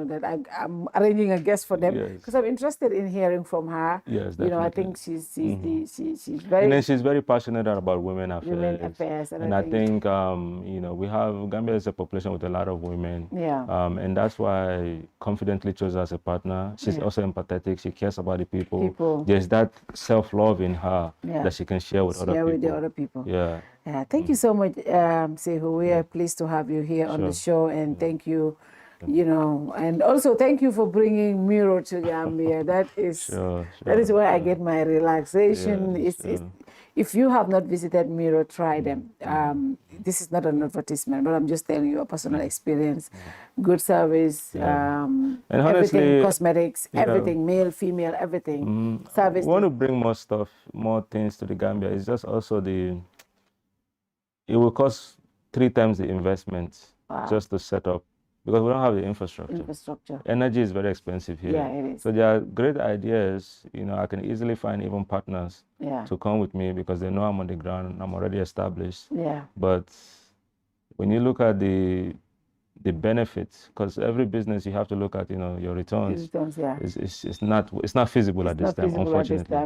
that I'm arranging a guest for them because I'm interested in hearing from her. Yes, definitely. I think she's very. And then she's very passionate about women affairs. And I think we have Gambia is a population with a lot of women. Yeah. And that's why I confidently chose her as a partner. She's also empathetic. She cares about the people. There's that self-love in her that she can share with other people. With the other people. Yeah. Thank you so much, Saikou. We are pleased to have you here on the show, and thank you. And also thank you for bringing Miro to Gambia. That is that is where I get my relaxation. If you have not visited Miro, try them. This is not an advertisement, but I'm just telling you a personal experience. Good service, and honestly, everything, cosmetics, everything, male, female, everything. Service. We want to bring more things to the Gambia. It's just also it will cost 3 times the investment just to set up, because we don't have the infrastructure. Energy is very expensive here. Yeah, it is. So there are great ideas. You know, I can easily find even partners to come with me because they know I'm on the ground. I'm already established. Yeah. But when you look at the benefits, because every business you have to look at, you know, your returns. It's not feasible at this time, unfortunately.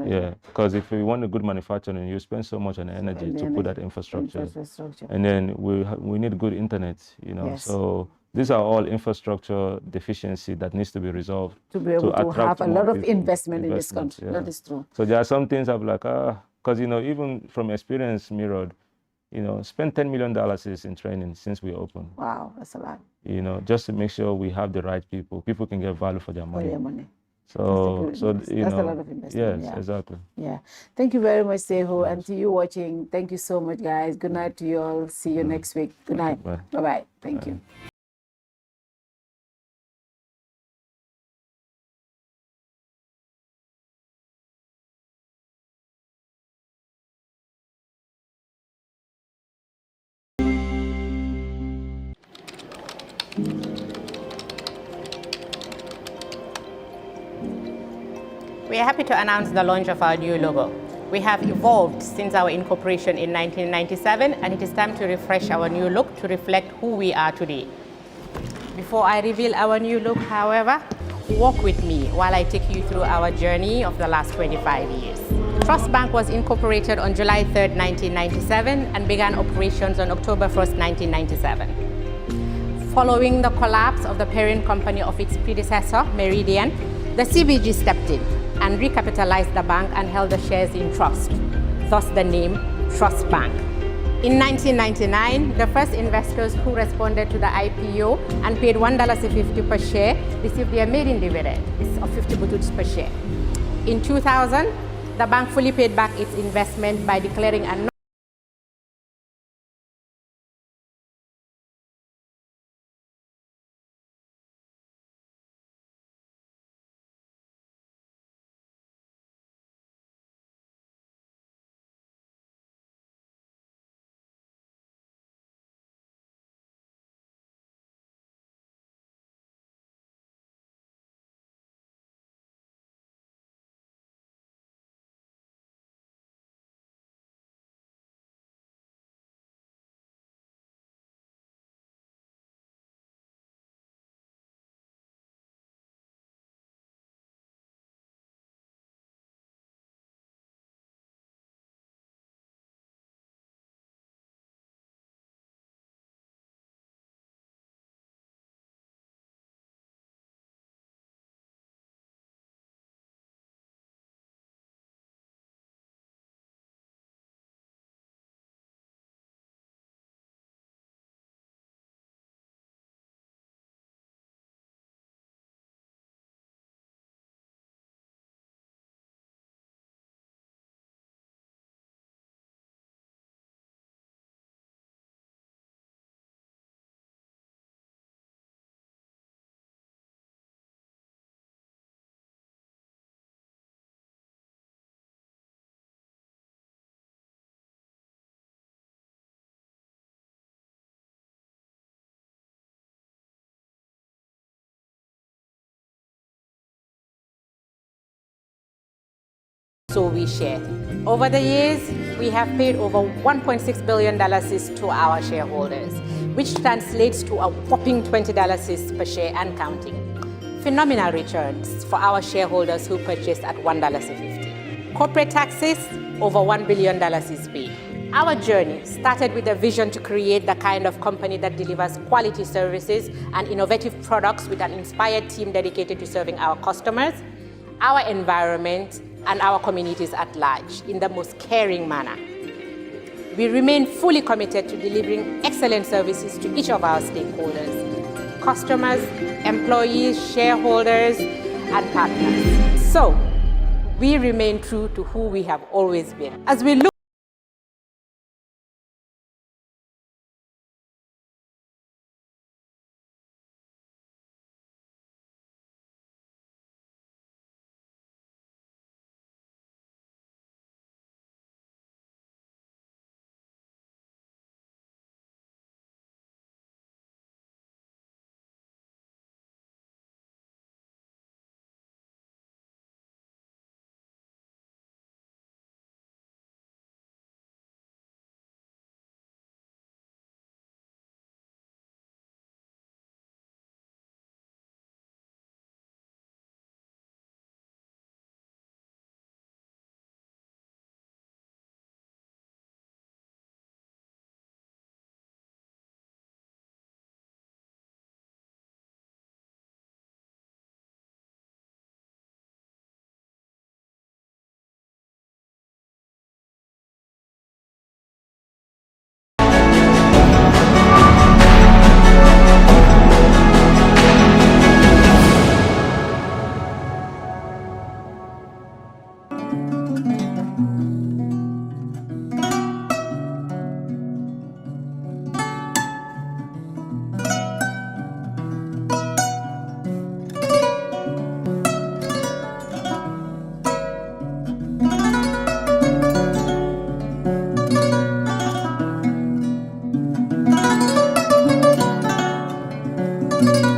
Yeah, because if you want a good manufacturing, you spend so much on energy to put that infrastructure. And then we need good internet, you know. So these are all infrastructure deficiency that needs to be resolved to be able to have a lot of investment in this country. That is true. So there are some things I'm like, because you know, even from experience, Mirror, you know, spend $10 million in training since we opened. Wow, that's a lot. You know, just to make sure we have the right people. People can get value for their money. So that's you know, a lot of investment. Yes, exactly. Yeah. Thank you very much, Saikou. And to you watching, thank you so much, guys. Good night to you all. See you next week. Good night. Bye-bye. Thank you. We are happy to announce the launch of our new logo. We have evolved since our incorporation in 1997, and it is time to refresh our new look to reflect who we are today. Before I reveal our new look, however, walk with me while I take you through our journey of the last 25 years. Trust Bank was incorporated on July 3rd, 1997 and began operations on October 1st, 1997. Following the collapse of the parent company of its predecessor, Meridian, the CBG stepped in and recapitalized the bank and held the shares in trust, thus the name Trust Bank. In 1999, the first investors who responded to the IPO and paid $1.50 per share received their maiden dividend of 50 bututs per share. In 2000, the bank fully paid back its investment by declaring a so we share. Over the years, we have paid over $1.6 billion to our shareholders, which translates to a whopping $20 per share and counting. Phenomenal returns for our shareholders who purchased at $1.50. Corporate taxes, over $1 billion is paid. Our journey started with a vision to create the kind of company that delivers quality services and innovative products with an inspired team dedicated to serving our customers, our environment, and our communities at large in the most caring manner. We remain fully committed to delivering excellent services to each of our stakeholders, customers, employees, shareholders, and partners. So, we remain true to who we have always been. As we look you.